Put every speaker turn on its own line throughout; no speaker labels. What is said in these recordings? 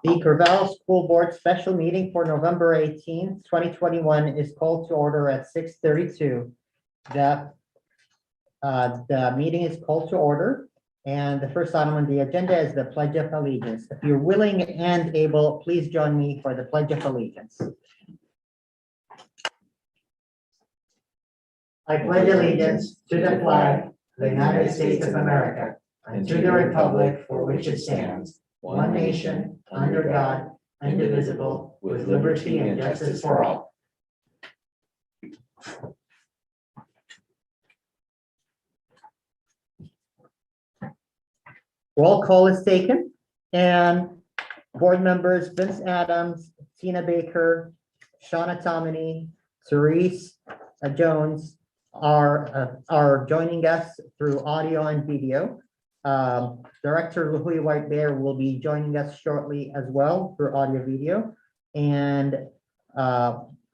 The Corvallis School Board special meeting for November 18th, 2021 is called to order at 6:32. The meeting is called to order, and the first item on the agenda is the Pledge of Allegiance. If you're willing and able, please join me for the Pledge of Allegiance. I pledge allegiance to the flag of the United States of America and to the republic for which it stands, one nation, under God, indivisible, with liberty and justice for all. Roll call is taken, and board members Vince Adams, Tina Baker, Shauna Tomini, Therese Jones are joining us through audio and video. Director Luhui White Bear will be joining us shortly as well through audio video, and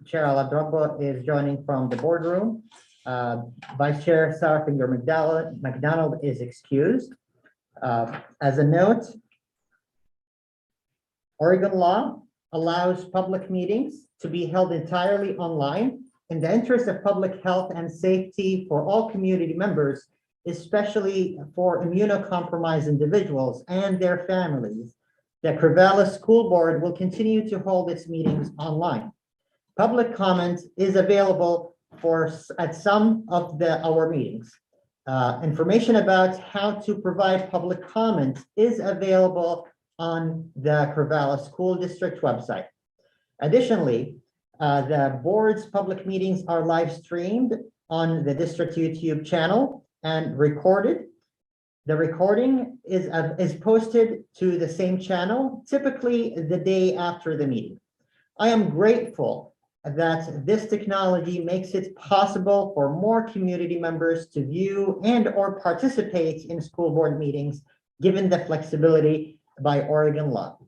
Chair Aladrobo is joining from the boardroom. Vice Chair Sarah Finger McDonald is excused. As a note, Oregon law allows public meetings to be held entirely online in the interest of public health and safety for all community members, especially for immunocompromised individuals and their families. The Corvallis School Board will continue to hold its meetings online. Public comment is available at some of our meetings. Information about how to provide public comment is available on the Corvallis School District website. Additionally, the board's public meetings are live streamed on the district YouTube channel and recorded. The recording is posted to the same channel, typically the day after the meeting. I am grateful that this technology makes it possible for more community members to view and or participate in school board meetings, given the flexibility by Oregon law.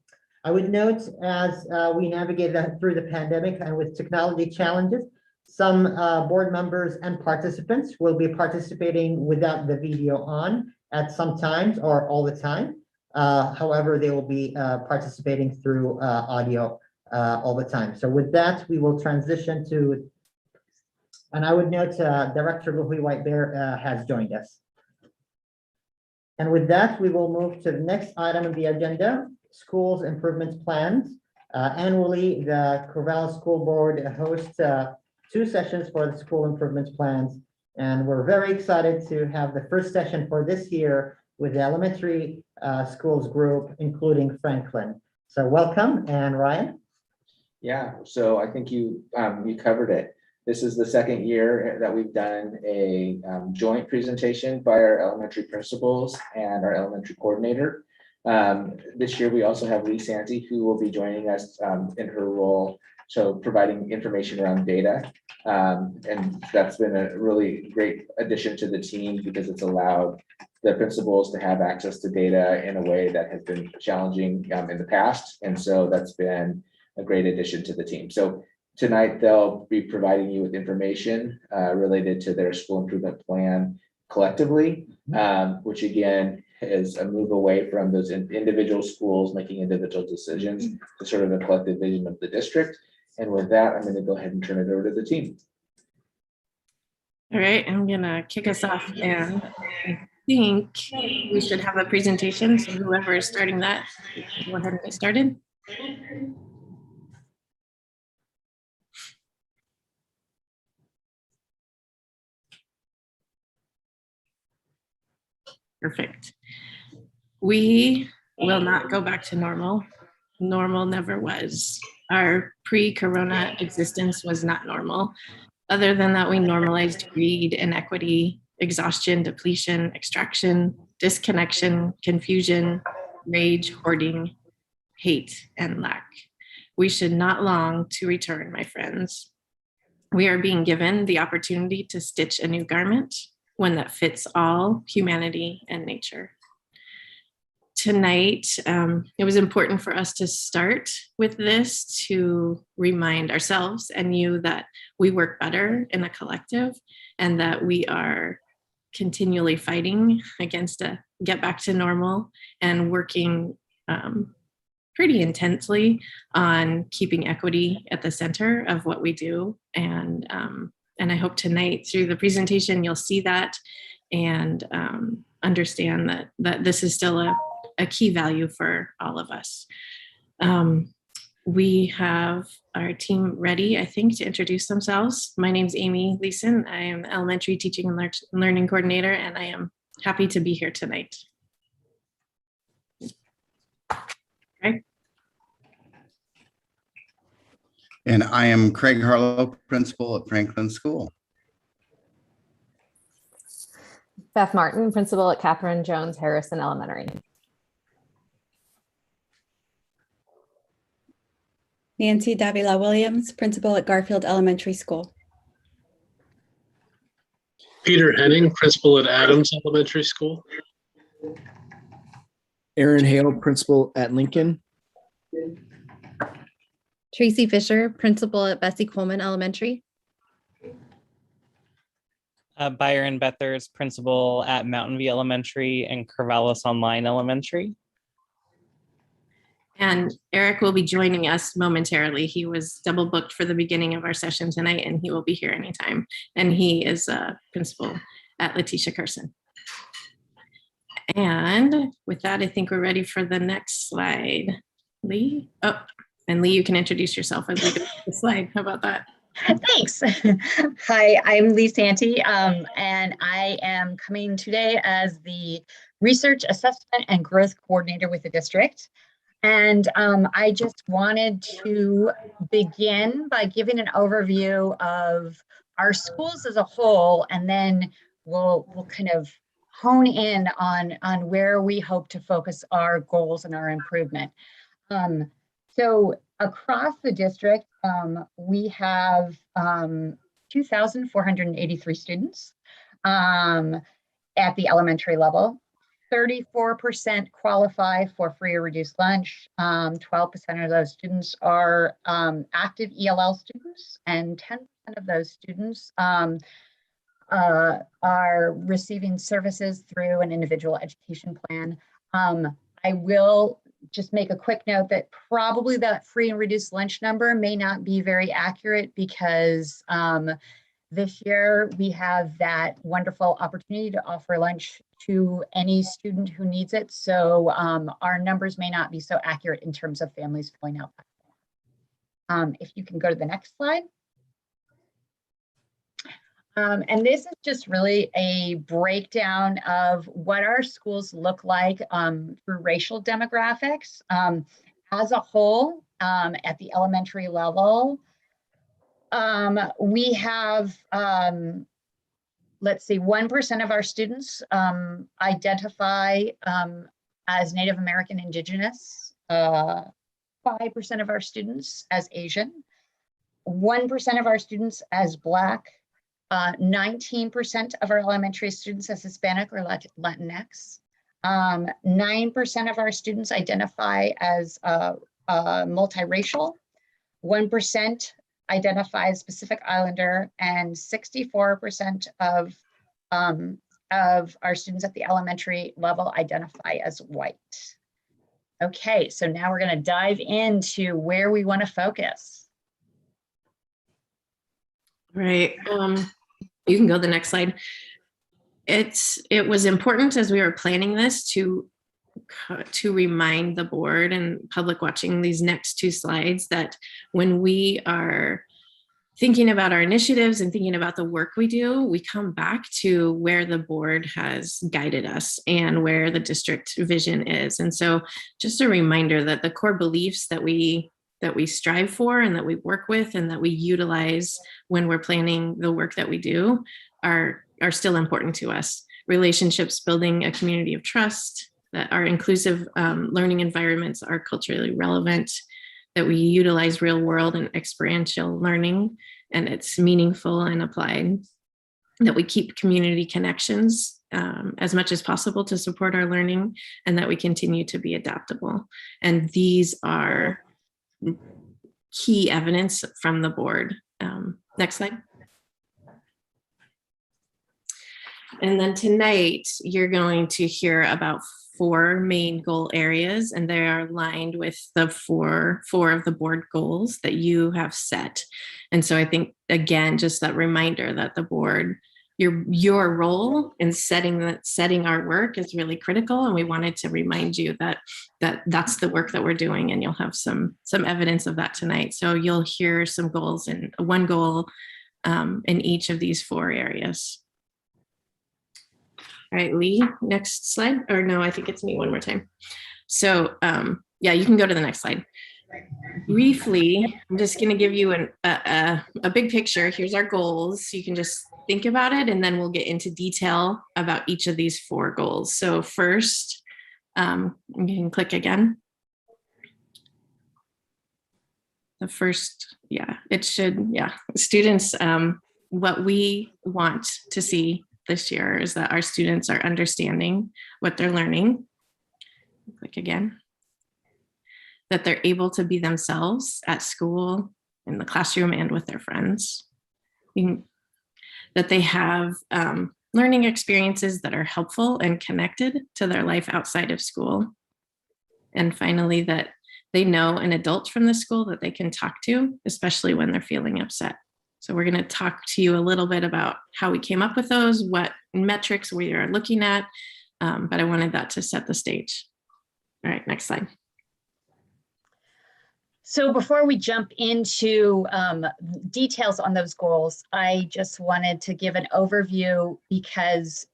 I would note, as we navigate through the pandemic and with technology challenges, some board members and participants will be participating without the video on at some times or all the time. However, they will be participating through audio all the time. So with that, we will transition to, and I would note Director Luhui White Bear has joined us. And with that, we will move to the next item of the agenda, schools improvements plans. Annually, the Corvallis School Board hosts 2 sessions for the school improvements plans. And we're very excited to have the first session for this year with the elementary schools group, including Franklin. So welcome, and Ryan.
Yeah, so I think you covered it. This is the second year that we've done a joint presentation by our elementary principals and our elementary coordinator. This year, we also have Santee, who will be joining us in her role, so providing information around data. And that's been a really great addition to the team because it's allowed the principals to have access to data in a way that has been challenging in the past. And so that's been a great addition to the team. So tonight, they'll be providing you with information related to their school improvement plan collectively, which again is a move away from those individual schools making individual decisions to sort of a collective vision of the district. And with that, I'm going to go ahead and turn it over to the team.
All right, I'm going to kick us off, and I think we should have a presentation. So whoever is starting that, go ahead and get started. Perfect. We will not go back to normal. Normal never was. Our pre-corona existence was not normal. Other than that, we normalized greed, inequity, exhaustion, depletion, extraction, disconnection, confusion, rage, hoarding, hate, and lack. We should not long to return, my friends. We are being given the opportunity to stitch a new garment, one that fits all humanity and nature. Tonight, it was important for us to start with this to remind ourselves and you that we work better in a collective and that we are continually fighting against a get back to normal and working pretty intensely on keeping equity at the center of what we do. And I hope tonight through the presentation, you'll see that and understand that this is still a key value for all of us. We have our team ready, I think, to introduce themselves. My name is Amy Leeson. I am the Elementary Teaching and Learning Coordinator, and I am happy to be here tonight. Okay.
And I am Craig Harlow, Principal at Franklin School.
Beth Martin, Principal at Catherine Jones Harrison Elementary.
Nancy Davila Williams, Principal at Garfield Elementary School.
Peter Henning, Principal at Adams Elementary School.
Aaron Hale, Principal at Lincoln.
Tracy Fisher, Principal at Bessie Coleman Elementary.
Byron Bethers, Principal at Mountain View Elementary and Corvallis Online Elementary.
And Eric will be joining us momentarily. He was double booked for the beginning of our session tonight, and he will be here anytime. And he is a principal at Letitia Carson. And with that, I think we're ready for the next slide. Lee? Oh, and Lee, you can introduce yourself as we go to the slide. How about that?
Thanks. Hi, I'm Lee Santee, and I am coming today as the Research Assessment and Growth Coordinator with the district. And I just wanted to begin by giving an overview of our schools as a whole, and then we'll kind of hone in on where we hope to focus our goals and our improvement. So across the district, we have 2,483 students at the elementary level. 34% qualify for free or reduced lunch. 12% of those students are active ELL students, and 10% of those students are receiving services through an individual education plan. I will just make a quick note that probably that free and reduced lunch number may not be very accurate, because this year we have that wonderful opportunity to offer lunch to any student who needs it. So our numbers may not be so accurate in terms of families filling out that form. If you can go to the next slide. And this is just really a breakdown of what our schools look like through racial demographics. As a whole, at the elementary level, we have, let's see, 1% of our students identify as Native American Indigenous, 5% of our students as Asian, 1% of our students as Black, 19% of our elementary students as Hispanic or Latinx, 9% of our students identify as multiracial, 1% identify as Pacific Islander, and 64% of our students at the elementary level identify as white. Okay, so now we're going to dive into where we want to focus.
Right. You can go to the next slide. It was important as we were planning this to remind the board and public watching these next two slides that when we are thinking about our initiatives and thinking about the work we do, we come back to where the board has guided us and where the district vision is. And so just a reminder that the core beliefs that we strive for and that we work with and that we utilize when we're planning the work that we do are still important to us. Relationships, building a community of trust, that our inclusive learning environments are culturally relevant, that we utilize real world and experiential learning and it's meaningful and applied, that we keep community connections as much as possible to support our learning, and that we continue to be adaptable. And these are key evidence from the board. Next slide. And then tonight, you're going to hear about 4 main goal areas, and they are aligned with the four of the board goals that you have set. And so I think, again, just that reminder that the board, your role in setting our work is really critical. And we wanted to remind you that that's the work that we're doing, and you'll have some evidence of that tonight. So you'll hear some goals, and one goal in each of these 4 areas. All right, Lee, next slide. Or no, I think it's me one more time. So yeah, you can go to the next slide. Briefly, I'm just going to give you a big picture. Here's our goals. You can just think about it, and then we'll get into detail about each of these 4 goals. So first, you can click again. The first, yeah, it should, yeah. Students, what we want to see this year is that our students are understanding what they're learning. Click again. That they're able to be themselves at school, in the classroom, and with their friends. That they have learning experiences that are helpful and connected to their life outside of school. And finally, that they know an adult from the school that they can talk to, especially when they're feeling upset. So we're going to talk to you a little bit about how we came up with those, what metrics we are looking at, but I wanted that to set the stage. All right, next slide.
So before we jump into details on those goals, I just wanted to give an overview, because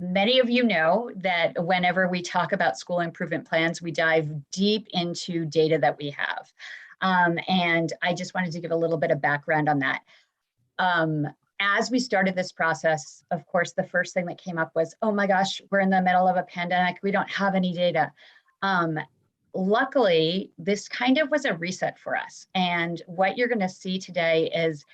many of you know that whenever we talk about school improvement plans, we dive deep into data that we have. And I just wanted to give a little bit of background on that. As we started this process, of course, the first thing that came up was, oh my gosh, we're in the middle of a pandemic. We don't have any data. Luckily, this kind of was a reset for us. And what you're going to see today is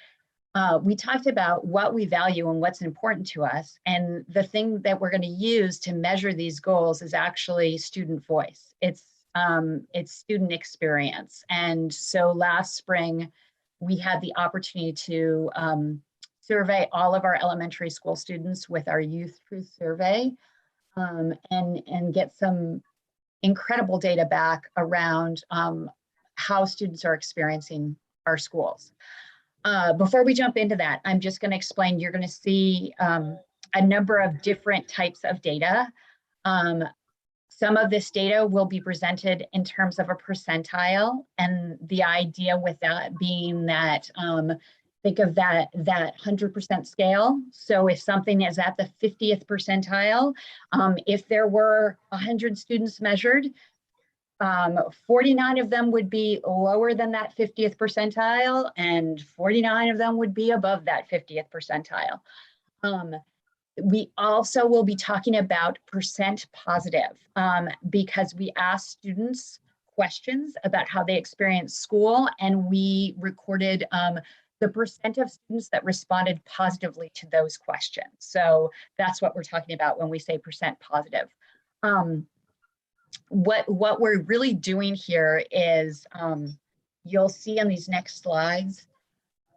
we talked about what we value and what's important to us. And the thing that we're going to use to measure these goals is actually student voice. It's student experience. And so last spring, we had the opportunity to survey all of our elementary school students with our Youth Truth Survey and get some incredible data back around how students are experiencing our schools. Before we jump into that, I'm just going to explain, you're going to see a number of different types of data. Some of this data will be presented in terms of a percentile, and the idea with that being that think of that 100% scale. So if something is at the 50th percentile, if there were 100 students measured, 49 of them would be lower than that 50th percentile, and 49 of them would be above that 50th percentile. We also will be talking about percent positive because we asked students questions about how they experience school, and we recorded the percent of students that responded positively to those questions. So that's what we're talking about when we say percent positive. What we're really doing here is you'll see on these next slides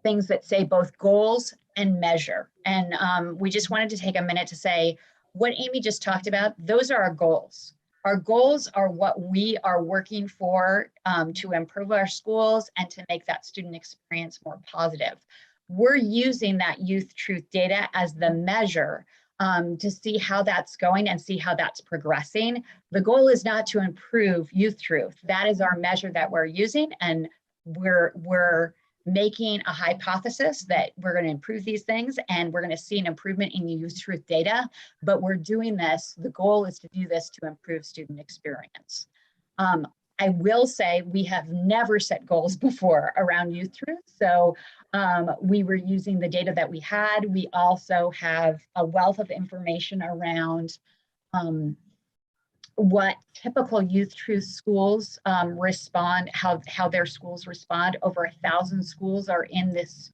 things that say both goals and measure. And we just wanted to take a minute to say what Amy just talked about, those are our goals. Our goals are what we are working for to improve our schools and to make that student experience more positive. We're using that Youth Truth data as the measure to see how that's going and see how that's progressing. The goal is not to improve Youth Truth. That is our measure that we're using, and we're making a hypothesis that we're going to improve these things and we're going to see an improvement in the Youth Truth data, but we're doing this, the goal is to do this to improve student experience. I will say we have never set goals before around Youth Truth, so we were using the data that we had. We also have a wealth of information around what typical Youth Truth schools respond, how their schools respond. Over 1,000 schools are in this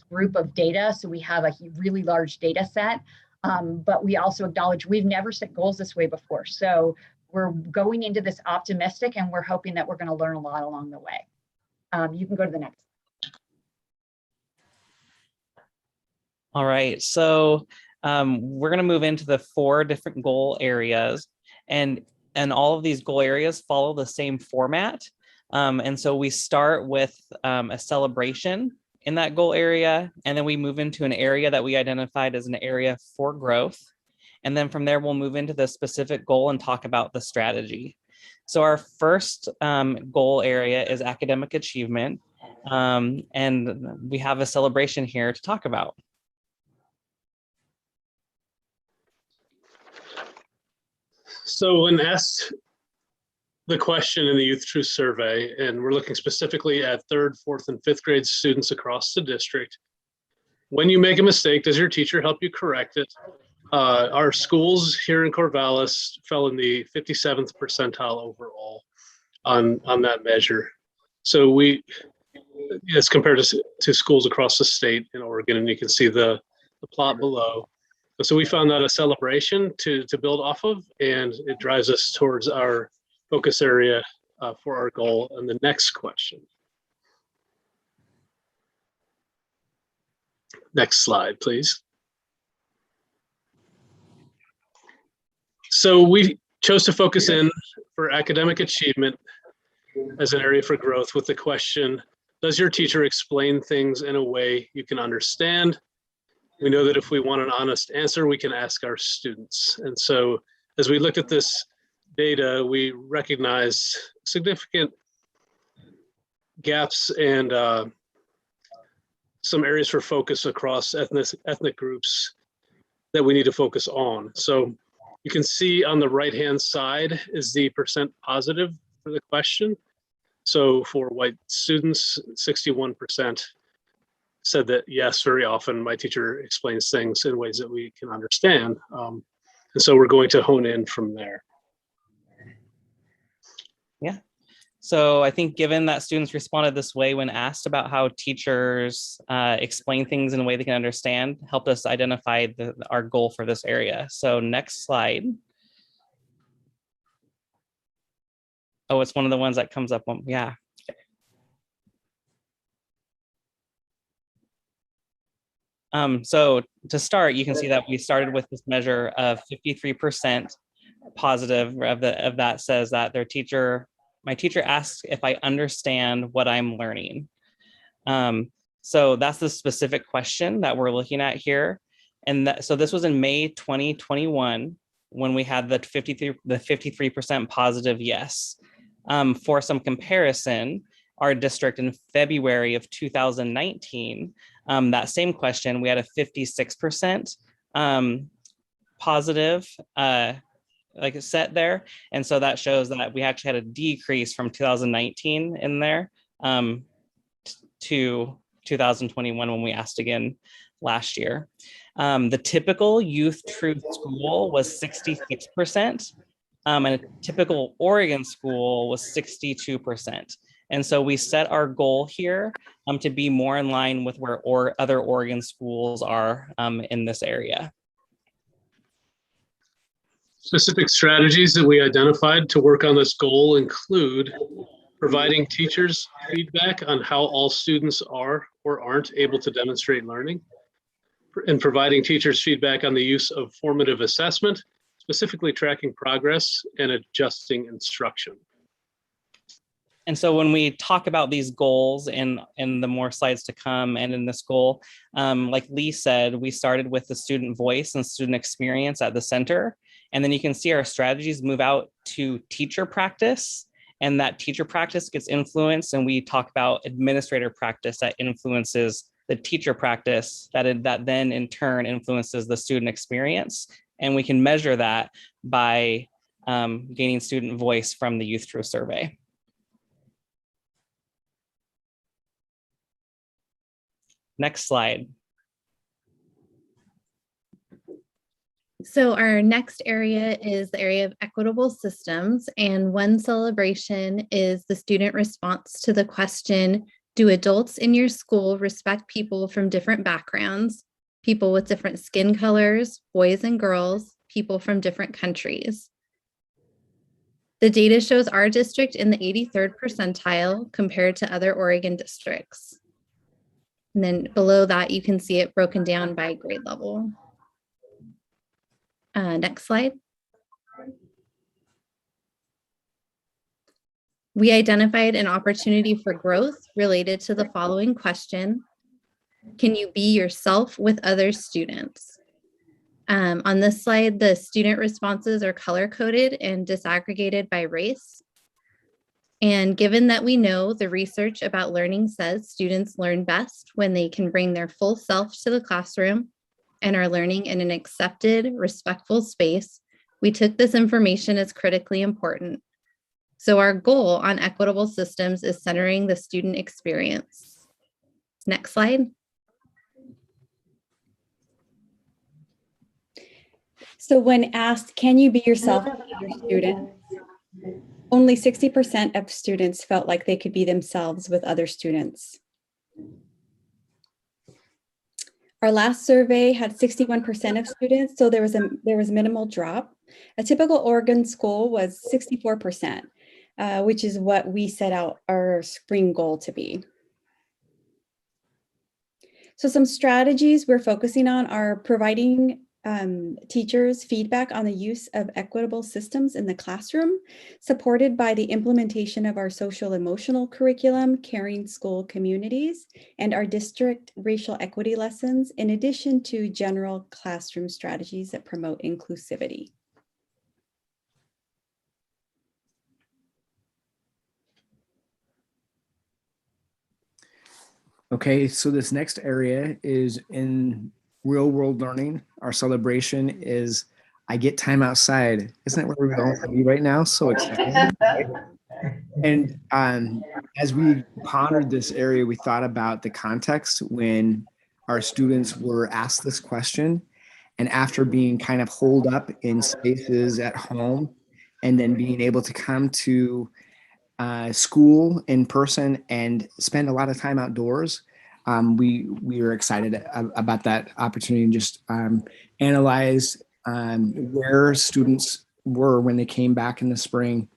group of data, so we have a really large data set. But we also acknowledge we've never set goals this way before. So we're going into this optimistic, and we're hoping that we're going to learn a lot along the way. You can go to the next.
All right, so we're going to move into the 4 different goal areas, and all of these goal areas follow the same format. And so we start with a celebration in that goal area, and then we move into an area that we identified as an area for growth. And then from there, we'll move into the specific goal and talk about the strategy. So our first goal area is academic achievement, and we have a celebration here to talk about.
So when asked the question in the Youth Truth Survey, and we're looking specifically at 3rd, 4th, and 5th grade students across the district, when you make a mistake, does your teacher help you correct it? Our schools here in Corvallis fell in the 57th percentile overall on that measure. So we, as compared to schools across the state in Oregon, and you can see the plot below. So we found that a celebration to build off of, and it drives us towards our focus area for our goal. And the next question. Next slide, please. So we chose to focus in for academic achievement as an area for growth with the question, does your teacher explain things in a way you can understand? We know that if we want an honest answer, we can ask our students. And so as we looked at this data, we recognized significant gaps and some areas for focus across ethnic groups that we need to focus on. So you can see on the right-hand side is the percent positive for the question. So for white students, 61% said that yes, very often my teacher explains things in ways that we can understand. And so we're going to hone in from there.
Yeah. So I think given that students responded this way when asked about how teachers explain things in a way they can understand, helped us identify our goal for this area. So next slide. Oh, it's one of the ones that comes up on, yeah. So to start, you can see that we started with this measure of 53% positive of that says that my teacher asks if I understand what I'm learning. So that's the specific question that we're looking at here. And so this was in May 2021 when we had the 53% positive yes. For some comparison, our district in February of 2019, that same question, we had a 56% positive like set there. And so that shows that we actually had a decrease from 2019 in there to 2021 when we asked again last year. The typical Youth Truth school was 66%, and a typical Oregon school was 62%. And so we set our goal here to be more in line with where other Oregon schools are in this area.
Specific strategies that we identified to work on this goal include providing teachers feedback on how all students are or aren't able to demonstrate learning, and providing teachers feedback on the use of formative assessment, specifically tracking progress and adjusting instruction.
And so when we talk about these goals in the more slides to come and in this goal, like Lee said, we started with the student voice and student experience at the center. And then you can see our strategies move out to teacher practice, and that teacher practice gets influenced. And we talk about administrator practice that influences the teacher practice that then in turn influences the student experience. And we can measure that by gaining student voice from the Youth Truth Survey. Next slide.
So our next area is the area of equitable systems, and one celebration is the student response to the question, do adults in your school respect people from different backgrounds, people with different skin colors, boys and girls, people from different countries? The data shows our district in the 83rd percentile compared to other Oregon districts. And then below that, you can see it broken down by grade level. Next slide. We identified an opportunity for growth related to the following question. Can you be yourself with other students? On this slide, the student responses are color-coded and disaggregated by race. And given that we know the research about learning says students learn best when they can bring their full self to the classroom and are learning in an accepted, respectful space, we took this information as critically important. So our goal on equitable systems is centering the student experience. Next slide.
So when asked, can you be yourself with your students? Only 60% of students felt like they could be themselves with other students. Our last survey had 61% of students, so there was minimal drop. A typical Oregon school was 64%, which is what we set out our spring goal to be. So some strategies we're focusing on are providing teachers feedback on the use of equitable systems in the classroom, supported by the implementation of our social emotional curriculum, Caring School Communities, and our district racial equity lessons, in addition to general classroom strategies that promote inclusivity.
Okay, so this next area is in real world learning. Our celebration is I get time outside. Isn't that where we're going to be right now? So exciting. Right? And as we pondered this area, we thought about the context when our students were asked this question. And after being kind of holed up in spaces at home, and then being able to come to school in person and spend a lot of time outdoors, we were excited about that opportunity and just analyze where students were when they came back in the spring.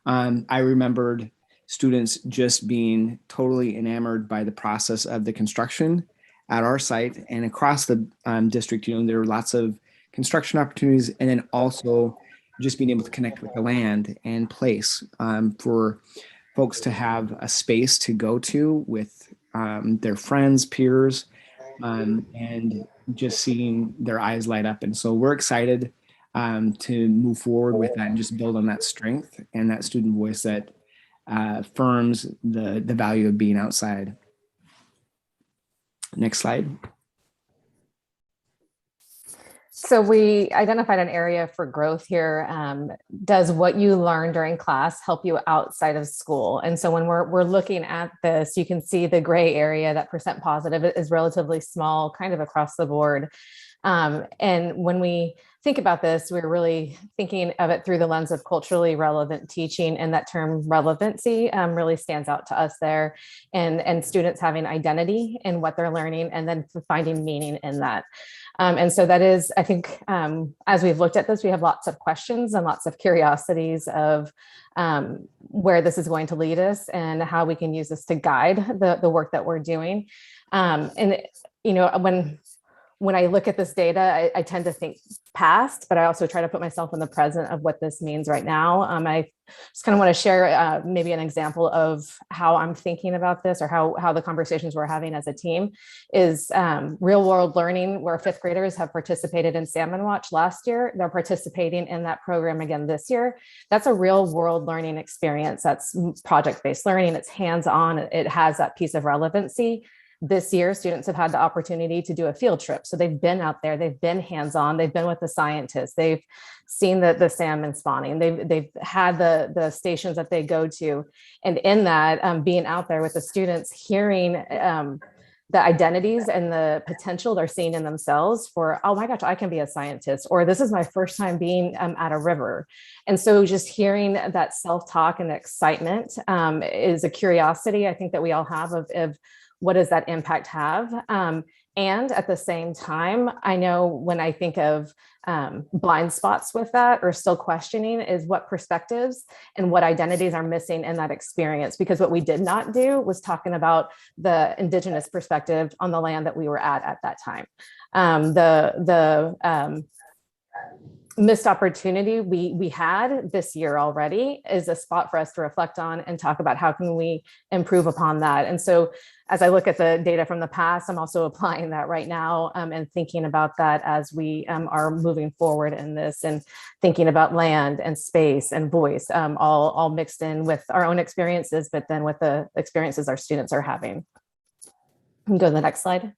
I remembered students just being totally enamored by the process of the construction at our site and across the district. You know, there were lots of construction opportunities, and then also just being able to connect with the land and place for folks to have a space to go to with their friends, peers, and just seeing their eyes light up. And so we're excited to move forward with that and just build on that strength and that student voice that affirms the value of being outside. Next slide.
So we identified an area for growth here. Does what you learn during class help you outside of school? And so when we're looking at this, you can see the gray area, that percent positive is relatively small, kind of across the board. And when we think about this, we're really thinking of it through the lens of culturally relevant teaching, and that term relevancy really stands out to us there, and students having identity in what they're learning and then finding meaning in that. And so that is, I think, as we've looked at this, we have lots of questions and lots of curiosities of where this is going to lead us and how we can use this to guide the work that we're doing. And, you know, when I look at this data, I tend to think past, but I also try to put myself in the present of what this means right now. I just kind of want to share maybe an example of how I'm thinking about this, or how the conversations we're having as a team is real world learning, where fifth graders have participated in Salmon Watch last year. They're participating in that program again this year. That's a real world learning experience. That's project-based learning. It's hands-on. It has that piece of relevancy. This year, students have had the opportunity to do a field trip. So they've been out there, they've been hands-on, they've been with the scientists, they've seen the salmon spawning, they've had the stations that they go to. And in that, being out there with the students, hearing the identities and the potential they're seeing in themselves for, oh my gosh, I can be a scientist, or this is my first time being at a river. And so just hearing that self-talk and excitement is a curiosity I think that we all have of what does that impact have? And at the same time, I know when I think of blind spots with that, or still questioning, is what perspectives and what identities are missing in that experience. Because what we did not do was talking about the Indigenous perspective on the land that we were at that time. missed opportunity we had this year already is a spot for us to reflect on and talk about how can we improve upon that. And so as I look at the data from the past, I'm also applying that right now and thinking about that as we are moving forward in this and thinking about land and space and voice, all mixed in with our own experiences, but then with the experiences our students are having. You can go to the next slide.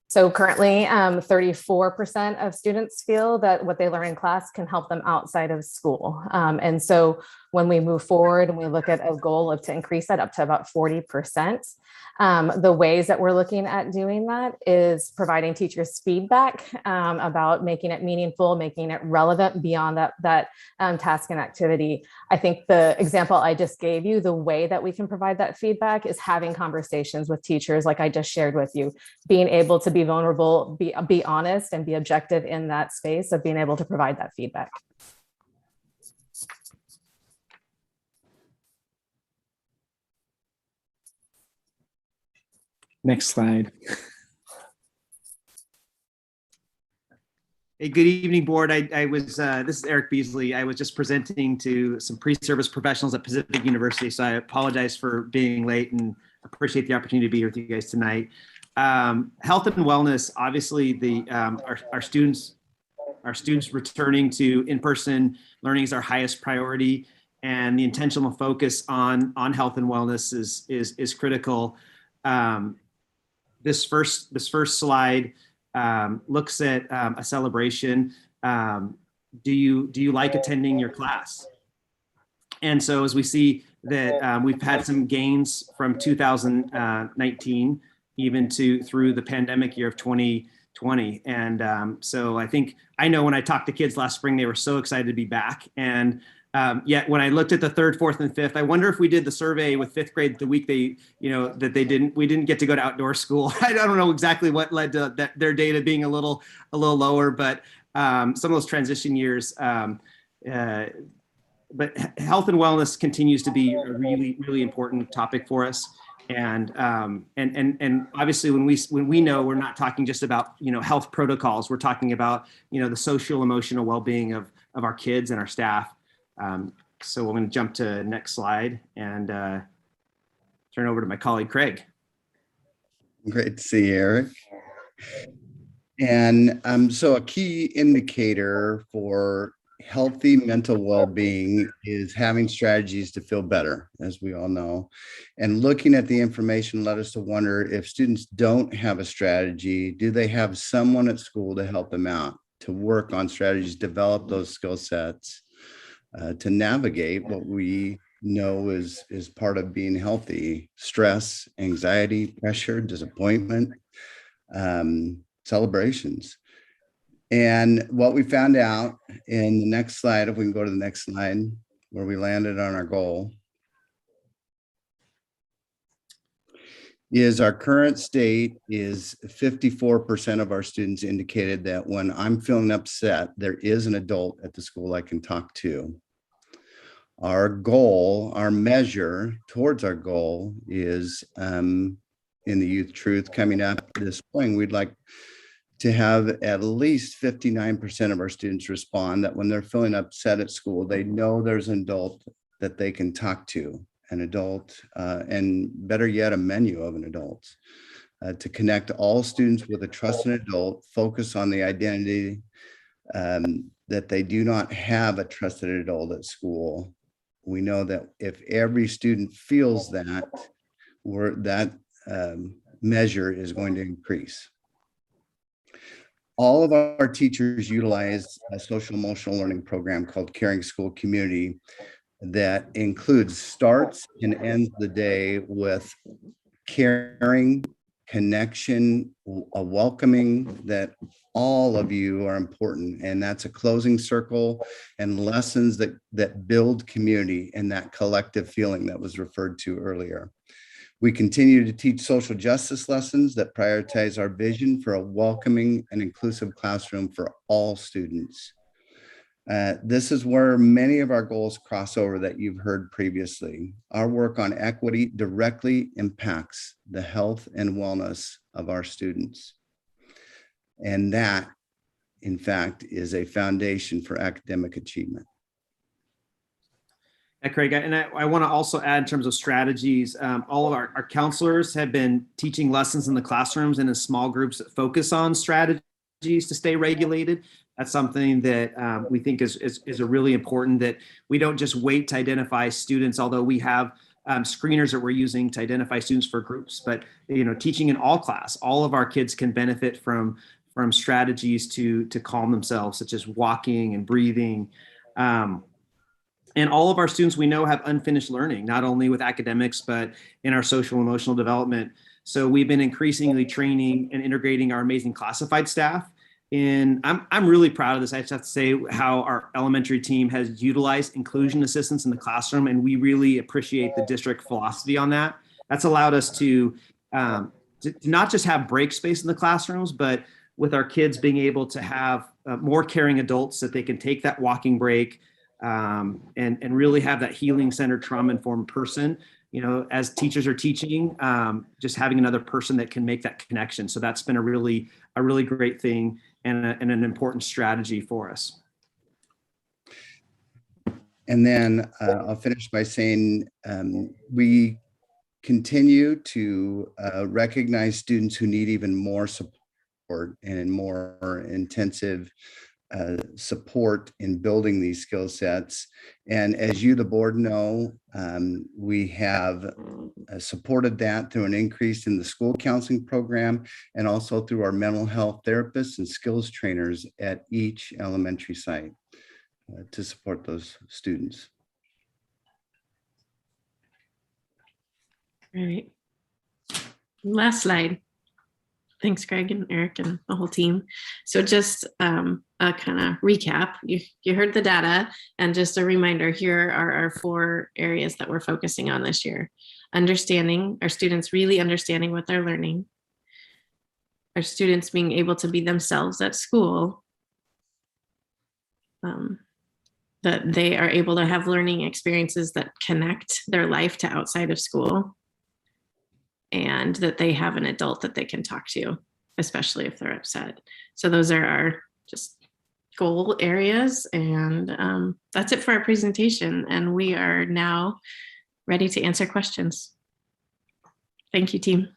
So currently, 34% of students feel that what they learn in class can help them outside of school. And so when we move forward and we look at a goal of to increase that up to about 40%, the ways that we're looking at doing that is providing teachers feedback about making it meaningful, making it relevant beyond that task and activity. I think the example I just gave you, the way that we can provide that feedback is having conversations with teachers like I just shared with you, being able to be vulnerable, be honest, and be objective in that space of being able to provide that feedback.
Next slide.
Hey, good evening, board. This is Eric Beasley. I was just presenting to some pre-service professionals at Pacific University, so I apologize for being late and appreciate the opportunity to be here with you guys tonight. Health and wellness, obviously our students returning to in-person learning is our highest priority, and the intentional focus on health and wellness is critical. This first slide looks at a celebration. Do you like attending your class? And so as we see that we've had some gains from 2019 even through the pandemic year of 2020. And so I know when I talked to kids last spring, they were so excited to be back. And yet when I looked at the third, fourth, and fifth, I wonder if we did the survey with fifth grade the week we didn't get to go to outdoor school. I don't know exactly what led to their data being a little lower, but some of those transition years. But health and wellness continues to be a really, really important topic for us. And obviously when we know we're not talking just about, health protocols, we're talking about, the social, emotional well-being of our kids and our staff. So we're going to jump to next slide and turn over to my colleague, Craig.
Great to see you, Eric. And so a key indicator for healthy mental well-being is having strategies to feel better, as we all know. And looking at the information led us to wonder if students don't have a strategy, do they have someone at school to help them out, to work on strategies, develop those skill sets, to navigate what we know is part of being healthy: stress, anxiety, pressure, disappointment, celebrations. And what we found out in the next slide, if we can go to the next slide, where we landed on our goal, is our current state is 54% of our students indicated that when I'm feeling upset, there is an adult at the school I can talk to. Our goal, our measure towards our goal is in the Youth Truth coming up this spring, we'd like to have at least 59% of our students respond that when they're feeling upset at school, they know there's an adult that they can talk to, an adult, and better yet, a menu of an adult, to connect all students with a trusted adult, focus on the identity that they do not have a trusted adult at school. We know that if every student feels that, that measure is going to increase. All of our teachers utilize a social emotional learning program called Caring School Community that includes starts and ends the day with caring, connection, a welcoming that all of you are important. And that's a closing circle and lessons that build community and that collective feeling that was referred to earlier. We continue to teach social justice lessons that prioritize our vision for a welcoming and inclusive classroom for all students. This is where many of our goals cross over that you've heard previously. Our work on equity directly impacts the health and wellness of our students. And that, in fact, is a foundation for academic achievement.
Yeah, Craig, and I want to also add in terms of strategies, all of our counselors have been teaching lessons in the classrooms and in small groups that focus on strategies to stay regulated. That's something that we think is a really important, that we don't just wait to identify students, although we have screeners that we're using to identify students for groups, but teaching in all class, all of our kids can benefit from strategies to calm themselves, such as walking and breathing. And all of our students we know have unfinished learning, not only with academics, but in our social and emotional development. So we've been increasingly training and integrating our amazing classified staff. And I'm really proud of this. I just have to say how our elementary team has utilized inclusion assistance in the classroom, and we really appreciate the district philosophy on that. That's allowed us to not just have break space in the classrooms, but with our kids being able to have more caring adults that they can take that walking break, and really have that healing centered, trauma-informed person. As teachers are teaching, just having another person that can make that connection. So that's been a really great thing and an important strategy for us.
And then I'll finish by saying we continue to recognize students who need even more support and more intensive support in building these skill sets. And as you, the board, know, we have supported that through an increase in the school counseling program and also through our mental health therapists and skills trainers at each elementary site to support those students.
All right. Last slide. Thanks, Greg and Eric and the whole team. So just a kind of recap. You heard the data, and just a reminder, here are our 4 areas that we're focusing on this year. Understanding, our students really understanding what they're learning. Our students being able to be themselves at school. That they are able to have learning experiences that connect their life to outside of school. And that they have an adult that they can talk to, especially if they're upset. So those are our just goal areas. And that's it for our presentation. And we are now ready to answer questions. Thank you, team.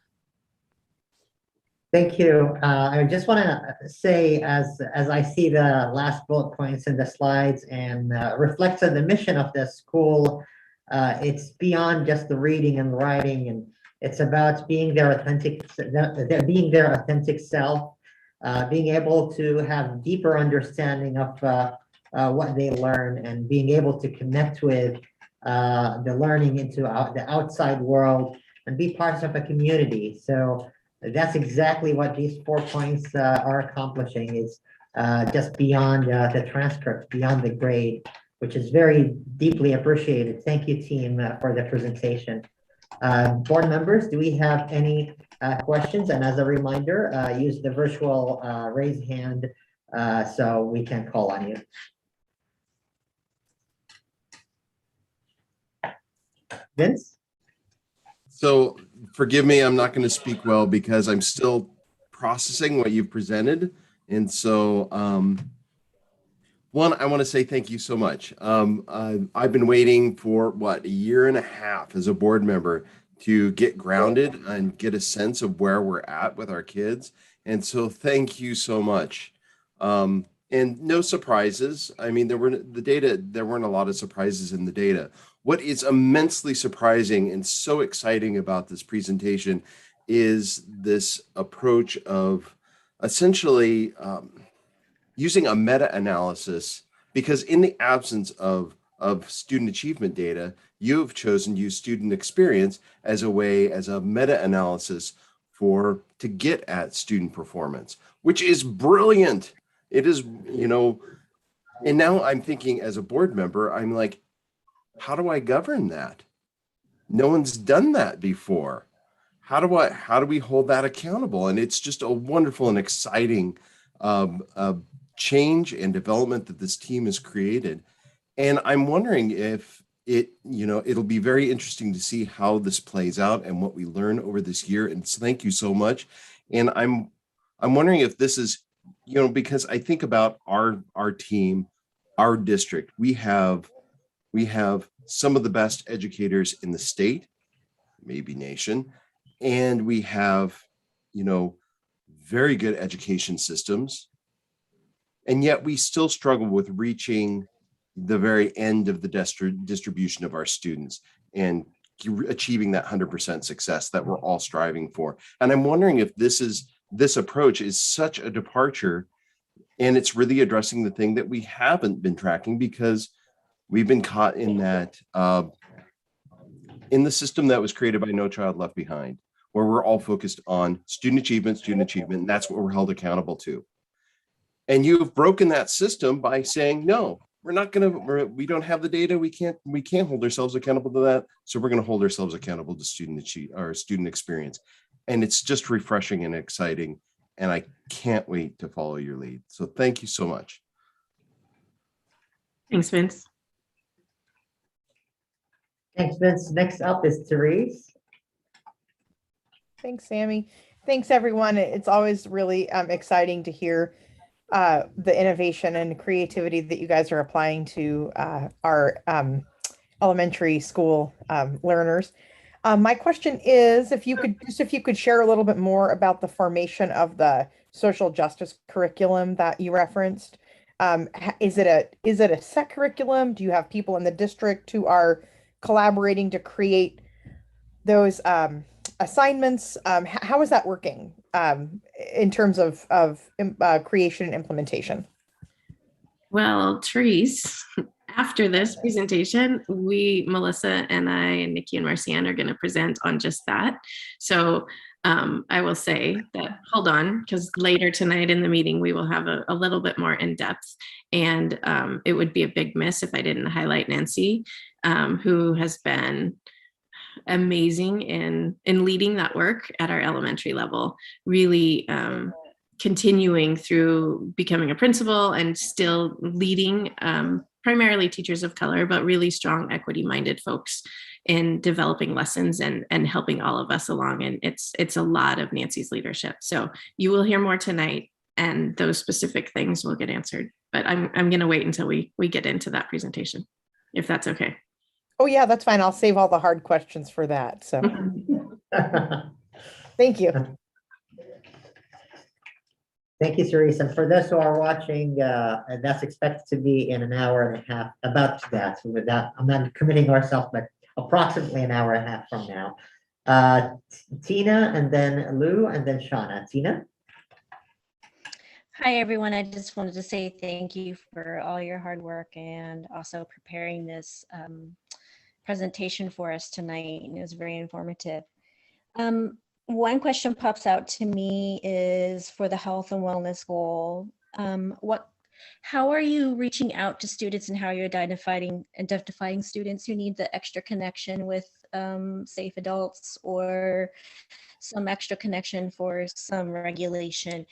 Thank you. I just want to say, as I see the last bullet points in the slides and reflects on the mission of the school, it's beyond just the reading and writing, and it's about being their authentic self, being able to have deeper understanding of what they learn, and being able to connect with the learning into the outside world and be part of a community. So that's exactly what these 4 points are accomplishing, is just beyond the transcript, beyond the grade, which is very deeply appreciated. Thank you, team, for the presentation. Board members, do we have any questions? And as a reminder, use the virtual raise hand so we can call on you. Vince?
So forgive me, I'm not going to speak well because I'm still processing what you've presented. And so one, I want to say thank you so much. I've been waiting for a year and a half as a board member to get grounded and get a sense of where we're at with our kids. And so thank you so much. And no surprises. I mean, there weren't a lot of surprises in the data. What is immensely surprising and so exciting about this presentation is this approach of essentially using a meta-analysis, because in the absence of student achievement data, you've chosen to use student experience as a meta-analysis to get at student performance, which is brilliant. It is, and now I'm thinking as a board member, I'm like, how do I govern that? No one's done that before. How do we hold that accountable? And it's just a wonderful and exciting change and development that this team has created. And I'm wondering if it'll be very interesting to see how this plays out and what we learn over this year. And so thank you so much. And I'm wondering if this is because I think about our team, our district, we have some of the best educators in the state, maybe nation, and we have, very good education systems. And yet we still struggle with reaching the very end of the distribution of our students and achieving that 100% success that we're all striving for. And I'm wondering if this approach is such a departure, and it's really addressing the thing that we haven't been tracking, because we've been caught in that, in the system that was created by No Child Left Behind, where we're all focused on student achievement, and that's what we're held accountable to. And you've broken that system by saying, no, we don't have the data. We can't hold ourselves accountable to that. So we're going to hold ourselves accountable to student experience. And it's just refreshing and exciting. And I can't wait to follow your lead. So thank you so much.
Thanks, Vince.
Thanks, Vince. Next up is Therese.
Thanks, Sammy. Thanks, everyone. It's always really exciting to hear the innovation and creativity that you guys are applying to our elementary school learners. My question is, if you could share a little bit more about the formation of the social justice curriculum that you referenced. Is it a set curriculum? Do you have people in the district who are collaborating to create those assignments? How is that working in terms of creation and implementation?
Well, Therese, after this presentation, Melissa and I and Nikki and Marcianne are going to present on just that. So I will say that, hold on, because later tonight in the meeting, we will have a little bit more in depth, and it would be a big miss if I didn't highlight Nancy, who has been amazing in leading that work at our elementary level, really continuing through becoming a principal and still leading primarily teachers of color, but really strong equity-minded folks in developing lessons and helping all of us along. And it's a lot of Nancy's leadership. So you will hear more tonight, and those specific things will get answered. But I'm going to wait until we get into that presentation, if that's okay.
Oh yeah, that's fine. I'll save all the hard questions for that. So thank you.
Thank you, Therese. And for those who are watching, that's expected to be in an hour and a half, about that. So with that, I'm not committing ourselves, but approximately an hour and a half from now. Tina, and then Lou, and then Shauna. Tina?
Hi, everyone. I just wanted to say thank you for all your hard work and also preparing this presentation for us tonight. It was very informative. One question pops out to me is for the health and wellness goal. How are you reaching out to students, and how are you identifying students who need the extra connection with safe adults, or some extra connection for some regulation,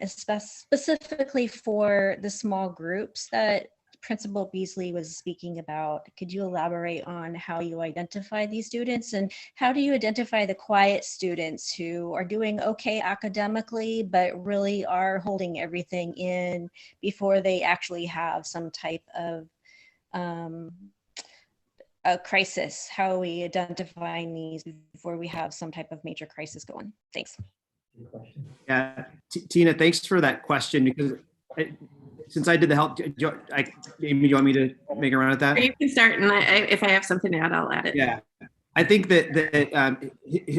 specifically for the small groups that Principal Beasley was speaking about? Could you elaborate on how you identify these students, and how do you identify the quiet students who are doing okay academically, but really are holding everything in before they actually have some type of a crisis? How are we identifying these before we have some type of major crisis going? Thanks.
Yeah, Tina, thanks for that question, because since I did the help, Amy, do you want me to make a run at that?
You can start, and if I have something to add, I'll add it.
Yeah, I think that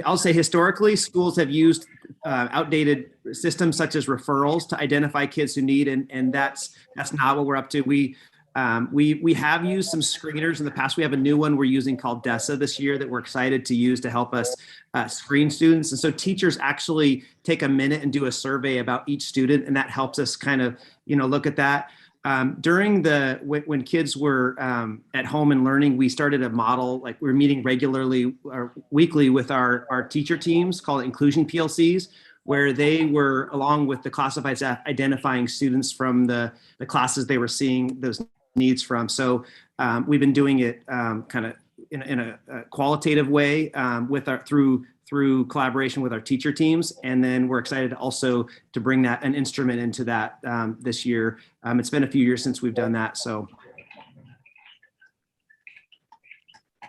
I'll say historically, schools have used outdated systems such as referrals to identify kids who need, and that's not what we're up to. We have used some screeners in the past. We have a new one we're using called DESA this year that we're excited to use to help us screen students. And so teachers actually take a minute and do a survey about each student, and that helps us kind of, look at that. During when kids were at home and learning, we started a model, like we're meeting regularly or weekly with our teacher teams called inclusion PLCs, where they were, along with the classified staff, identifying students from the classes they were seeing those needs from. So we've been doing it kind of in a qualitative way through through collaboration with our teacher teams. And then we're excited also to bring that an instrument into that this year. It's been a few years since we've done that. So
I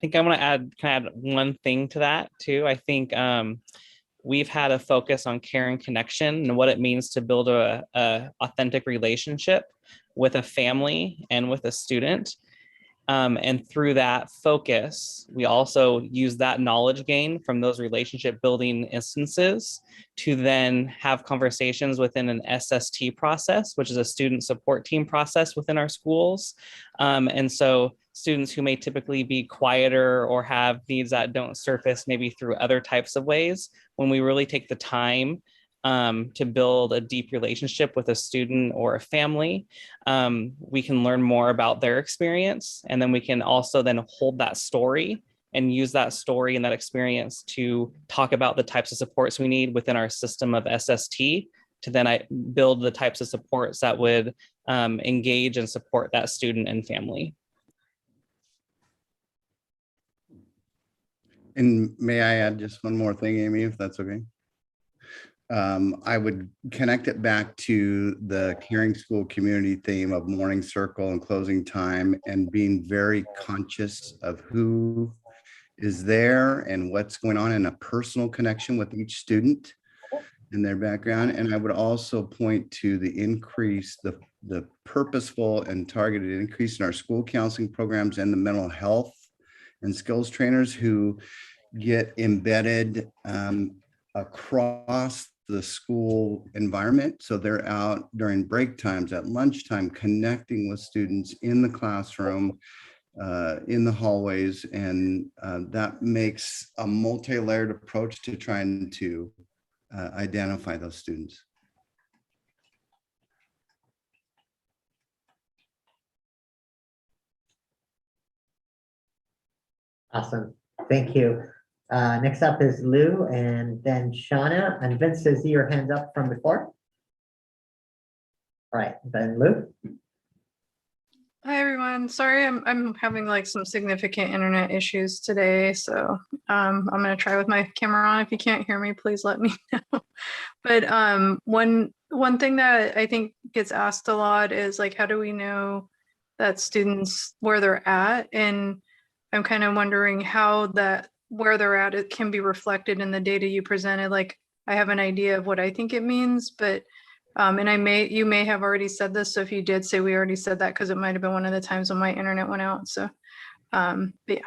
think I want to add one thing to that too. I think we've had a focus on care and connection and what it means to build a authentic relationship with a family and with a student. And through that focus, we also use that knowledge gain from those relationship building instances to then have conversations within an SST process, which is a student support team process within our schools. And so students who may typically be quieter or have needs that don't surface maybe through other types of ways, when we really take the time to build a deep relationship with a student or a family, we can learn more about their experience. And then we can also then hold that story and use that story and that experience to talk about the types of supports we need within our system of SST to then build the types of supports that would engage and support that student and family.
And may I add just one more thing, Amy, if that's okay? I would connect it back to the caring school community theme of morning circle and closing time and being very conscious of who is there and what's going on in a personal connection with each student and their background. And I would also point to the increase, the purposeful and targeted increase in our school counseling programs and the mental health and skills trainers who get embedded across the school environment. So they're out during break times, at lunchtime, connecting with students in the classroom, in the hallways. And that makes a multi-layered approach to trying to identify those students.
Awesome. Thank you. Next up is Lou and then Shauna. And Vince, I see your hands up from before. All right, then Lou.
Hi everyone. Sorry, I'm having like some significant internet issues today, so I'm gonna try with my camera on. If you can't hear me, please let me know. But one thing that I think gets asked a lot is like, how do we know that students where they're at? And I'm kind of wondering how that where they're at it can be reflected in the data you presented. Like I have an idea of what I think it means, but and you may have already said this. So if you did say we already said that, because it might have been one of the times when my internet went out. So, but yeah.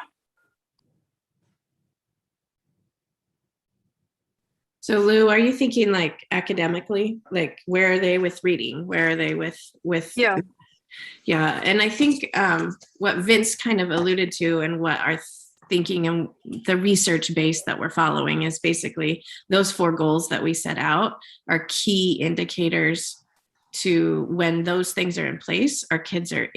So Lou, are you thinking like academically, like where are they with reading? Where are they with
yeah.
Yeah, and I think what Vince kind of alluded to and what our thinking and the research base that we're following is basically those 4 goals that we set out are key indicators to when those things are in place, our kids are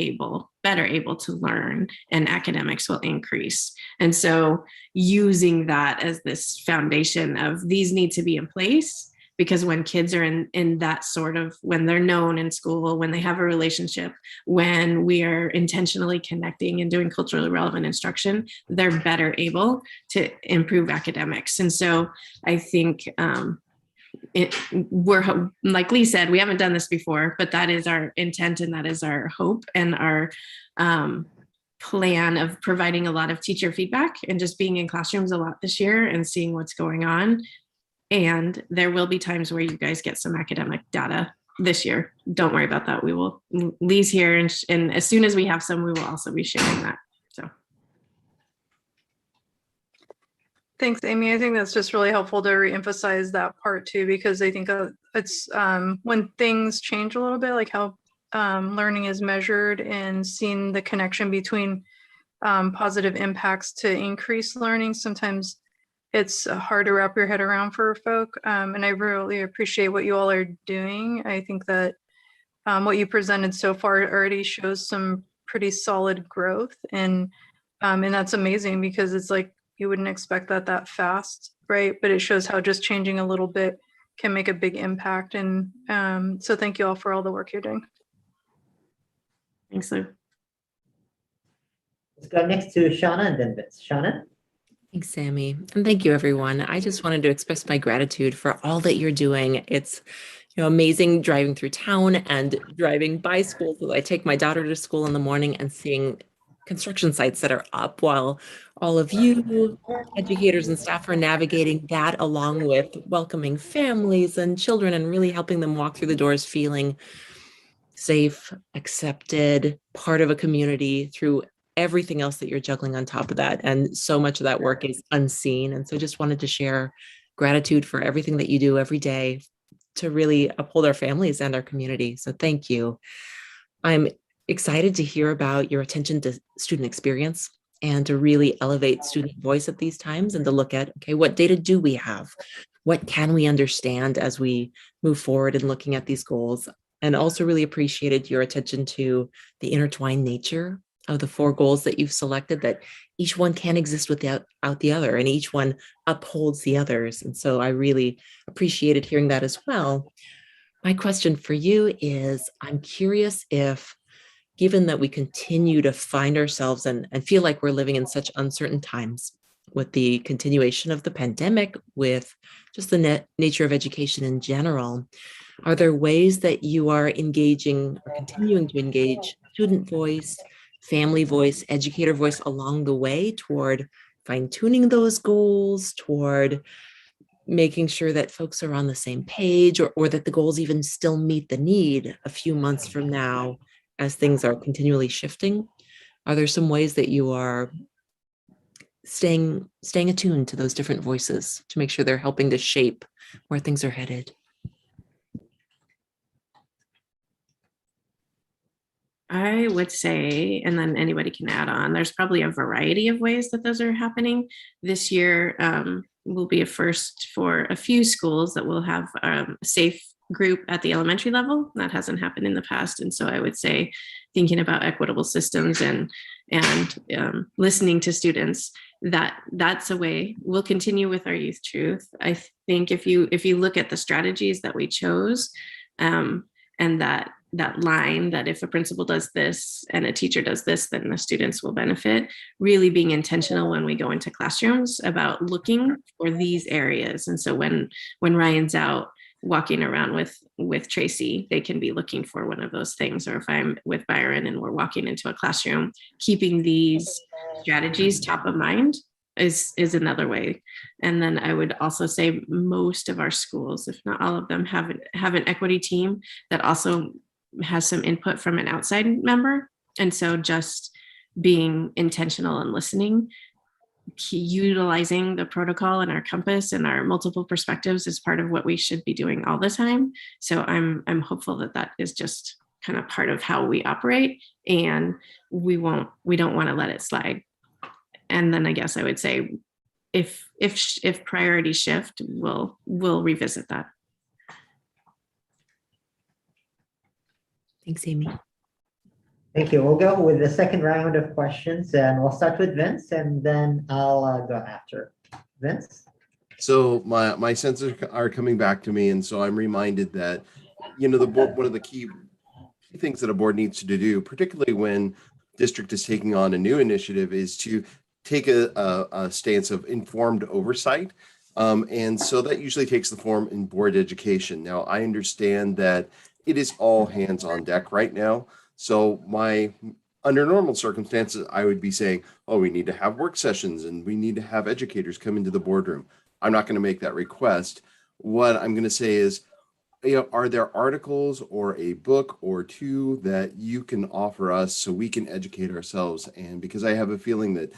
better able to learn and academics will increase. And so using that as this foundation of these need to be in place, because when kids are in that sort of, when they're known in school, when they have a relationship, when we are intentionally connecting and doing culturally relevant instruction, they're better able to improve academics. And so I think we're, like Lee said, we haven't done this before, but that is our intent and that is our hope and our plan of providing a lot of teacher feedback and just being in classrooms a lot this year and seeing what's going on. And there will be times where you guys get some academic data this year. Don't worry about that. We will, Lee's here, and as soon as we have some, we will also be sharing that. So.
Thanks, Amy. I think that's just really helpful to reemphasize that part too, because I think it's when things change a little bit, like how learning is measured and seeing the connection between positive impacts to increase learning. Sometimes it's hard to wrap your head around for folk. And I really appreciate what you all are doing. I think that what you presented so far already shows some pretty solid growth. And that's amazing because it's like, you wouldn't expect that fast, right? But it shows how just changing a little bit can make a big impact. And so thank you all for all the work you're doing.
Thanks, Lou.
Let's go next to Shauna and then Vince. Shauna?
Thanks, Sammy. And thank you, everyone. I just wanted to express my gratitude for all that you're doing. It's amazing driving through town and driving by schools. I take my daughter to school in the morning and seeing construction sites that are up while all of you educators and staff are navigating that, along with welcoming families and children and really helping them walk through the doors feeling safe, accepted, part of a community through everything else that you're juggling on top of that. And so much of that work is unseen. And so just wanted to share gratitude for everything that you do every day to really uphold our families and our community. So thank you. I'm excited to hear about your attention to student experience and to really elevate student voice at these times and to look at, okay, what data do we have? What can we understand as we move forward in looking at these goals? And also really appreciated your attention to the intertwined nature of the 4 goals that you've selected, that each one can exist without the other, and each one upholds the others. And so I really appreciated hearing that as well. My question for you is, I'm curious if, given that we continue to find ourselves and feel like we're living in such uncertain times with the continuation of the pandemic, with just the nature of education in general, are there ways that you are engaging or continuing to engage student voice, family voice, educator voice along the way toward fine-tuning those goals, toward making sure that folks are on the same page, or that the goals even still meet the need a few months from now as things are continually shifting? Are there some ways that you are staying attuned to those different voices to make sure they're helping to shape where things are headed?
I would say, and then anybody can add on, there's probably a variety of ways that those are happening. This year will be a first for a few schools that will have a safe group at the elementary level. That hasn't happened in the past. And so I would say thinking about equitable systems and listening to students, that's a way. We'll continue with our youth truth. I think if you look at the strategies that we chose, and that line that if a principal does this and a teacher does this, then the students will benefit, really being intentional when we go into classrooms about looking for these areas. And so when Ryan's out walking around with Tracy, they can be looking for one of those things. Or if I'm with Byron and we're walking into a classroom, keeping these strategies top of mind is another way. And then I would also say most of our schools, if not all of them, have an equity team that also has some input from an outside member. And so just being intentional and listening, utilizing the protocol and our compass and our multiple perspectives is part of what we should be doing all the time. So I'm hopeful that is just kind of part of how we operate, and we don't want to let it slide. And then I guess I would say if priorities shift, we'll revisit that.
Thanks, Amy.
Thank you. We'll go with the second round of questions, and we'll start with Vince, and then I'll go after. Vince?
So my senses are coming back to me, and so I'm reminded that, the board, one of the key things that a board needs to do, particularly when district is taking on a new initiative, is to take a stance of informed oversight. And so that usually takes the form in board education. Now, I understand that it is all hands on deck right now. So under normal circumstances, I would be saying, oh, we need to have work sessions and we need to have educators come into the boardroom. I'm not going to make that request. What I'm going to say is, are there articles or a book or two that you can offer us so we can educate ourselves? And because I have a feeling that,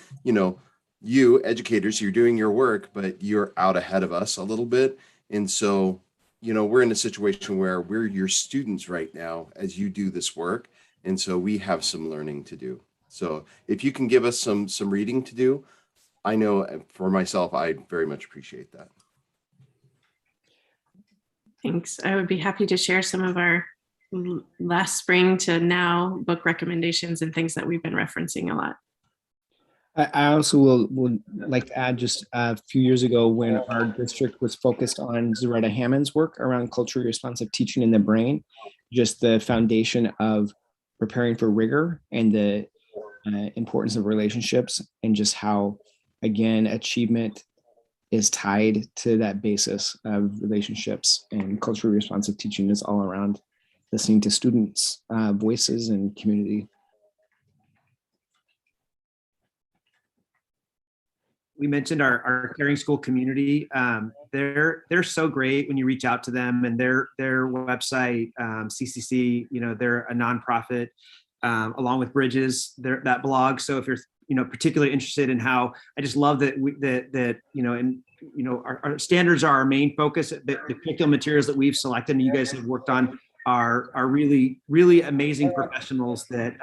you educators, you're doing your work, but you're out ahead of us a little bit. And so, we're in a situation where we're your students right now as you do this work. And so we have some learning to do. So if you can give us some reading to do, I know for myself, I very much appreciate that.
Thanks. I would be happy to share some of our last spring to now book recommendations and things that we've been referencing a lot.
I also would like to add, just a few years ago when our district was focused on Zaretta Hammond's work around culturally responsive teaching in the brain, just the foundation of preparing for rigor and the importance of relationships, and just how again, achievement is tied to that basis of relationships, and culturally responsive teaching is all around listening to students' voices and community.
We mentioned our caring school community. They're so great when you reach out to them, and their website, CCC, they're a nonprofit, along with Bridges, that blog. So if you're particularly interested in how, I just love that our standards are our main focus. The curriculum materials that we've selected and you guys have worked on are really, really amazing professionals that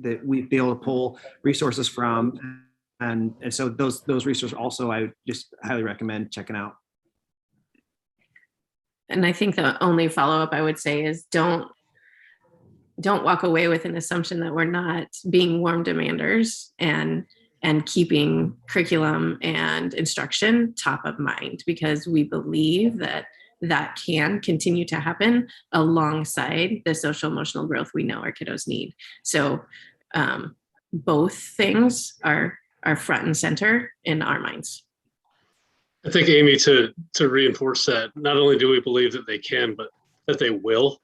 that we be able to pull resources from. And so those resources also, I would just highly recommend checking out.
And I think the only follow-up I would say is don't walk away with an assumption that we're not being warm demanders and keeping curriculum and instruction top of mind, because we believe that can continue to happen alongside the social emotional growth we know our kiddos need. So both things are front and center in our minds.
I think, Amy, to reinforce that, not only do we believe that they can, but that they will,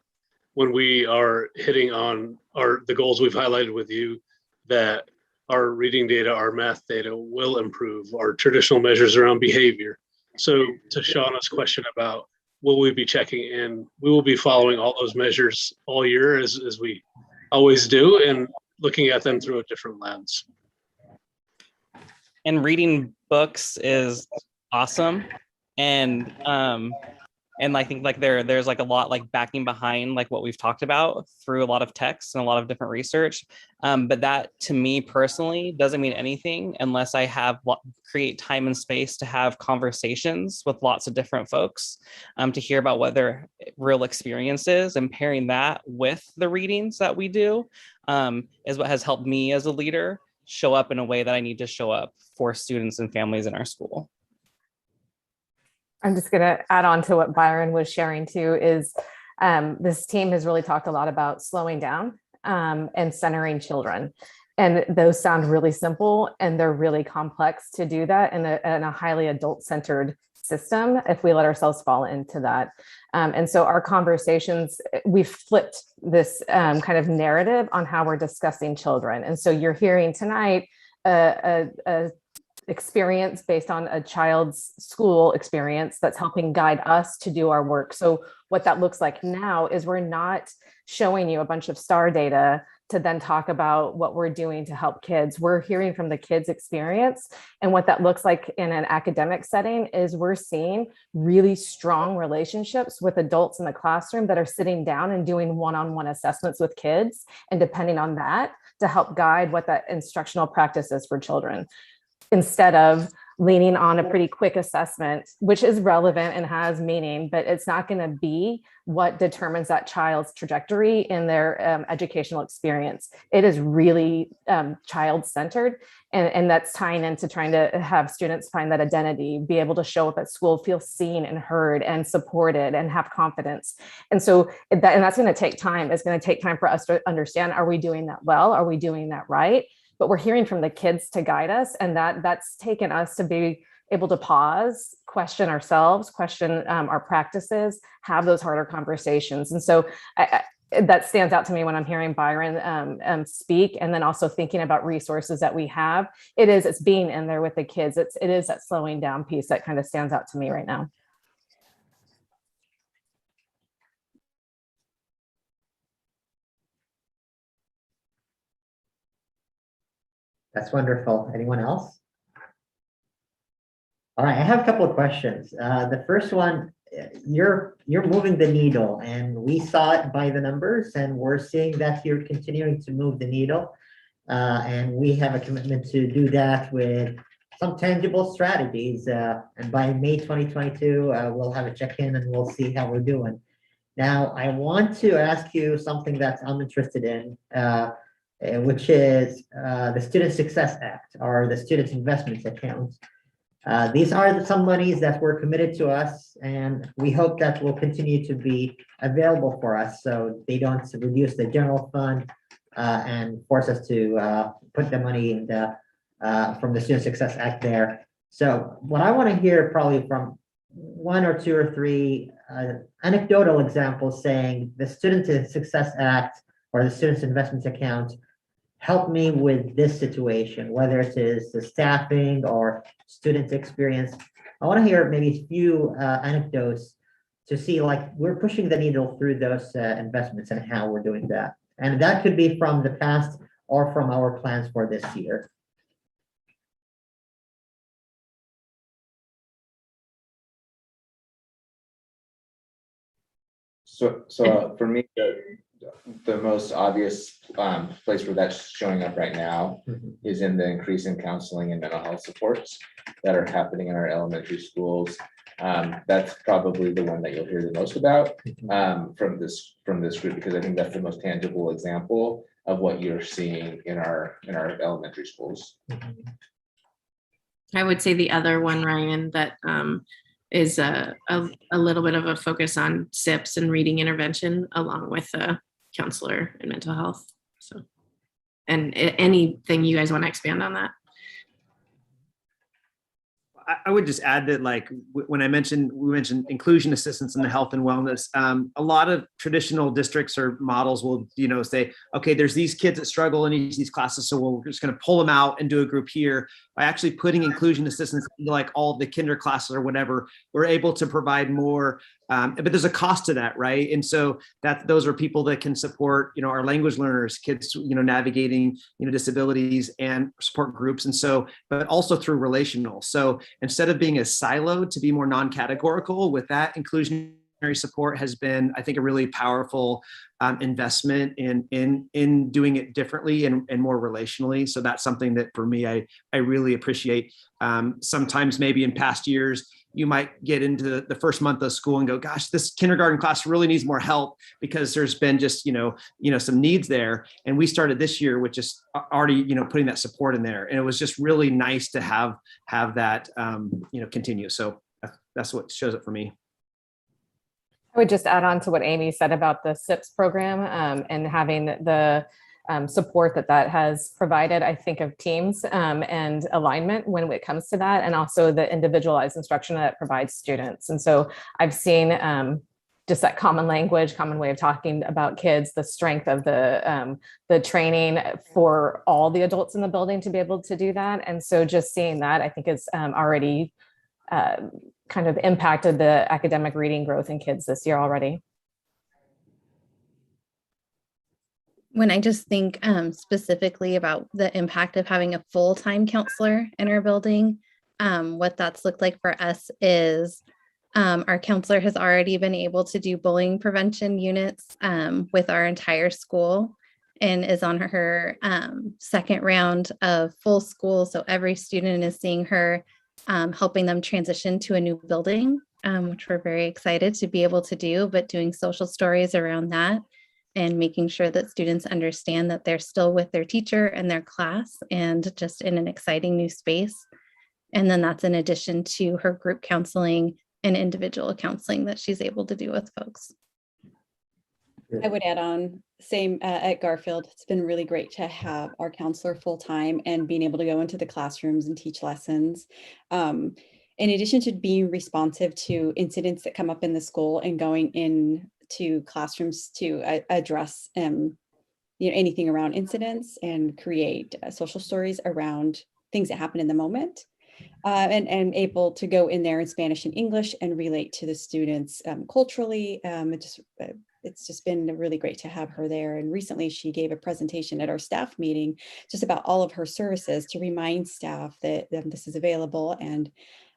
when we are hitting on the goals we've highlighted with you, that our reading data, our math data will improve, our traditional measures around behavior. So to Shauna's question about will we be checking in, we will be following all those measures all year as we always do, and looking at them through a different lens.
And reading books is awesome. And I think like there's like a lot like backing behind like what we've talked about through a lot of text and a lot of different research. But that to me personally doesn't mean anything unless I create time and space to have conversations with lots of different folks to hear about what their real experience is, and pairing that with the readings that we do is what has helped me as a leader show up in a way that I need to show up for students and families in our school.
I'm just going to add on to what Byron was sharing too, is this team has really talked a lot about slowing down and centering children. And those sound really simple, and they're really complex to do that in a highly adult-centered system if we let ourselves fall into that. And so our conversations, we've flipped this kind of narrative on how we're discussing children. And so you're hearing tonight a experience based on a child's school experience that's helping guide us to do our work. So what that looks like now is we're not showing you a bunch of STAR data to then talk about what we're doing to help kids. We're hearing from the kids' experience. And what that looks like in an academic setting is we're seeing really strong relationships with adults in the classroom that are sitting down and doing one-on-one assessments with kids, and depending on that, to help guide what that instructional practice is for children, instead of leaning on a pretty quick assessment, which is relevant and has meaning, but it's not going to be what determines that child's trajectory in their educational experience. It is really child-centered, and that's tying into trying to have students find that identity, be able to show up at school, feel seen and heard and supported, and have confidence. And so that's going to take time. It's going to take time for us to understand, are we doing that well? Are we doing that right? But we're hearing from the kids to guide us, and that's taken us to be able to pause, question ourselves, question our practices, have those harder conversations. And so that stands out to me when I'm hearing Byron speak, and then also thinking about resources that we have. It's being in there with the kids. It is that slowing down piece that kind of stands out to me right now.
That's wonderful. Anyone else? All right, I have a couple of questions. The first one, you're moving the needle, and we saw it by the numbers, and we're seeing that you're continuing to move the needle. And we have a commitment to do that with some tangible strategies. And by May 2022, we'll have a check-in and we'll see how we're doing. Now, I want to ask you something that I'm interested in, which is the Student Success Act, or the Student Investments Account. These are some monies that were committed to us, and we hope that will continue to be available for us, so they don't reduce the general fund and force us to put the money in the from the Student Success Act there. So what I want to hear probably from one or two or three anecdotal examples saying the Student Success Act or the Students Investments Account helped me with this situation, whether it is the staffing or student experience. I want to hear maybe a few anecdotes to see like we're pushing the needle through those investments and how we're doing that. And that could be from the past or from our plans for this year.
So for me, the most obvious place where that's showing up right now is in the increase in counseling and mental health supports that are happening in our elementary schools. That's probably the one that you'll hear the most about from this group, because I think that's the most tangible example of what you're seeing in our elementary schools.
I would say the other one, Ryan, that is a little bit of a focus on SIPs and reading intervention along with a counselor and mental health. So, and anything you guys want to expand on that?
I would just add that, like, when we mentioned inclusion assistance in the health and wellness, a lot of traditional districts or models will, say, okay, there's these kids that struggle in each of these classes, so we're just going to pull them out and do a group here. By actually putting inclusion assistance into like all of the kinder classes or whatever, we're able to provide more. But there's a cost to that, right? And so those are people that can support, our language learners, kids, navigating, disabilities and support groups. And so, but also through relational. So instead of being a siloed, to be more non-categorical with that, inclusionary support has been, I think, a really powerful investment in doing it differently and more relationally. So that's something that for me, I really appreciate. Sometimes maybe in past years, you might get into the first month of school and go, gosh, this kindergarten class really needs more help because there's been just, some needs there. And we started this year with just already, putting that support in there. And it was just really nice to have that, continue. So that's what shows it for me.
I would just add on to what Amy said about the SIPS program and having the support that has provided. I think of teams and alignment when it comes to that, and also the individualized instruction that it provides students. And so I've seen just that common language, common way of talking about kids, the strength of the training for all the adults in the building to be able to do that. And so just seeing that, I think is already kind of impacted the academic reading growth in kids this year already.
When I just think specifically about the impact of having a full-time counselor in our building, what that's looked like for us is our counselor has already been able to do bullying prevention units with our entire school and is on her second round of full school. So every student is seeing her helping them transition to a new building, which we're very excited to be able to do, but doing social stories around that and making sure that students understand that they're still with their teacher and their class and just in an exciting new space. And then that's in addition to her group counseling and individual counseling that she's able to do with folks.
I would add on, same at Garfield. It's been really great to have our counselor full-time and being able to go into the classrooms and teach lessons. In addition to being responsive to incidents that come up in the school and going in to classrooms to address anything around incidents and create social stories around things that happen in the moment, and able to go in there in Spanish and English and relate to the students culturally. It's just been really great to have her there. And recently she gave a presentation at our staff meeting just about all of her services to remind staff that this is available and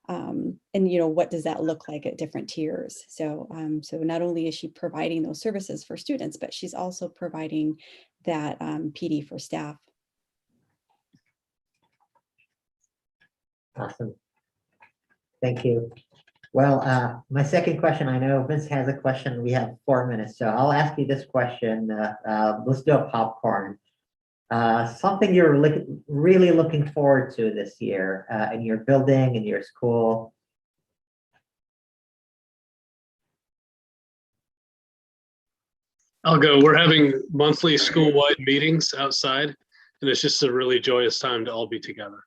what does that look like at different tiers. So not only is she providing those services for students, but she's also providing that PD for staff.
Awesome. Thank you. Well, my second question, I know Vince has a question. We have 4 minutes, so I'll ask you this question. Let's do a popcorn. Something you're really looking forward to this year in your building, in your school.
I'll go. We're having monthly school-wide meetings outside, and it's just a really joyous time to all be together.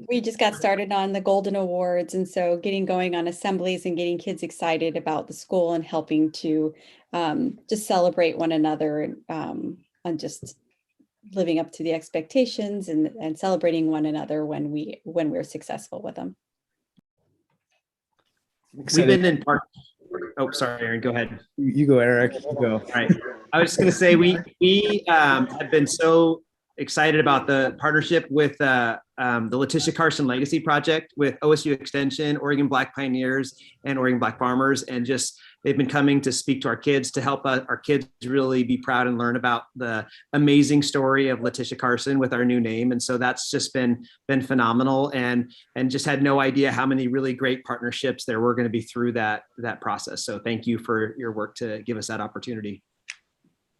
We just got started on the Golden Awards, and so getting going on assemblies and getting kids excited about the school and helping to just celebrate one another and just living up to the expectations and celebrating one another when we're successful with them.
We've been in part. Oh, sorry, Aaron, go ahead.
You go, Eric. You go.
All right. I was just going to say we have been so excited about the partnership with the Letitia Carson Legacy Project with OSU Extension, Oregon Black Pioneers, and Oregon Black Farmers, and just they've been coming to speak to our kids to help our kids really be proud and learn about the amazing story of Letitia Carson with our new name. And so that's just been phenomenal, and just had no idea how many really great partnerships there were going to be through that process. So thank you for your work to give us that opportunity.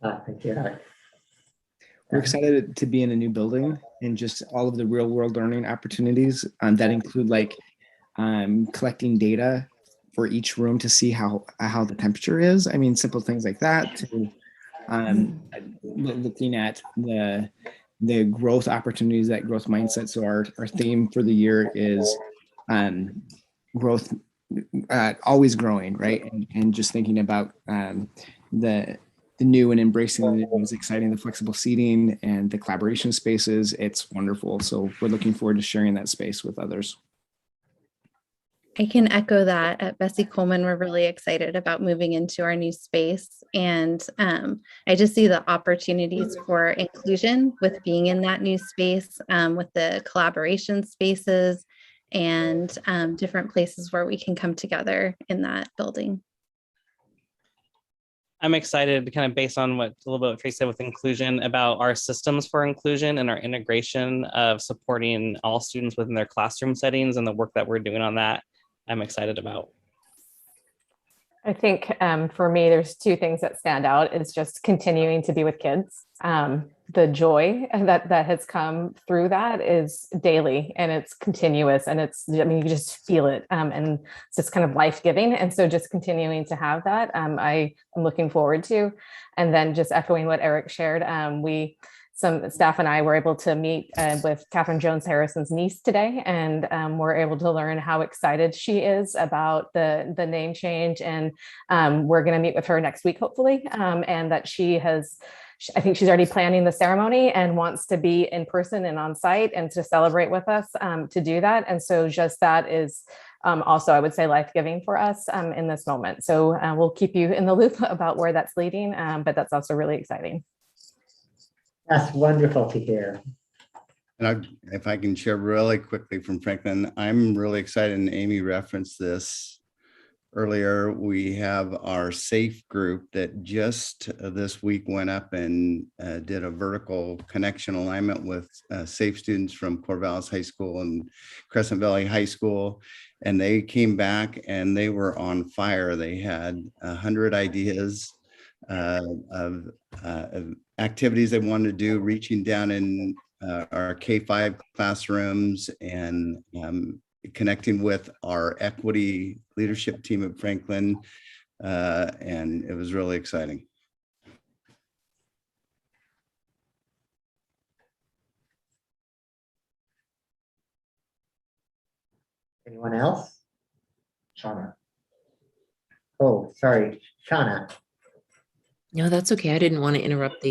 Thank you.
We're excited to be in a new building and just all of the real world learning opportunities that include like collecting data for each room to see how the temperature is. I mean, simple things like that, to looking at the growth opportunities, that growth mindset. So our theme for the year is growth, always growing, right? And just thinking about the new and embracing the new is exciting. The flexible seating and the collaboration spaces, it's wonderful. So we're looking forward to sharing that space with others.
I can echo that. At Bessie Coleman, we're really excited about moving into our new space. And I just see the opportunities for inclusion with being in that new space, with the collaboration spaces and different places where we can come together in that building.
I'm excited, kind of based on a little bit what Tracy said with inclusion, about our systems for inclusion and our integration of supporting all students within their classroom settings and the work that we're doing on that. I'm excited about.
I think for me, there's two things that stand out. Is just continuing to be with kids. The joy that has come through that is daily, and it's continuous, and I mean, you just feel it, and it's just kind of life-giving. And so just continuing to have that, I am looking forward to. And then just echoing what Eric shared, some staff and I were able to meet with Catherine Jones Harrison's niece today, and we're able to learn how excited she is about the name change. And we're going to meet with her next week, hopefully, and that I think she's already planning the ceremony and wants to be in person and on site and to celebrate with us to do that. And so just that is also, I would say, life-giving for us in this moment. So we'll keep you in the loop about where that's leading, but that's also really exciting.
That's wonderful to hear.
And if I can share really quickly from Franklin, I'm really excited, and Amy referenced this earlier. We have our SAFE group that just this week went up and did a vertical connection alignment with SAFE students from Corvallis High School and Crescent Valley High School. And they came back and they were on fire. They had 100 ideas of activities they wanted to do, reaching down in our K-5 classrooms and connecting with our equity leadership team at Franklin. And it was really exciting.
Anyone else?
Shauna.
Oh, sorry, Shauna.
No, that's okay. I didn't want to interrupt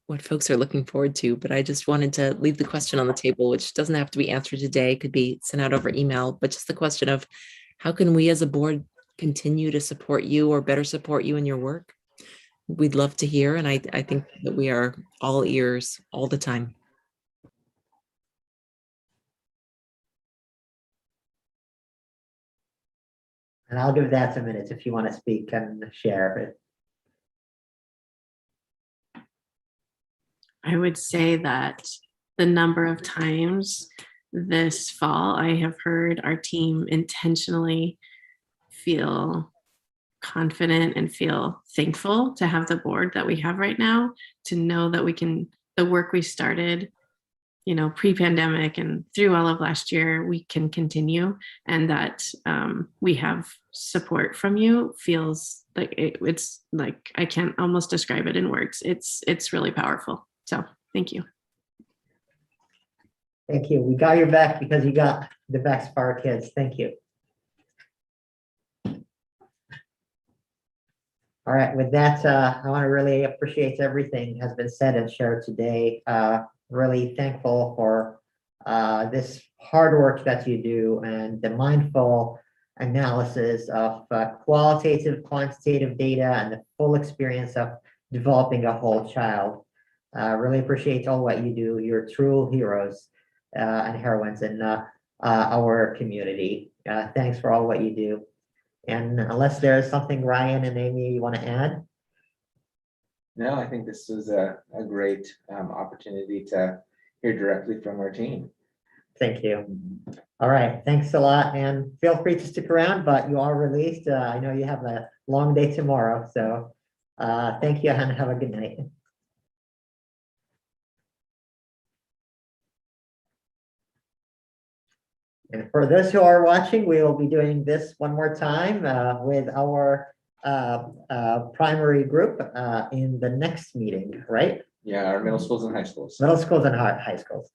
what folks are looking forward to, but I just wanted to leave the question on the table, which doesn't have to be answered today, could be sent out over email, but just the question of how can we as a board continue to support you or better support you in your work? We'd love to hear, and I think that we are all ears all the time.
And I'll give that some minutes if you want to speak and share.
I would say that the number of times this fall I have heard our team intentionally feel confident and feel thankful to have the board that we have right now, to know that the work we started, pre-pandemic and through all of last year, we can continue, and that we have support from you feels like it's like, I can't almost describe it in words. It's really powerful. So thank you.
Thank you. We got your back because you got the best for our kids. Thank you. All right, with that, I want to really appreciate everything has been said and shared today. Really thankful for this hard work that you do and the mindful analysis of qualitative, quantitative data and the full experience of developing a whole child. Really appreciate all what you do. You're true heroes and heroines in our community. Thanks for all what you do. And unless there's something Ryan and Amy you want to add?
No, I think this was a great opportunity to hear directly from our team.
Thank you. All right, thanks a lot, and feel free to stick around, but you are released. I know you have a long day tomorrow, so thank you and have a good night. And for those who are watching, we will be doing this one more time with our primary group in the next meeting, right?
Yeah, our middle schools and high schools.
Middle schools and high schools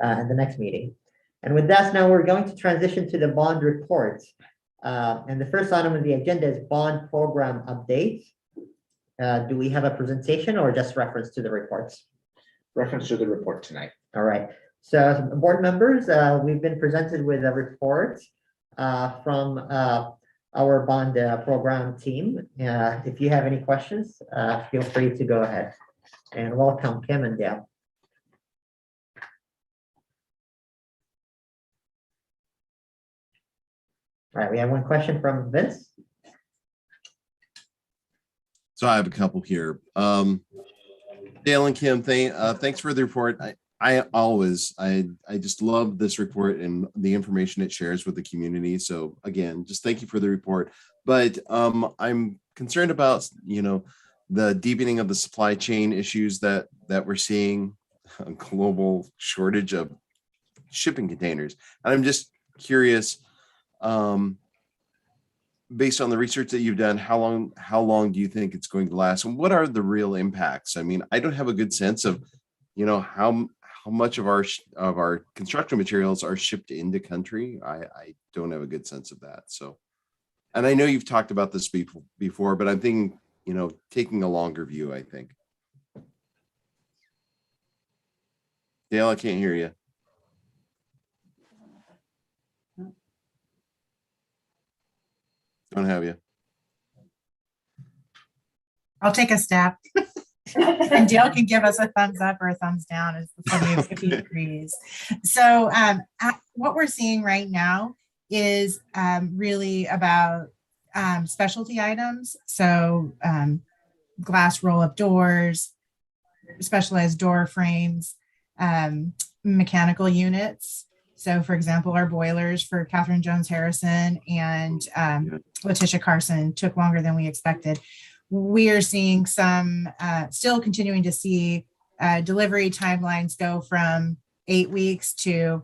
in the next meeting. And with that, now we're going to transition to the bond reports. And the first item on the agenda is bond program update. Do we have a presentation or just reference to the reports?
Reference to the report tonight.
All right. So board members, we've been presented with a report from our bond program team. If you have any questions, feel free to go ahead. And welcome, Kim and Dale. All right, we have one question from Vince.
So I have a couple here. Dale and Kim, thanks for the report. I just love this report and the information it shares with the community. So again, just thank you for the report. But I'm concerned about, the deepening of the supply chain issues that we're seeing, a global shortage of shipping containers. And I'm just curious, based on the research that you've done, how long do you think it's going to last? And what are the real impacts? I mean, I don't have a good sense of, how much of our construction materials are shipped into country. I don't have a good sense of that. So, and I know you've talked about this before, but I'm thinking, taking a longer view, I think. Dale, I can't hear you. Don't have you.
I'll take a stab. And Dale can give us a thumbs up or a thumbs down if he agrees. So what we're seeing right now is really about specialty items. So glass roll-up doors, specialized door frames, mechanical units. So for example, our boilers for Catherine Jones Harrison and Letitia Carson took longer than we expected. We are seeing some, still continuing to see delivery timelines go from 8 weeks to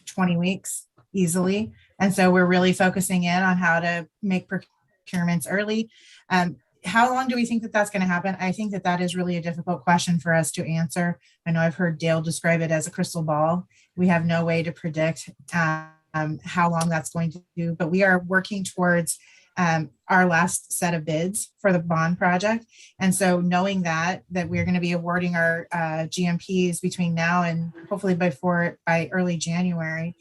20 weeks easily. And so we're really focusing in on how to make procurements early. How long do we think that that's going to happen? I think that that is really a difficult question for us to answer. I know I've heard Dale describe it as a crystal ball. We have no way to predict how long that's going to do, but we are working towards our last set of bids for the bond project. And so knowing that we're going to be awarding our GMPs between now and hopefully by early January,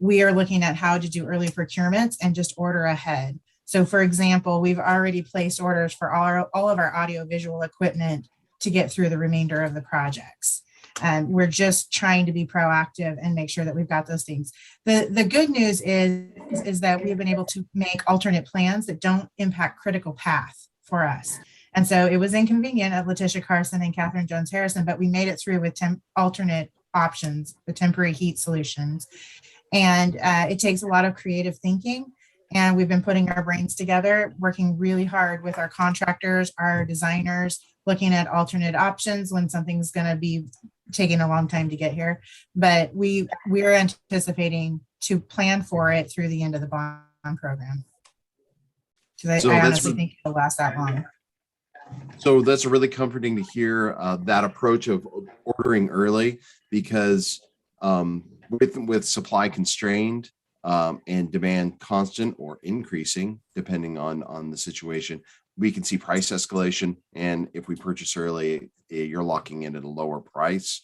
we are looking at how to do early procurements and just order ahead. So for example, we've already placed orders for all of our audiovisual equipment to get through the remainder of the projects. We're just trying to be proactive and make sure that we've got those things. The good news is that we've been able to make alternate plans that don't impact critical path for us. And so it was inconvenient at Letitia Carson and Catherine Jones Harrison, but we made it through with alternate options, the temporary heat solutions. And it takes a lot of creative thinking. And we've been putting our brains together, working really hard with our contractors, our designers, looking at alternate options when something's going to be taking a long time to get here. But we're anticipating to plan for it through the end of the bond program. Because I honestly think it'll last that long.
So that's really comforting to hear that approach of ordering early, because with supply constrained and demand constant or increasing, depending on the situation, we can see price escalation. And if we purchase early, you're locking in at a lower price,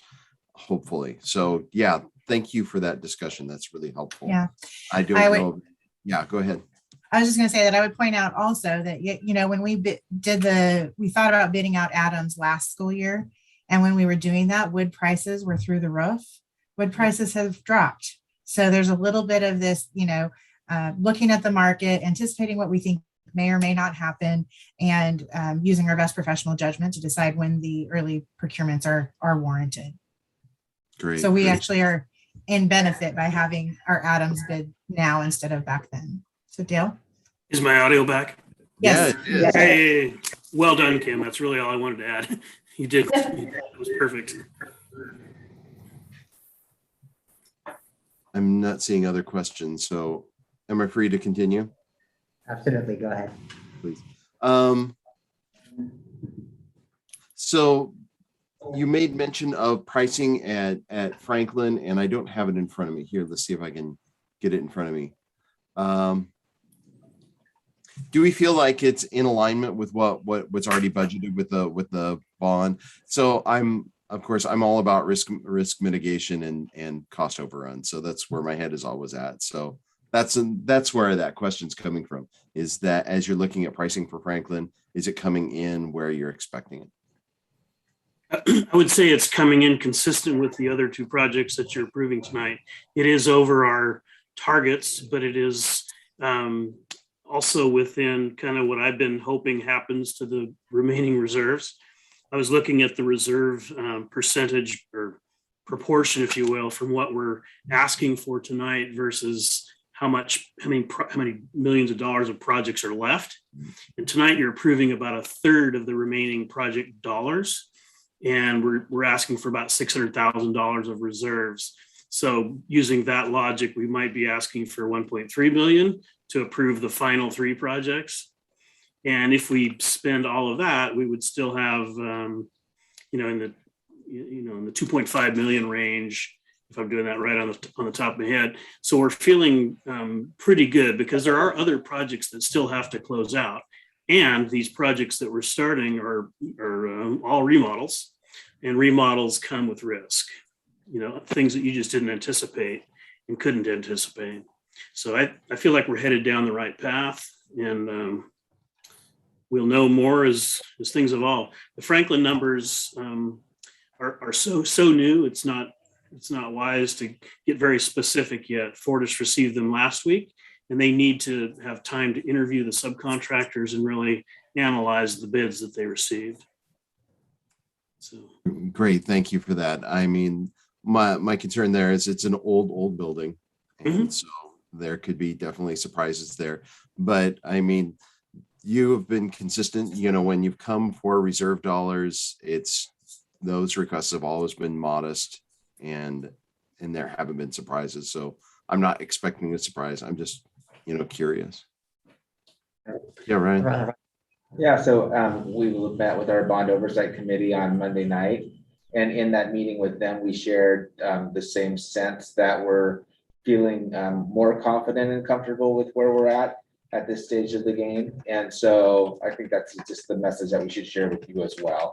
hopefully. So yeah, thank you for that discussion. That's really helpful.
Yeah.
I don't know. Yeah, go ahead.
I was just going to say that I would point out also that, you know, when we we thought about bidding out Adams last school year. And when we were doing that, wood prices were through the roof. Wood prices have dropped. So there's a little bit of this, you know, looking at the market, anticipating what we think may or may not happen, and using our best professional judgment to decide when the early procurements are warranted.
Great.
So we actually are in benefit by having our Adams bid now instead of back then. So Dale?
Is my audio back?
Yes.
Yeah,
Hey, well done, Kim. That's really all I wanted to add. You did. It was perfect.
I'm not seeing other questions, so am I free to continue?
Absolutely, go ahead.
Please. So you made mention of pricing at Franklin, and I don't have it in front of me here. Let's see if I can get it in front of me. Do we feel like it's in alignment with what's already budgeted with the bond? So of course, I'm all about risk mitigation and cost overrun. So that's where my head is always at. So that's where that question's coming from, is that as you're looking at pricing for Franklin, is it coming in where you're expecting it?
I would say it's coming in consistent with the other two projects that you're approving tonight. It is over our targets, but it is also within kind of what I've been hoping happens to the remaining reserves. I was looking at the reserve percentage or proportion, if you will, from what we're asking for tonight versus how many millions of dollars of projects are left. And tonight you're approving about a third of the remaining project dollars. And we're asking for about $600,000 of reserves. So using that logic, we might be asking for 1.3 million to approve the final three projects. And if we spend all of that, we would still have, in the 2.5 million range, if I'm doing that right on the top of my head. So we're feeling pretty good, because there are other projects that still have to close out. And these projects that we're starting are all remodels, and remodels come with risk, things that you just didn't anticipate and couldn't anticipate. So I feel like we're headed down the right path, and we'll know more as things evolve. The Franklin numbers are so new. It's not wise to get very specific yet. Fortis received them last week, and they need to have time to interview the subcontractors and really analyze the bids that they received. So
great, thank you for that. I mean, my concern there is it's an old building, and so there could be definitely surprises there. But I mean, you have been consistent. When you've come for reserve dollars, those requests have always been modest, and there haven't been surprises. So I'm not expecting a surprise. I'm just curious. Yeah, Ryan.
Yeah, so we met with our bond oversight committee on Monday night, and in that meeting with them, we shared the same sense that we're feeling more confident and comfortable with where we're at this stage of the game. And so I think that's just the message that we should share with you as well.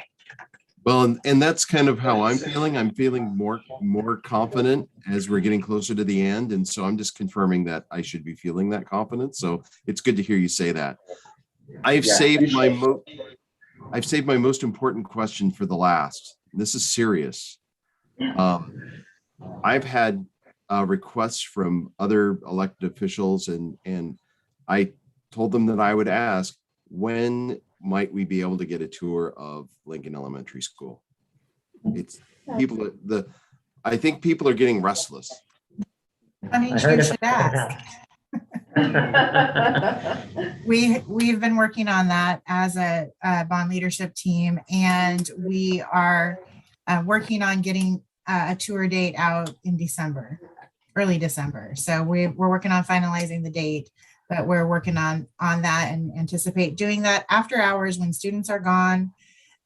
Well, and that's kind of how I'm feeling. I'm feeling more confident as we're getting closer to the end. And so I'm just confirming that I should be feeling that confidence. So it's good to hear you say that. I've saved my most important question for the last. This is serious. I've had requests from other elected officials, and I told them that I would ask, when might we be able to get a tour of Lincoln Elementary School? It's people. I think people are getting restless.
I mean, you should ask. We've been working on that as a bond leadership team, and we are working on getting a tour date out in early December. So we're working on finalizing the date, but we're working on that and anticipate doing that after hours when students are gone,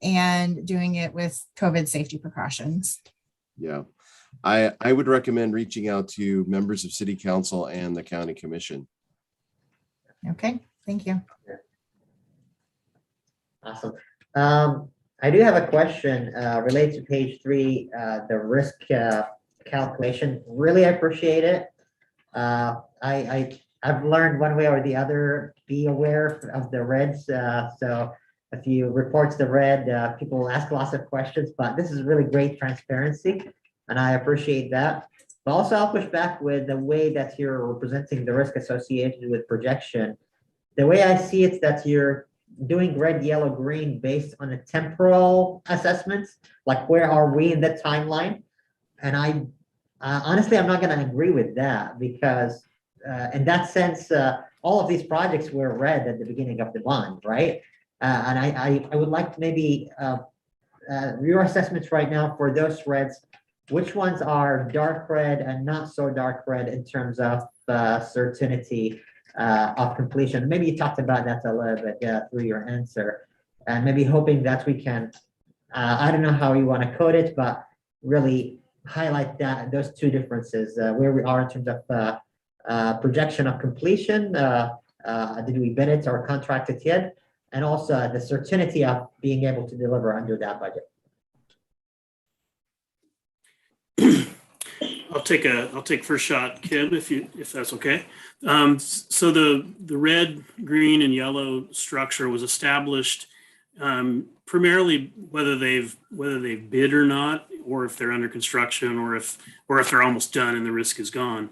and doing it with COVID safety precautions.
Yeah. I would recommend reaching out to members of city council and the county commission.
Okay, thank you.
Awesome. I do have a question related to page 3, the risk calculation. Really appreciate it. I've learned one way or the other, be aware of the reds. So if you report to the red, people will ask lots of questions, but this is really great transparency, and I appreciate that. But also I'll push back with the way that you're representing the risk associated with projection. The way I see it, that you're doing red, yellow, green based on a temporal assessments, like where are we in the timeline? And I honestly, I'm not going to agree with that, because in that sense, all of these projects were red at the beginning of the bond, right? And I would like to maybe your assessments right now for those reds, which ones are dark red and not so dark red in terms of certainty of completion? Maybe you talked about that a little bit through your answer, and maybe hoping that we can, I don't know how you want to code it, but really highlight that those two differences, where we are in terms of projection of completion, did we bid it or contract it yet, and also the certainty of being able to deliver under that budget.
I'll take first shot, Kim, if that's okay. So the red, green, and yellow structure was established primarily whether they've bid or not, or if they're under construction, or if they're almost done and the risk is gone.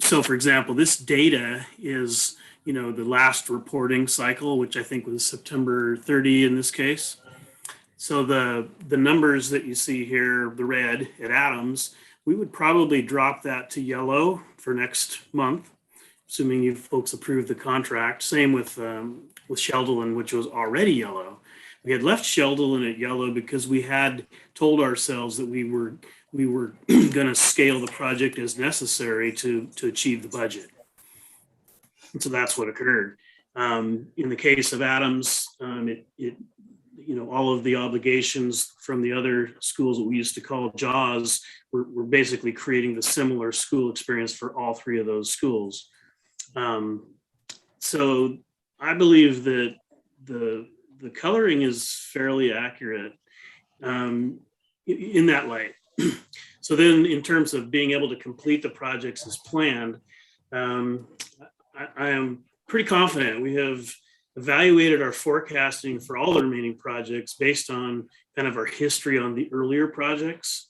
So for example, this data is, the last reporting cycle, which I think was September 30 in this case. So the numbers that you see here, the red at Adams, we would probably drop that to yellow for next month, assuming you folks approve the contract. Same with Sheldon, which was already yellow. We had left Sheldon at yellow because we had told ourselves that we were going to scale the project as necessary to achieve the budget. And so that's what occurred. In the case of Adams, all of the obligations from the other schools that we used to call JAWS, we're basically creating the similar school experience for all three of those schools. So I believe that the coloring is fairly accurate in that light. So then in terms of being able to complete the projects as planned, I am pretty confident. We have evaluated our forecasting for all the remaining projects based on kind of our history on the earlier projects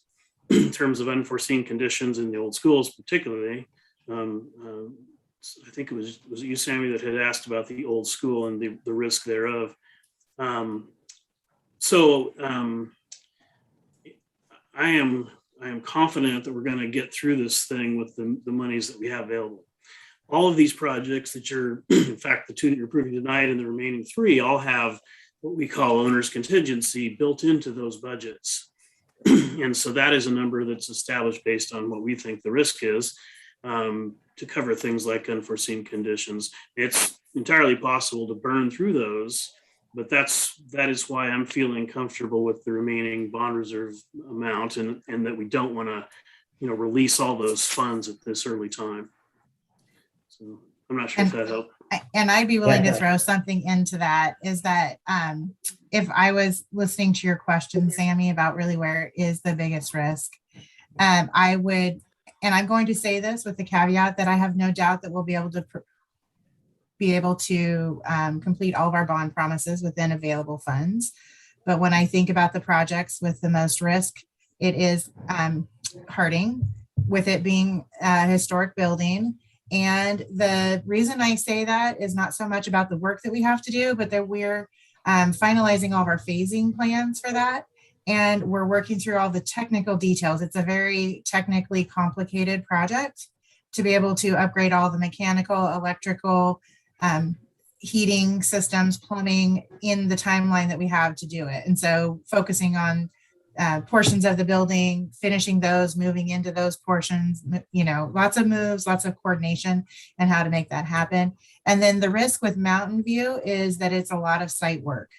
in terms of unforeseen conditions in the old schools, particularly. I think it was you, Sammy, that had asked about the old school and the risk thereof. I am confident that we're going to get through this thing with the monies that we have available. All of these projects that you're, in fact, the two that you're approving tonight and the remaining three all have what we call owner's contingency built into those budgets. And so that is a number that's established based on what we think the risk is, to cover things like unforeseen conditions. It's entirely possible to burn through those, but that is why I'm feeling comfortable with the remaining bond reserve amount, and that we don't want to, release all those funds at this early time. So I'm not sure if that helped.
And I'd be willing to throw something into that, is that if I was listening to your question, Sammy, about really where is the biggest risk, I would, and I'm going to say this with the caveat that I have no doubt that we'll be able to complete all of our bond promises within available funds. But when I think about the projects with the most risk, it is Harding, with it being a historic building. And the reason I say that is not so much about the work that we have to do, but that we're finalizing all of our phasing plans for that. And we're working through all the technical details. It's a very technically complicated project to be able to upgrade all the mechanical, electrical, heating systems, plumbing in the timeline that we have to do it. And so focusing on portions of the building, finishing those, moving into those portions, lots of moves, lots of coordination, and how to make that happen. And then the risk with Mountain View is that it's a lot of site work.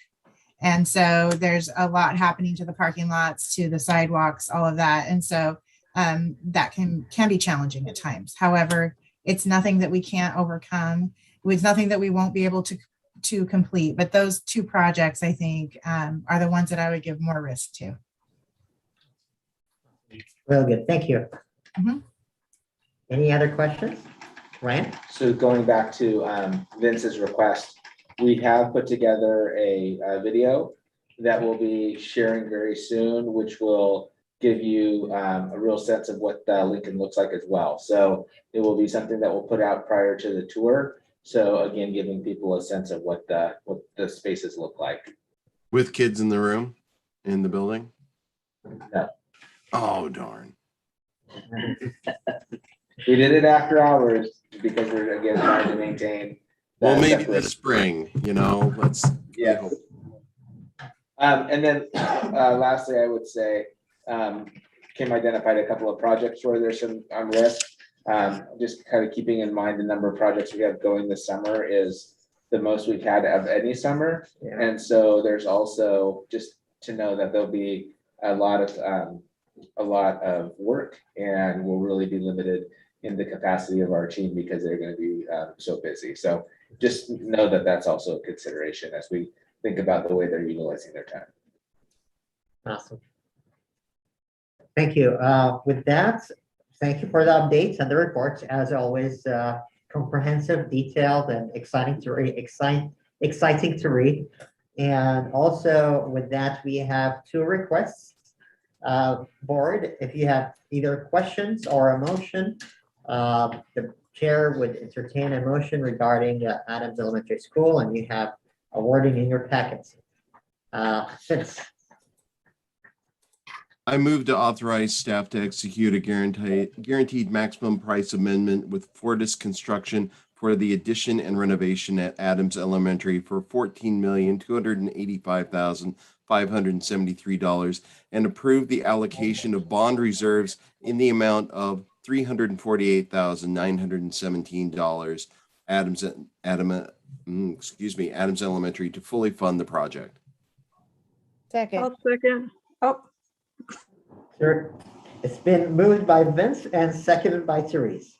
And so there's a lot happening to the parking lots, to the sidewalks, all of that. And so that can be challenging at times. However, it's nothing that we can't overcome. It's nothing that we won't be able to complete. But those two projects, I think, are the ones that I would give more risk to.
Well, good. Thank you.
Mhm.
Any other questions? Ryan?
So going back to Vince's request, we have put together a video that we'll be sharing very soon, which will give you a real sense of what Lincoln looks like as well. So it will be something that we'll put out prior to the tour. So again, giving people a sense of what the spaces look like.
With kids in the room, in the building?
No.
Oh, darn.
We did it after hours because we're again trying to maintain.
Well,
that
maybe
separate-
this spring, let's.
Yeah. And then lastly, I would say Kim identified a couple of projects where there's some risk. Just kind of keeping in mind the number of projects we have going this summer is the most we've had of any summer.
Yeah.
And so there's also just to know that there'll be a lot of work, and we'll really be limited in the capacity of our team because they're going to be so busy. So just know that that's also a consideration as we think about the way they're utilizing their time.
Awesome. Thank you. With that, thank you for the updates and the reports. As always, comprehensive, detailed, and exciting to read. And also with that, we have two requests. Board, if you have either questions or a motion, the chair would entertain a motion regarding Adams Elementary School, and you have a wording in your packets. Since
I move to authorize staff to execute a guaranteed maximum price amendment with Fortis Construction for the addition and renovation at Adams Elementary for $14,285,573 and approve the allocation of bond reserves in the amount of $348,917 Adams Elementary to fully fund the project.
Second.
I'll second. Oh,
sure. It's been moved by Vince and seconded by Therese.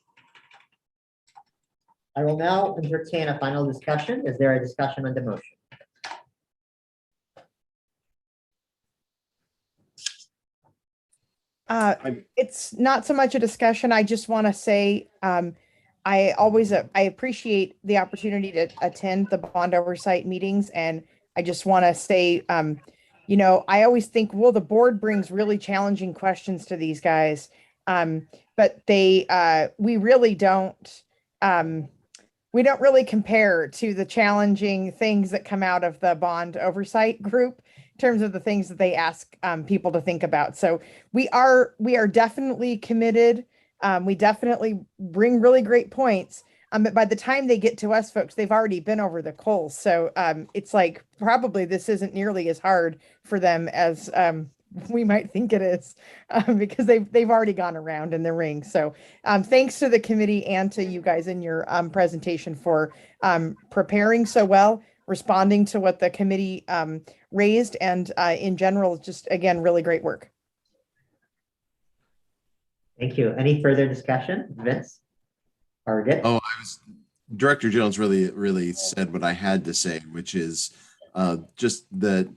I will now entertain a final discussion. Is there a discussion on the motion?
It's not so much a discussion. I just want to say, I appreciate the opportunity to attend the bond oversight meetings. And I just want to say, I always think, well, the board brings really challenging questions to these guys. But we really don't, we don't really compare to the challenging things that come out of the bond oversight group in terms of the things that they ask people to think about. So we are definitely committed. We definitely bring really great points. But by the time they get to us folks, they've already been over the coals. So it's like, probably this isn't nearly as hard for them as we might think it is, because they've already gone around in the ring. So thanks to the committee and to you guys in your presentation for preparing so well, responding to what the committee raised, and in general, just again, really great work.
Thank you. Any further discussion, Vince? Or good?
Oh, Director Jones really said what I had to say, which is just the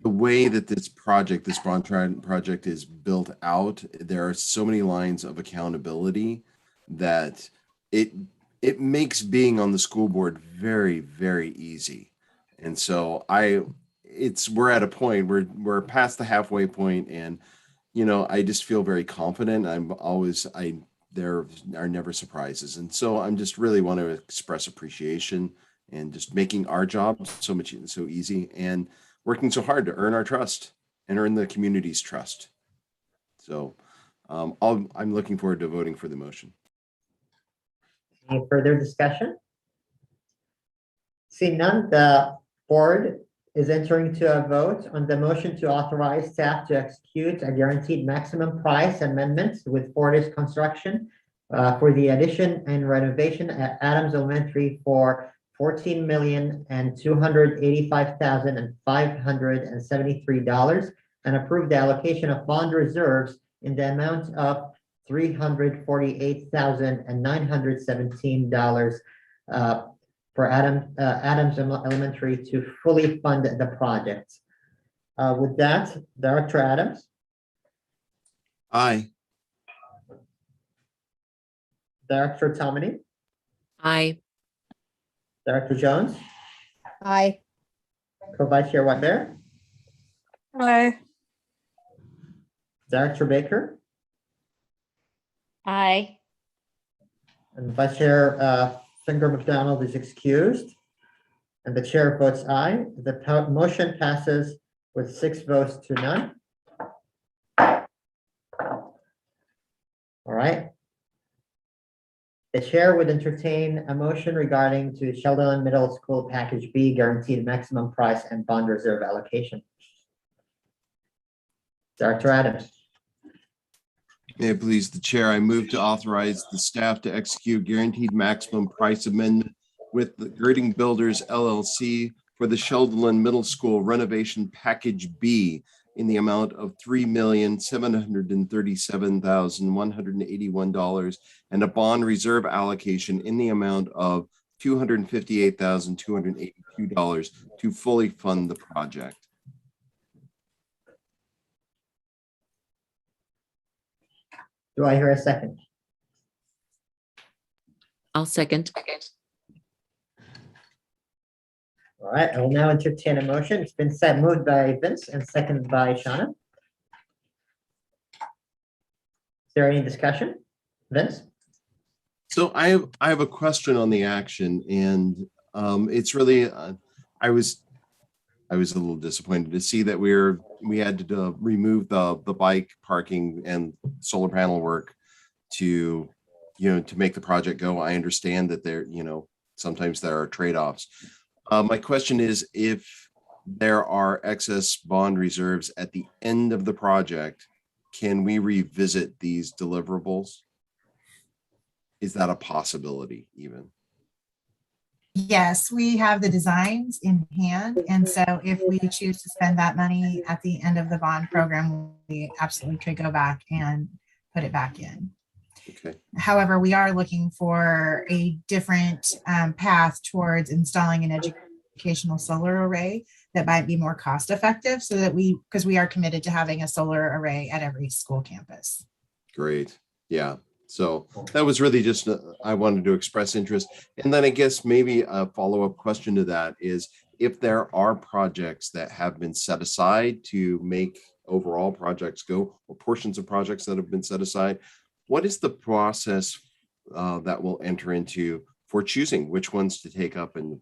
way that this bond project is built out. There are so many lines of accountability that it makes being on the school board very, very easy. And so we're at a point where we're past the halfway point, and I just feel very confident. There are never surprises. And so I'm just really want to express appreciation and just making our job so easy and working so hard to earn our trust and earn the community's trust. So I'm looking forward to voting for the motion.
Any further discussion? Seeing none, the board is entering to a vote on the motion to authorize staff to execute a guaranteed maximum price amendment with Fortis Construction for the addition and renovation at Adams Elementary for $14,285,573 and approve the allocation of bond reserves in the amount of $348,917 for Adams Elementary to fully fund the project. With that, Director Adams,
Aye.
Director Tomini,
Aye.
Director Jones,
Aye.
Co-Vice Chair Whitebear,
Aye.
Director Baker,
Aye.
and Vice Chair Finger McDonald is excused. And the chair votes aye. The motion passes with 6 votes to none. All right. The chair would entertain a motion regarding to Sheldon Middle School Package B guaranteed maximum price and bond reserve allocation. Director Adams.
May it please the chair, I move to authorize the staff to execute guaranteed maximum price amendment with the Girding Builders LLC for the Sheldon Middle School renovation package B in the amount of $3,737,181 and a bond reserve allocation in the amount of $258,282 to fully fund the project.
Do I hear a second?
I'll second.
All right, I will now entertain a motion. It's been moved by Vince and seconded by Shauna. Is there any discussion? Vince?
So I have a question on the action, and it's really I was a little disappointed to see that we had to remove the bike parking and solar panel work to make the project go. I understand that there sometimes there are trade-offs. My question is, if there are excess bond reserves at the end of the project, can we revisit these deliverables? Is that a possibility even?
Yes, we have the designs in hand. And so if we choose to spend that money at the end of the bond program, we absolutely could go back and put it back in.
Okay.
However, we are looking for a different path towards installing an educational solar array that might be more cost effective, so that because we are committed to having a solar array at every school campus.
Great. Yeah. So that was really just, I wanted to express interest. And then I guess maybe a follow-up question to that is, if there are projects that have been set aside to make overall projects go, or portions of projects that have been set aside, what is the process that we'll enter into for choosing which ones to take up and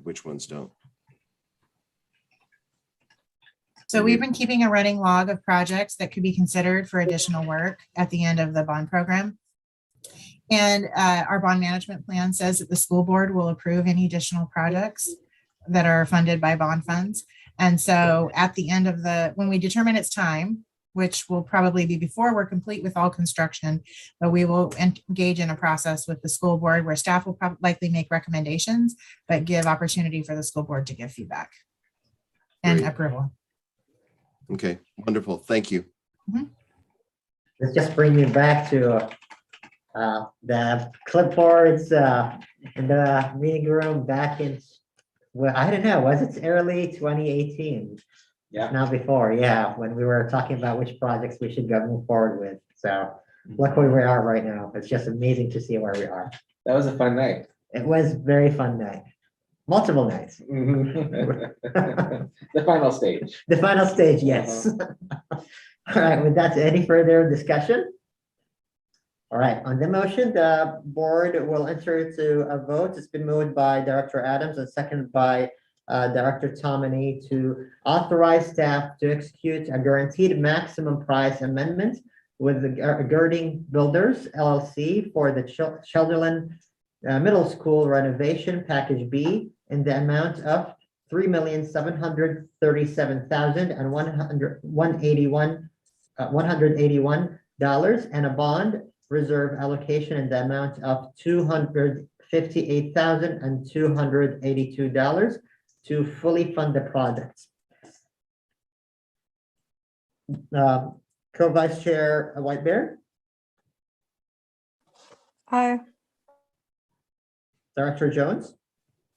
which ones don't?
So we've been keeping a running log of projects that could be considered for additional work at the end of the bond program. And our bond management plan says that the school board will approve any additional projects that are funded by bond funds. And so at the end of when we determine it's time, which will probably be before we're complete with all construction, but we will engage in a process with the school board where staff will probably likely make recommendations, but give opportunity for the school board to give feedback and approval.
Okay, wonderful. Thank you.
Mm-hmm.
Let's just bring you back to the clipboards in the meeting room back in, well, I don't know, was it early 2018?
Yeah.
Not before, yeah, when we were talking about which projects we should go move forward with. So look where we are right now. It's just amazing to see where we are.
That was a fun night.
It was a very fun night. Multiple nights.
The final stage.
The final stage, yes. All right, with that, any further discussion? All right, on the motion, the board will enter to a vote. It's been moved by Director Adams and seconded by Director Tomini to authorize staff to execute a guaranteed maximum price amendment with the Girding Builders LLC for the Sheldon Middle School renovation package B in the amount of $3,737,181 and a bond reserve allocation in the amount of $258,282 to fully fund the project. Co-Vice Chair White Bear,
Aye.
Director Jones,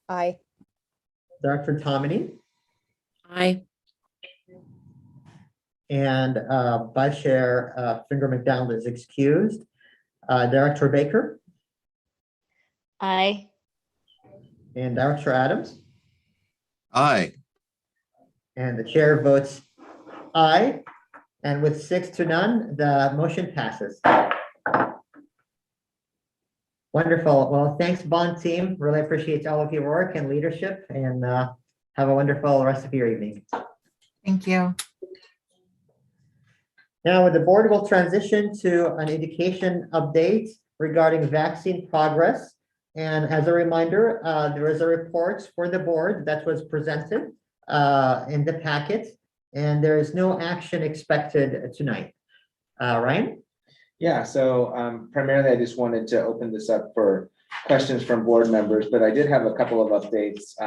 Aye.
Director Tomini,
Aye.
and Vice Chair Finger McDonald is excused. Director Baker
Aye.
and Director Adams,
Aye.
and the chair votes aye. And with 6-0, the motion passes. Wonderful. Well, thanks, Bond team. Really appreciate all of your work and leadership, and have a wonderful rest of your evening.
Thank you.
Now, the board will transition to an education update regarding vaccine progress. And as a reminder, there is a report for the board that was presented in the packet, and there is no action expected tonight. Ryan?
Yeah, so primarily I just wanted to open this up for questions from board members, but I did have a couple of updates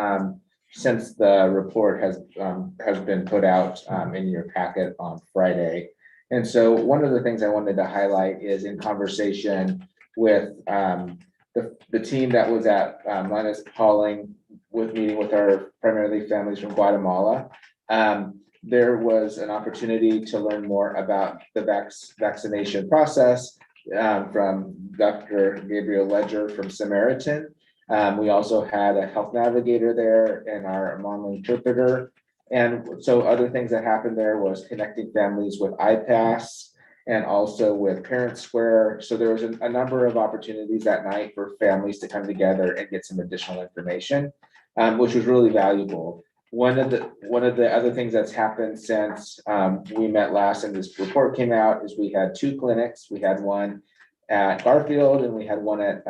since the report has been put out in your packet on Friday. And so one of the things I wanted to highlight is in conversation with the team that was at Linus Pauling with meeting with our primarily families from Guatemala. There was an opportunity to learn more about the vaccination process from Dr. Gabriel Ledger from Samaritan. We also had a health navigator there and our Hmong interpreter. And so other things that happened there was connecting families with iPass and also with Parent Square. So there was a number of opportunities that night for families to come together and get some additional information, which was really valuable. One of the other things that's happened since we met last and this report came out is we had 2 clinics. We had one at Garfield and we had one at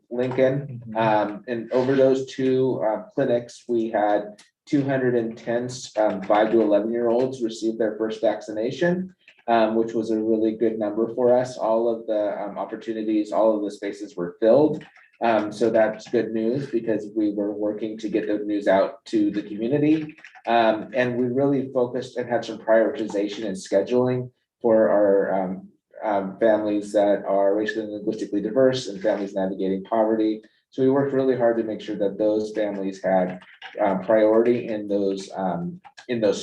Lincoln. And over those 2 clinics, we had 210 5 to 11-year-olds receive their first vaccination, which was a really good number for us. All of the opportunities, all of the spaces were filled. So that's good news because we were working to get the news out to the community. And we really focused and had some prioritization and scheduling for our families that are racially and linguistically diverse and families navigating poverty. So we worked really hard to make sure that those families had priority in those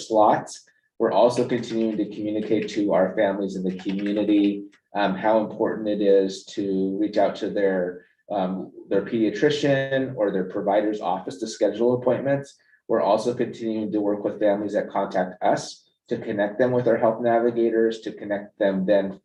slots. We're also continuing to communicate to our families in the community how important it is to reach out to their pediatrician or their provider's office to schedule appointments. We're also continuing to work with families that contact us to connect them with our health navigators, to connect them then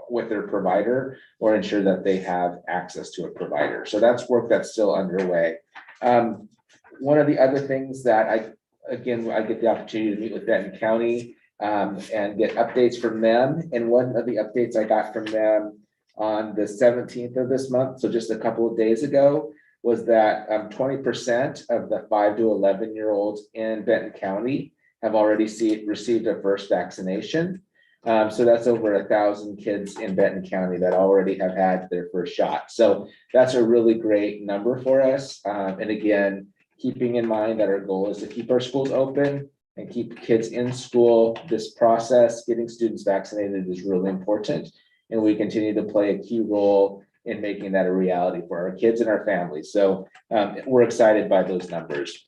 with their provider or ensure that they have access to a provider. So that's work that's still underway. One of the other things that I get the opportunity to meet with Benton County and get updates from them. And one of the updates I got from them on the 17th of this month, so just a couple of days ago, was that 20% of the 5 to 11-year-olds in Benton County have already received a first vaccination. So that's over 1,000 kids in Benton County that already have had their first shot. So that's a really great number for us. And again, keeping in mind that our goal is to keep our schools open and keep kids in school. This process, getting students vaccinated, is really important. And we continue to play a key role in making that a reality for our kids and our families. So we're excited by those numbers.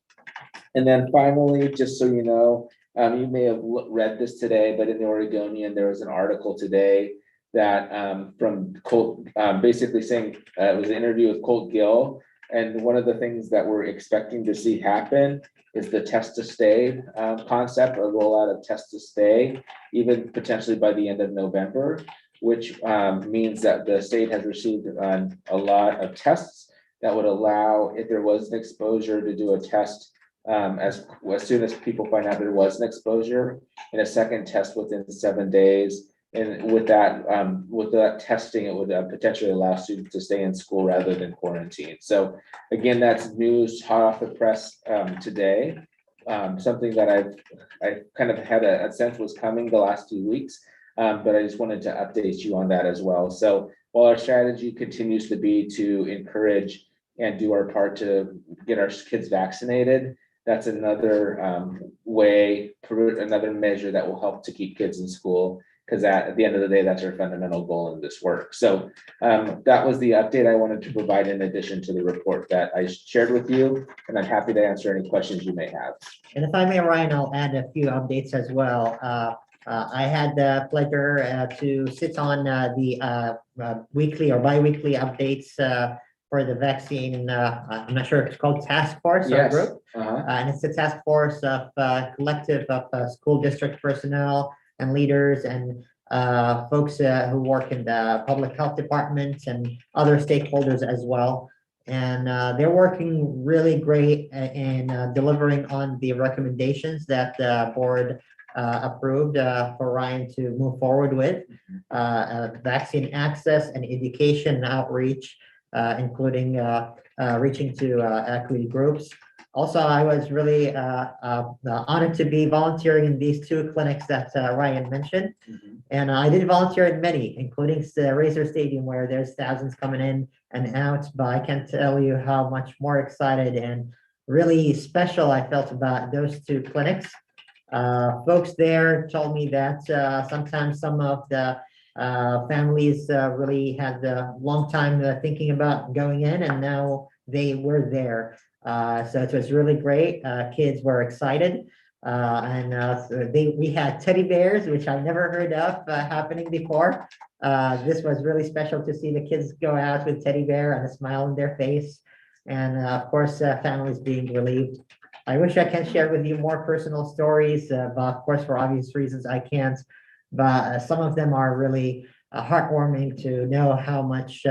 And then finally, just so you know, you may have read this today, but in the Oregonian, there was an article today that from Colt, basically saying it was an interview with Colt Gill. And one of the things that we're expecting to see happen is the test to stay concept, or rollout of test to stay, even potentially by the end of November, which means that the state has received a lot of tests that would allow, if there was an exposure, to do a test as soon as people find out there was an exposure, and a second test within 7 days. And with that testing, it would potentially allow students to stay in school rather than quarantine. So again, that's news hot off the press today. Something that I kind of had a sense was coming the last few weeks, but I just wanted to update you on that as well. So while our strategy continues to be to encourage and do our part to get our kids vaccinated, that's another another measure that will help to keep kids in school, because at the end of the day, that's our fundamental goal in this work. So that was the update I wanted to provide in addition to the report that I shared with you, and I'm happy to answer any questions you may have.
And if I may, Ryan, I'll add a few updates as well. I had the pleasure to sit on the weekly or bi-weekly updates for the vaccine. I'm not sure if it's called task force or
Yes.
group. And it's a task force of collective of school district personnel and leaders and folks who work in the public health departments and other stakeholders as well. And they're working really great in delivering on the recommendations that the board approved for Ryan to move forward with. Vaccine access and education and outreach, including reaching to equity groups. Also, I was really honored to be volunteering in these two clinics that Ryan mentioned. And I did volunteer in many, including the Razor Stadium, where there's thousands coming in and out. But I can't tell you how much more excited and really special I felt about those two clinics. Folks there told me that sometimes some of the families really had a long time thinking about going in, and now they were there. So it was really great. Kids were excited. We had teddy bears, which I never heard of happening before. This was really special to see the kids go out with teddy bear and a smile on their face. And of course, families being relieved. I wish I can share with you more personal stories, but of course, for obvious reasons, I can't. But some of them are really heartwarming to know how much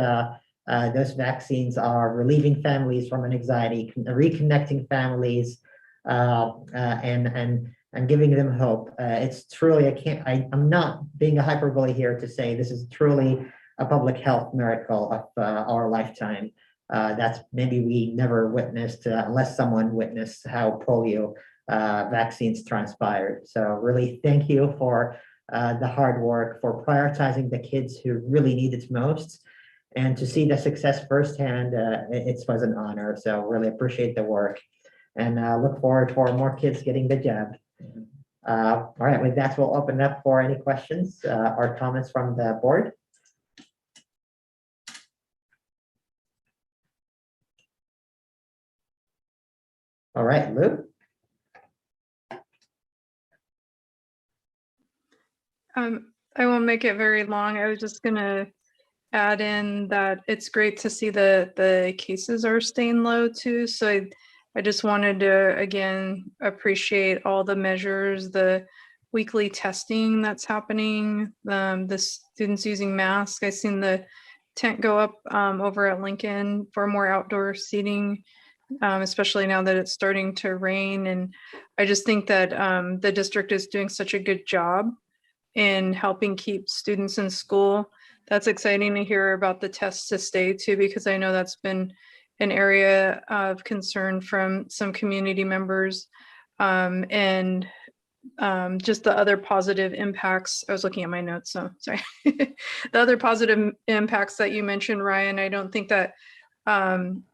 those vaccines are relieving families from an anxiety, reconnecting families, and giving them hope. It's truly, I'm not being a hyperbole here to say this is truly a public health miracle of our lifetime. That's maybe we never witnessed unless someone witnessed how polio vaccines transpired. So really thank you for the hard work, for prioritizing the kids who really need it most. And to see the success firsthand, it was an honor. So really appreciate the work and look forward for more kids getting the jab. All right, with that, we'll open up for any questions or comments from the board. All right, Lou.
I won't make it very long. I was just gonna add in that it's great to see the cases are staying low too. So I just wanted to again appreciate all the measures, the weekly testing that's happening, the students using masks. I've seen the tent go up over at Lincoln for more outdoor seating, especially now that it's starting to rain. And I just think that the district is doing such a good job in helping keep students in school. That's exciting to hear about the tests to stay too, because I know that's been an area of concern from some community members. And just the other positive impacts, I was looking at my notes, so sorry. The other positive impacts that you mentioned, Ryan, I don't think that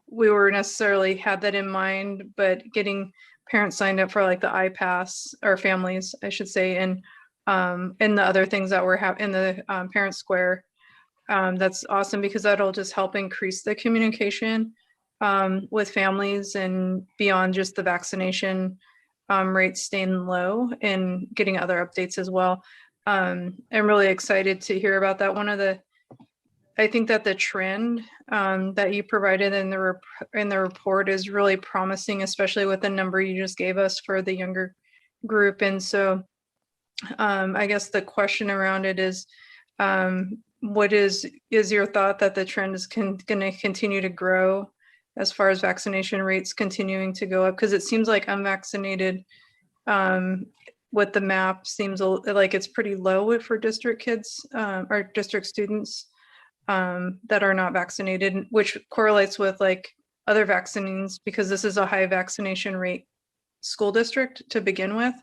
we were necessarily had that in mind, but getting parents signed up for like the iPass, or families, I should say, and the other things that were in the parent square. That's awesome, because that'll just help increase the communication with families and beyond just the vaccination rates staying low, and getting other updates as well. I'm really excited to hear about that. I think that the trend that you provided in the report is really promising, especially with the number you just gave us for the younger group. And so I guess the question around it is, what is your thought that the trend is going to continue to grow as far as vaccination rates continuing to go up? Because it seems like unvaccinated with the map seems like it's pretty low for district kids or district students that are not vaccinated, which correlates with like other vaccines, because this is a high vaccination rate school district to begin with.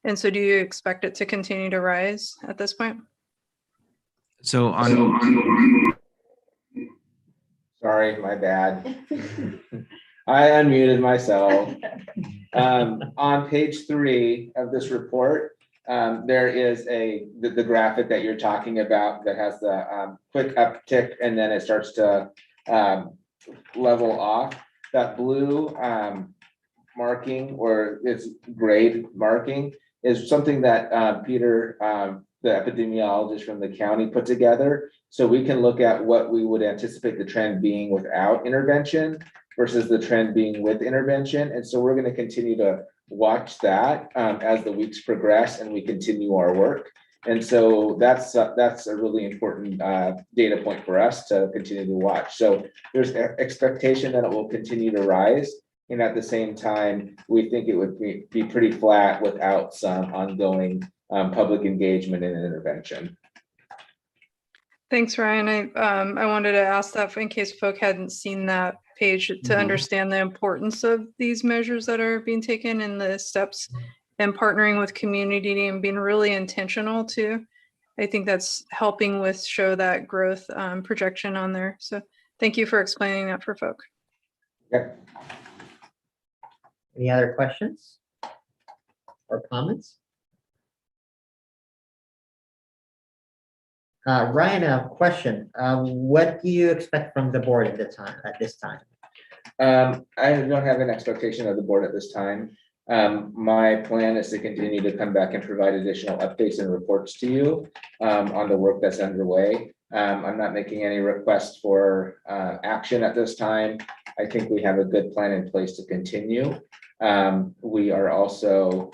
And so do you expect it to continue to rise at this point?
So
Sorry, my bad. I unmuted myself. On page 3 of this report, there is the graphic that you're talking about that has the quick uptick and then it starts to level off. That blue marking or its grade marking is something that Peter, the epidemiologist from the county, put together. So we can look at what we would anticipate the trend being without intervention versus the trend being with intervention. And so we're going to continue to watch that as the weeks progress and we continue our work. And so that's a really important data point for us to continue to watch. So there's expectation that it will continue to rise. And at the same time, we think it would be pretty flat without some ongoing public engagement and intervention.
Thanks, Ryan. I wanted to ask that in case folk hadn't seen that page to understand the importance of these measures that are being taken and the steps and partnering with community and being really intentional too. I think that's helping with show that growth projection on there. So thank you for explaining that for folk.
Yep.
Any other questions or comments? Ryan, a question. What do you expect from the board at this time?
I don't have an expectation of the board at this time. My plan is to continue to come back and provide additional updates and reports to you on the work that's underway. I'm not making any requests for action at this time. I think we have a good plan in place to continue. We are also,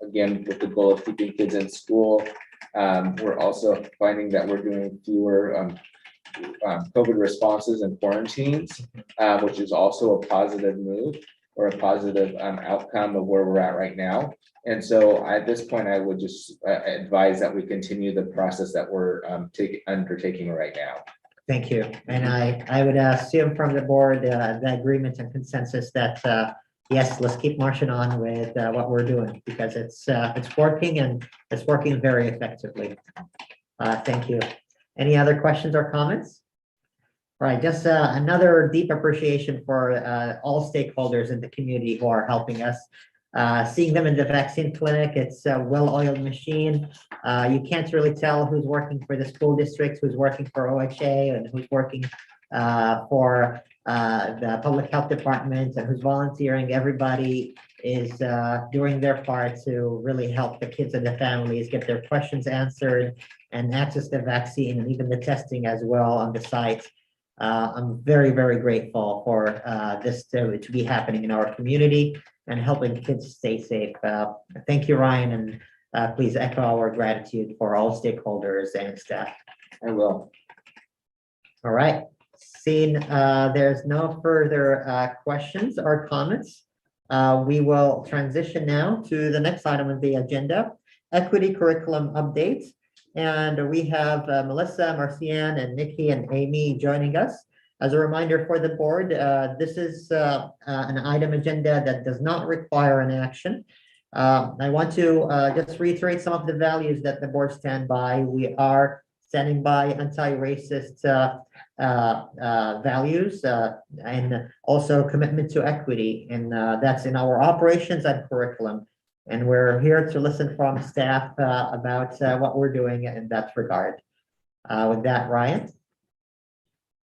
again, with the goal of keeping kids in school, we're also finding that we're doing fewer COVID responses and quarantines, which is also a positive move or a positive outcome of where we're at right now. And so at this point, I would just advise that we continue the process that we're undertaking right now.
Thank you. And I would assume from the board the agreement and consensus that yes, let's keep marching on with what we're doing because it's working and it's working very effectively. Thank you. Any other questions or comments? All right, just another deep appreciation for all stakeholders in the community who are helping us. Seeing them in the vaccine clinic, it's a well-oiled machine. You can't really tell who's working for the school district, who's working for OHA, and who's working for the public health department, and who's volunteering. Everybody is doing their part to really help the kids and the families get their questions answered and access the vaccine and even the testing as well on the site. I'm very, very grateful for this to be happening in our community and helping kids stay safe. Thank you, Ryan, and please echo our gratitude for all stakeholders and staff.
I will.
All right, seeing there's no further questions or comments, we will transition now to the next item on the agenda, equity curriculum updates. And we have Melissa, Marcianne, and Nikki and Amy joining us. As a reminder for the board, this is an item agenda that does not require an action. I want to just reiterate some of the values that the board stand by. We are standing by anti-racist values and also commitment to equity. And that's in our operations and curriculum. And we're here to listen from staff about what we're doing in that regard. With that, Ryan?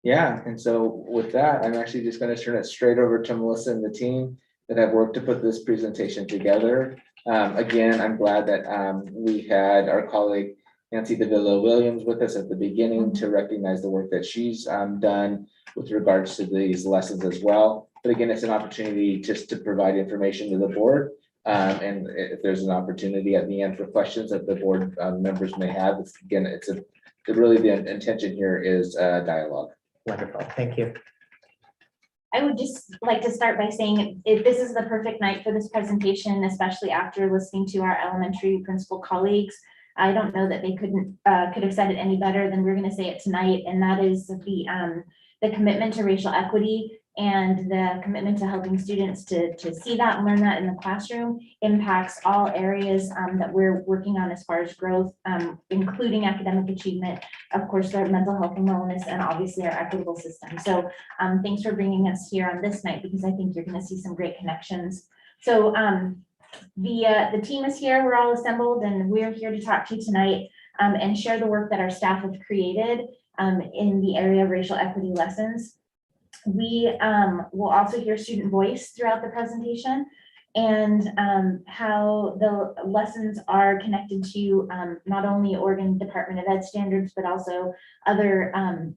Yeah, and so with that, I'm actually just going to turn it straight over to Melissa and the team that have worked to put this presentation together. Again, I'm glad that we had our colleague Nancy DeVilla-Williams with us at the beginning to recognize the work that she's done with regards to these lessons as well. But again, it's an opportunity just to provide information to the board. And if there's an opportunity at the end for questions that the board members may have, really the intention here is dialogue.
Wonderful, thank you.
I would just like to start by saying this is the perfect night for this presentation, especially after listening to our elementary principal colleagues. I don't know that they could have said it any better than we're going to say it tonight, and that is the commitment to racial equity and the commitment to helping students to see that and learn that in the classroom impacts all areas that we're working on as far as growth, including academic achievement, of course, our mental health and wellness, and obviously our equitable system. So thanks for bringing us here on this night, because I think you're going to see some great connections. So The team is here, we're all assembled, and we're here to talk to you tonight and share the work that our staff have created in the area of racial equity lessons. We will also hear student voice throughout the presentation and how the lessons are connected to not only Oregon Department of Ed standards, but also other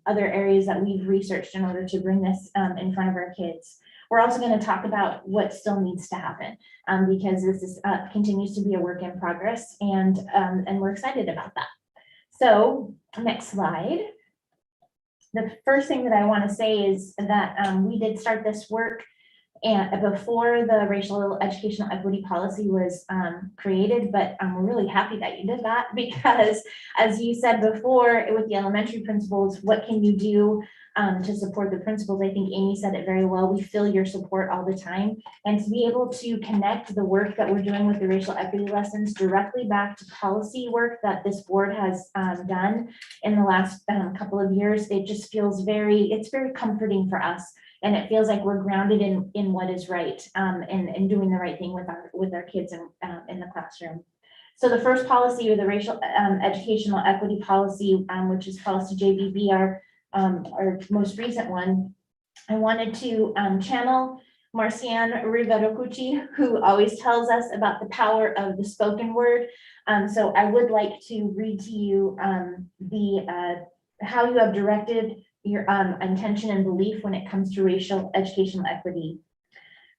areas that we've researched in order to bring this in front of our kids. We're also going to talk about what still needs to happen because this is continues to be a work in progress, and we're excited about that. So next slide. The first thing that I want to say is that we did start this work and before the racial educational equity policy was created, but we're really happy that you did that because, as you said before, with the elementary principals, what can you do to support the principals? I think Amy said it very well. We feel your support all the time, and to be able to connect the work that we're doing with the racial equity lessons directly back to policy work that this board has done in the last couple of years, it just feels it's very comforting for us. And it feels like we're grounded in what is right and doing the right thing with our kids in the classroom. So the first policy, or the racial educational equity policy, which is policy JBB, our most recent one, I wanted to channel Marcian Rivera-Cucci, who always tells us about the power of the spoken word. So I would like to read to you how you have directed your intention and belief when it comes to racial educational equity.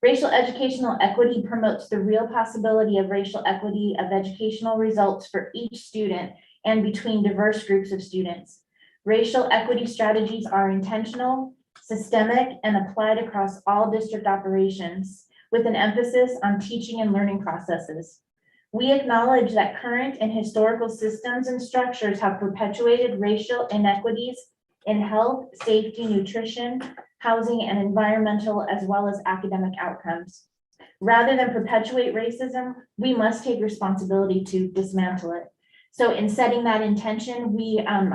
Racial educational equity promotes the real possibility of racial equity of educational results for each student and between diverse groups of students. Racial equity strategies are intentional, systemic, and applied across all district operations with an emphasis on teaching and learning processes. We acknowledge that current and historical systems and structures have perpetuated racial inequities in health, safety, nutrition, housing, and environmental, as well as academic outcomes. Rather than perpetuate racism, we must take responsibility to dismantle it. So in setting that intention,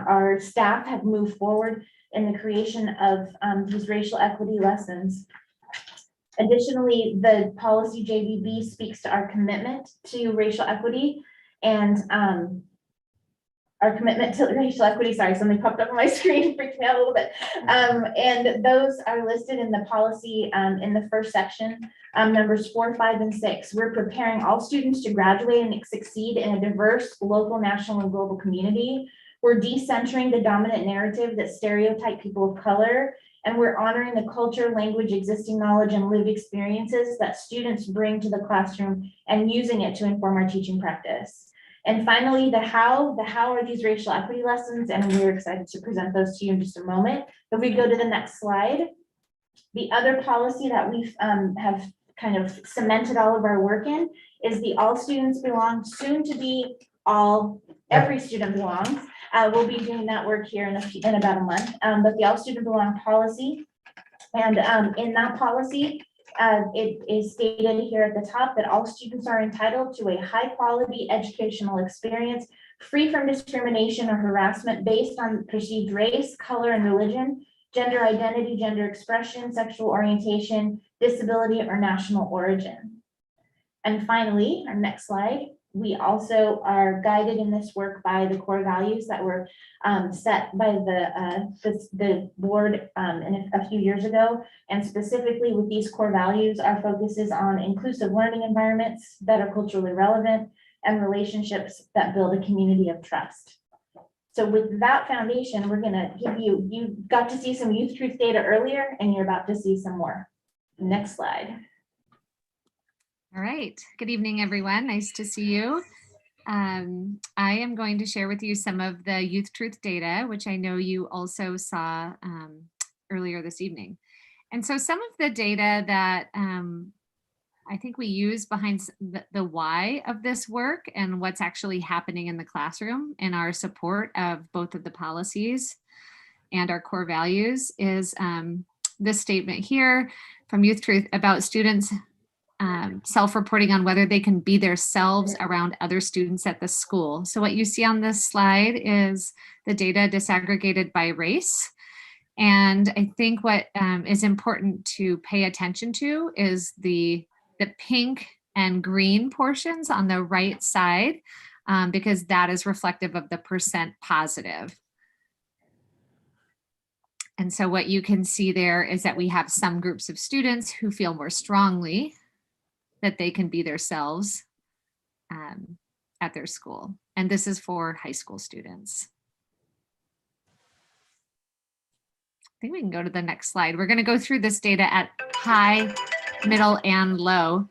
our staff have moved forward in the creation of these racial equity lessons. Additionally, the policy JBB speaks to our commitment to racial equity and our commitment to racial equity. Sorry, something popped up on my screen, freaked me out a little bit. And those are listed in the policy in the first section, numbers 4, 5, and 6. We're preparing all students to graduate and succeed in a diverse local, national, and global community. We're decentering the dominant narrative that stereotype people of color, and we're honoring the culture, language, existing knowledge, and lived experiences that students bring to the classroom and using it to inform our teaching practice. And finally, the how are these racial equity lessons, and we're excited to present those to you in just a moment. If we go to the next slide, the other policy that we have kind of cemented all of our work in is the all students belong, soon to be every student belongs. We'll be doing that work here in about a month, but the all student belong policy. And in that policy, it is stated here at the top that all students are entitled to a high quality educational experience free from discrimination or harassment based on perceived race, color, and religion, gender identity, gender expression, sexual orientation, disability, or national origin. And finally, our next slide, we also are guided in this work by the core values that were set by the board a few years ago. And specifically with these core values, our focus is on inclusive learning environments that are culturally relevant and relationships that build a community of trust. So with that foundation, we're gonna give you got to see some youth truth data earlier, and you're about to see some more. Next slide.
All right. Good evening, everyone. Nice to see you. I am going to share with you some of the Youth Truth data, which I know you also saw earlier this evening. And so some of the data that I think we use behind the why of this work and what's actually happening in the classroom in our support of both of the policies and our core values is this statement here from Youth Truth about students self-reporting on whether they can be themselves around other students at the school. So what you see on this slide is the data disaggregated by race. And I think what is important to pay attention to is the pink and green portions on the right side, because that is reflective of the percent positive. And so what you can see there is that we have some groups of students who feel more strongly that they can be themselves at their school. And this is for high school students. I think we can go to the next slide. We're going to go through this data at high, middle, and low.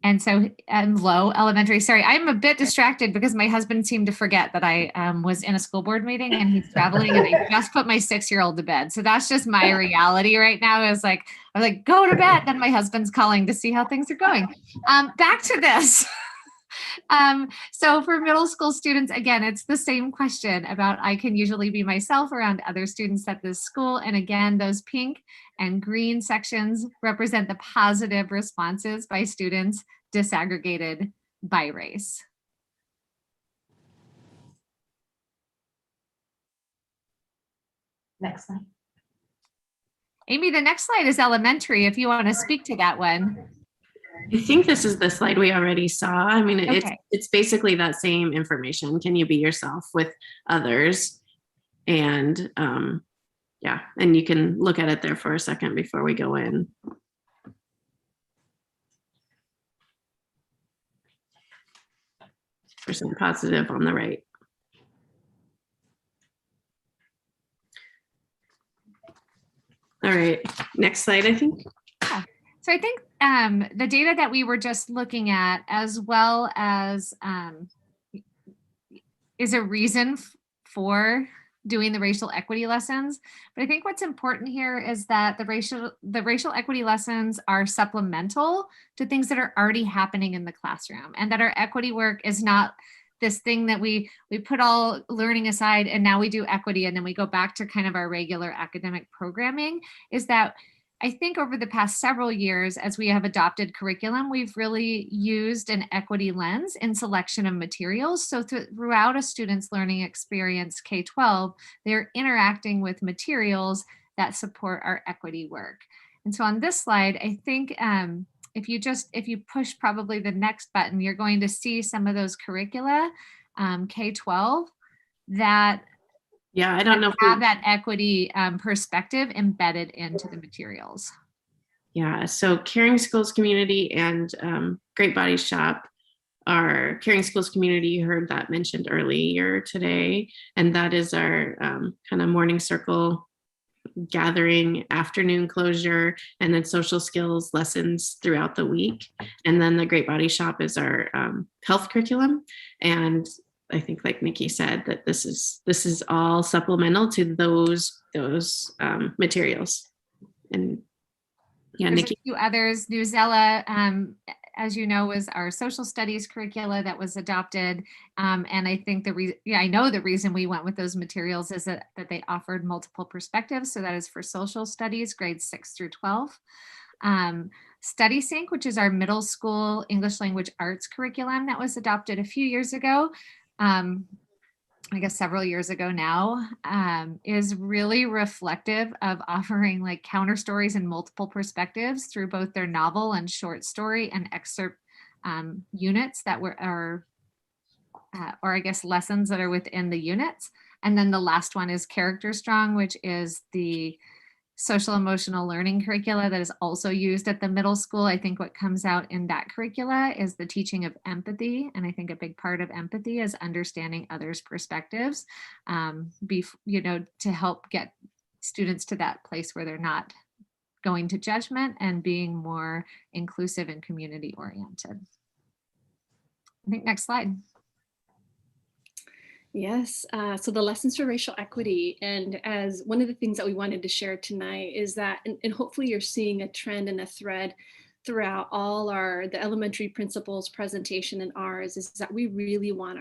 And so low elementary, sorry, I'm a bit distracted because my husband seemed to forget that I was in a school board meeting and he's traveling and I just put my 6-year-old to bed. So that's just my reality right now. I was like, go to bed. Then my husband's calling to see how things are going. Back to this. So for middle school students, again, it's the same question about I can usually be myself around other students at this school. And again, those pink and green sections represent the positive responses by students disaggregated by race.
Next slide.
Amy, the next slide is elementary, if you want to speak to that one.
I think this is the slide we already saw. I mean,
Okay.
it's basically that same information. Can you be yourself with others? And yeah, and you can look at it there for a second before we go in. Percent positive on the right. All right, next slide, I think.
Yeah. So I think the data that we were just looking at, as well as is a reason for doing the racial equity lessons. But I think what's important here is that the racial equity lessons are supplemental to things that are already happening in the classroom, and that our equity work is not this thing that we put all learning aside and now we do equity and then we go back to kind of our regular academic programming. Is that I think over the past several years, as we have adopted curriculum, we've really used an equity lens in selection of materials. So throughout a student's learning experience, K-12, they're interacting with materials that support our equity work. And so on this slide, I think if you push probably the next button, you're going to see some of those curricula, K-12, that
I don't know if
have that equity perspective embedded into the materials.
Yeah, so Caring Schools Community and Great Body Shop are Caring Schools Community. You heard that mentioned earlier today, and that is our kind of morning circle gathering, afternoon closure, and then social skills lessons throughout the week. And then the Great Body Shop is our health curriculum. And I think, like Nikki said, that this is all supplemental to those materials. And yeah,
There's
Nikki.
a few others. Newsella, as you know, was our social studies curricula that was adopted. And I think I know the reason we went with those materials is that they offered multiple perspectives. So that is for social studies, grades 6 through 12. Study Sync, which is our middle school English language arts curriculum that was adopted a few years ago. I guess several years ago now, is really reflective of offering like counter stories and multiple perspectives through both their novel and short story and excerpt units that or I guess lessons that are within the units. And then the last one is Character Strong, which is the social emotional learning curricula that is also used at the middle school. I think what comes out in that curricula is the teaching of empathy. And I think a big part of empathy is understanding others' perspectives, to help get students to that place where they're not going to judgment and being more inclusive and community oriented. I think next slide.
Yes, so the lessons for racial equity, and as one of the things that we wanted to share tonight is that, and hopefully you're seeing a trend and a thread throughout all the elementary principals presentation and ours, is that we really want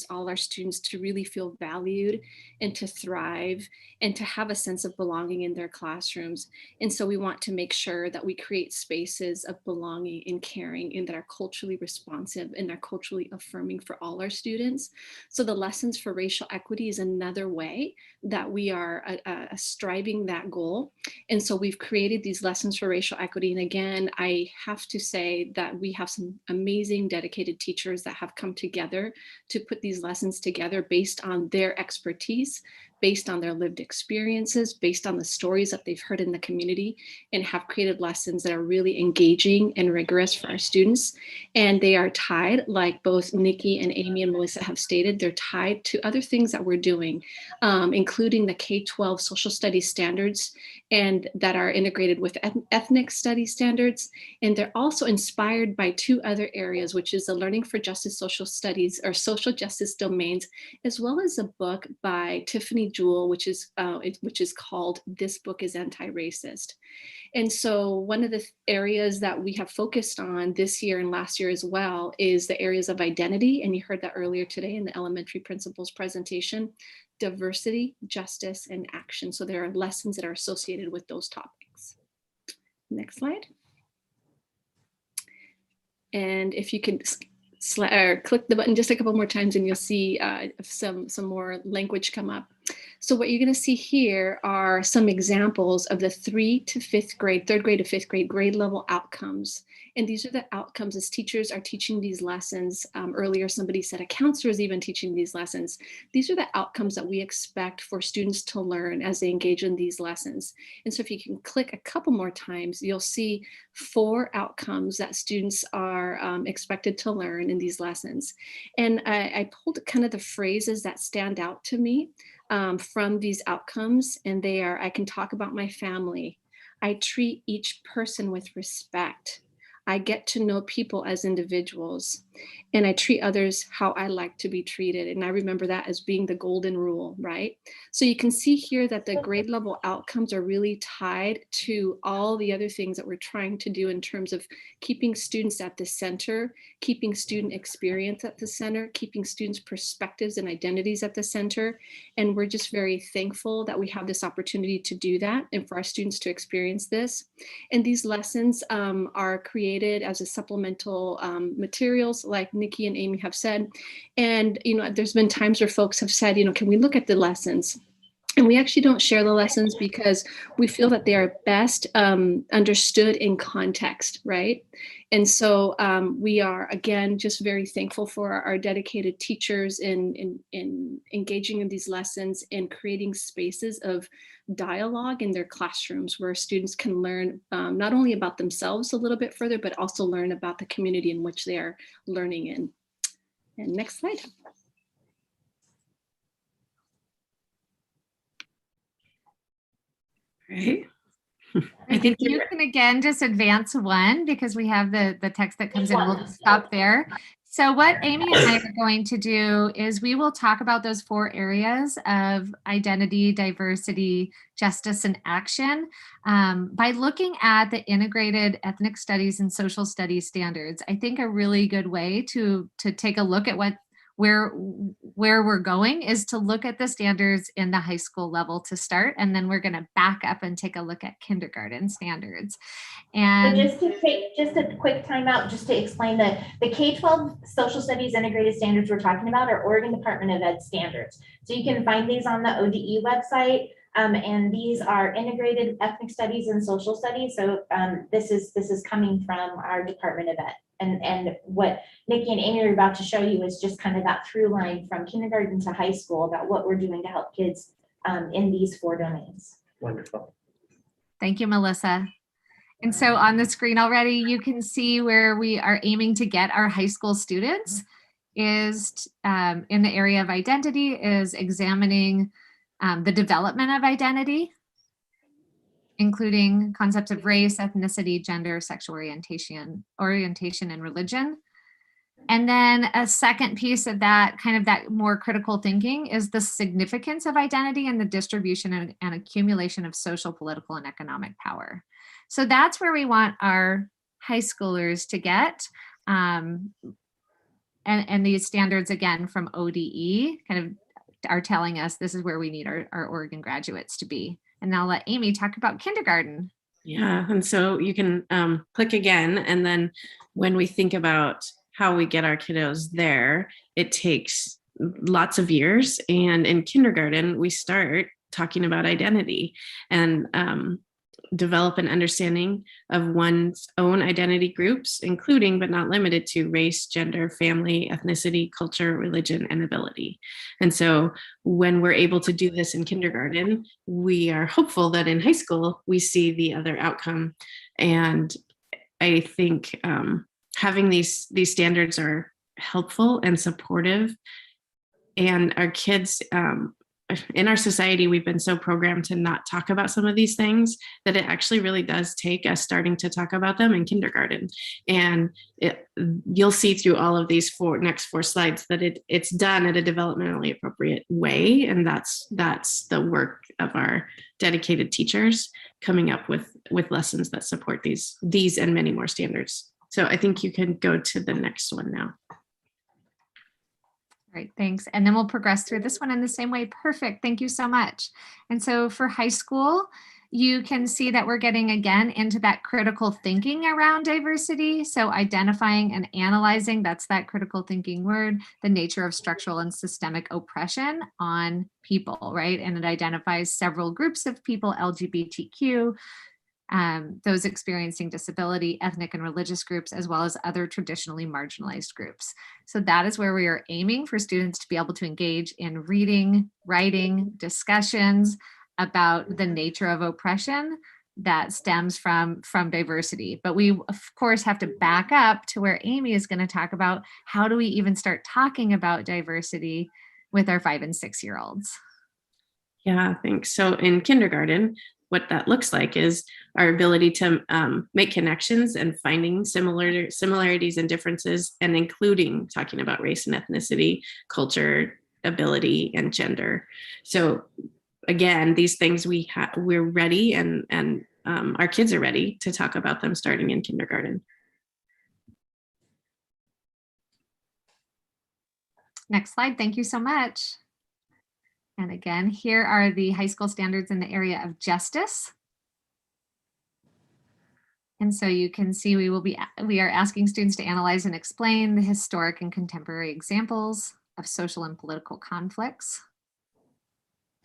all our students to really feel valued and to thrive and to have a sense of belonging in their classrooms. And so we want to make sure that we create spaces of belonging and caring and that are culturally responsive and are culturally affirming for all our students. So the lessons for racial equity is another way that we are striving that goal. And so we've created these lessons for racial equity. And again, I I have to say that we have some amazing dedicated teachers that have come together to put these lessons together based on their expertise, based on their lived experiences, based on the stories that they've heard in the community, and have created lessons that are really engaging and rigorous for our students. And they are tied, like both Nikki and Amy and Melissa have stated, they're tied to other things that we're doing, including the K-12 social studies standards, and that are integrated with ethnic studies standards. And they're also inspired by two other areas, which is the Learning for Justice social studies or social justice domains, as well as a book by Tiffany Jewell, which is called This Book is Anti-Racist. And so one of the areas that we have focused on this year and last year as well is the areas of identity. And you heard that earlier today in the elementary principals presentation, diversity, justice, and action. So there are lessons that are associated with those topics. Next slide. And if you could click the button just a couple more times and you'll see some more language come up. So what you're going to see here are some examples of the 3 to 5th grade, 3rd grade to 5th grade grade level outcomes. And these are the outcomes as teachers are teaching these lessons. Earlier, somebody said a counselor is even teaching these lessons. These are the outcomes that we expect for students to learn as they engage in these lessons. And so if you can click a couple more times, you'll see 4 outcomes that students are expected to learn in these lessons. And I pulled kind of the phrases that stand out to me from these outcomes, and they are: I can talk about my family. I treat each person with respect. I get to know people as individuals, and I treat others how I like to be treated. And I remember that as being the golden rule, right? So you can see here that the grade level outcomes are really tied to all the other things that we're trying to do in terms of keeping students at the center, keeping student experience at the center, keeping students' perspectives and identities at the center. And we're just very thankful that we have this opportunity to do that and for our students to experience this. And these lessons are created as a supplemental materials, like Nikki and Amy have said. And, there's been times where folks have said, can we look at the lessons? And we actually don't share the lessons because we feel that they are best understood in context, right? And so we are, again, just very thankful for our dedicated teachers in engaging in these lessons and creating spaces of dialogue in their classrooms where students can learn not only about themselves a little bit further, but also learn about the community in which they are learning in. And next slide.
Right. I think you can again just advance one because we have the text that comes in. We'll just stop there. So what Amy and I are going to do is we will talk about those 4 areas of identity, diversity, justice, and action by looking at the integrated ethnic studies and social studies standards. I think a really good way to take a look at where we're going is to look at the standards in the high school level to start, and then we're going to back up and take a look at kindergarten standards. And
so just to take just a quick timeout, just to explain that the K-12 social studies integrated standards we're talking about are Oregon Department of Ed standards. So you can find these on the ODE website. And these are integrated ethnic studies and social studies. So this is coming from our Department of Ed. And what Nikki and Amy are about to show you is just kind of that through line from kindergarten to high school about what we're doing to help kids in these 4 domains.
Wonderful.
Thank you, Melissa. And so on the screen already, you can see where we are aiming to get our high school students is in the area of identity is examining the development of identity, including concepts of race, ethnicity, gender, sexual orientation, and religion. And then a second piece of that, kind of that more critical thinking, is the significance of identity and the distribution and accumulation of social, political, and economic power. So that's where we want our high schoolers to get. And these standards, again, from ODE, kind of are telling us this is where we need our Oregon graduates to be. And I'll let Amy talk about kindergarten.
Yeah, and so you can click again, and then when we think about how we get our kiddos there, it takes lots of years. And in kindergarten, we start talking about identity. And develop an understanding of one's own identity groups, including but not limited to race, gender, family, ethnicity, culture, religion, and ability. And so when we're able to do this in kindergarten, we are hopeful that in high school, we see the other outcome. And I think having these standards are helpful and supportive. And our kids, in our society, we've been so programmed to not talk about some of these things that it actually really does take us starting to talk about them in kindergarten. And you'll see through all of these next four slides that it's done at a developmentally appropriate way. And that's the work of our dedicated teachers coming up with lessons that support these and many more standards. So I think you can go to the next one now.
Great, thanks. And then we'll progress through this one in the same way. Perfect. Thank you so much. And so for high school, you can see that we're getting again into that critical thinking around diversity. So identifying and analyzing, that's that critical thinking word, the nature of structural and systemic oppression on people, right? And it identifies several groups of people, LGBTQ, those experiencing disability, ethnic and religious groups, as well as other traditionally marginalized groups. So that is where we are aiming for students to be able to engage in reading, writing, discussions about the nature of oppression that stems from diversity. But we, of course, have to back up to where Amy is going to talk about how do we even start talking about diversity with our 5 and 6 year olds.
Yeah, thanks. So in kindergarten, what that looks like is our ability to make connections and finding similarities and differences, and including talking about race and ethnicity, culture, ability, and gender. So again, these things we're ready, and our kids are ready to talk about them starting in kindergarten.
Next slide. Thank you so much. And again, here are the high school standards in the area of justice. And so you can see we are asking students to analyze and explain the historic and contemporary examples of social and political conflicts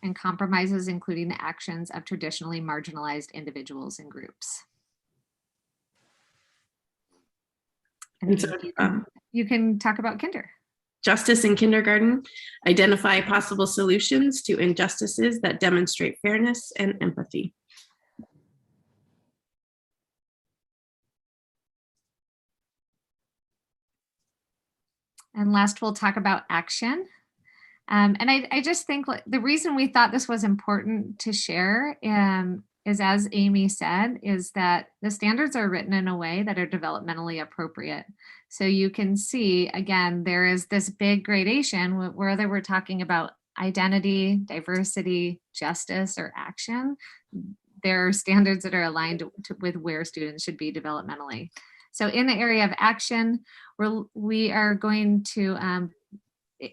and compromises, including the actions of traditionally marginalized individuals and groups. And so, you can talk about kinder.
Justice in kindergarten, identify possible solutions to injustices that demonstrate fairness and empathy.
And last, we'll talk about action. And I just think the reason we thought this was important to share is, as Amy said, is that the standards are written in a way that are developmentally appropriate. So you can see, again, there is this big gradation, whether we're talking about identity, diversity, justice, or action. There are standards that are aligned with where students should be developmentally. So in the area of action, we are going to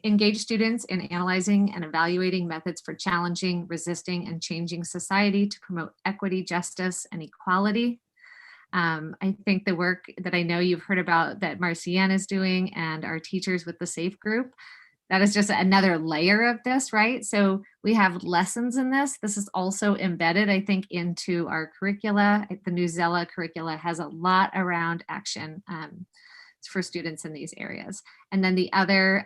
engage students in analyzing and evaluating methods for challenging, resisting, and changing society to promote equity, justice, and equality. I think the work that I know you've heard about that Marcienne is doing and our teachers with the SAFE group, that is just another layer of this, right? So we have lessons in this. This is also embedded, I think, into our curricula. The new Zella curricula has a lot around action for students in these areas. And then the other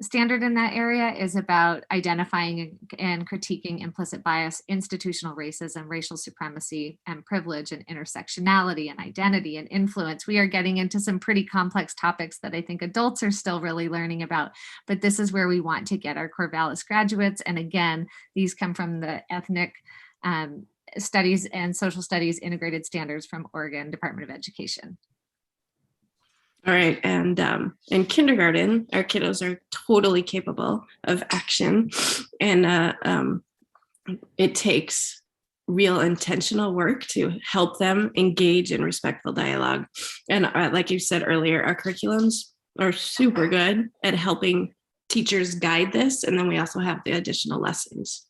standard in that area is about identifying and critiquing implicit bias, institutional racism, racial supremacy, and privilege, and intersectionality, and identity, and influence. We are getting into some pretty complex topics that I think adults are still really learning about, but this is where we want to get our Corvallis graduates. And again, these come from the ethnic studies and social studies integrated standards from Oregon Department of Education.
All right, and in kindergarten, our kiddos are totally capable of action, and it takes real intentional work to help them engage in respectful dialogue. And like you said earlier, our curriculums are super good at helping teachers guide this, and then we also have the additional lessons.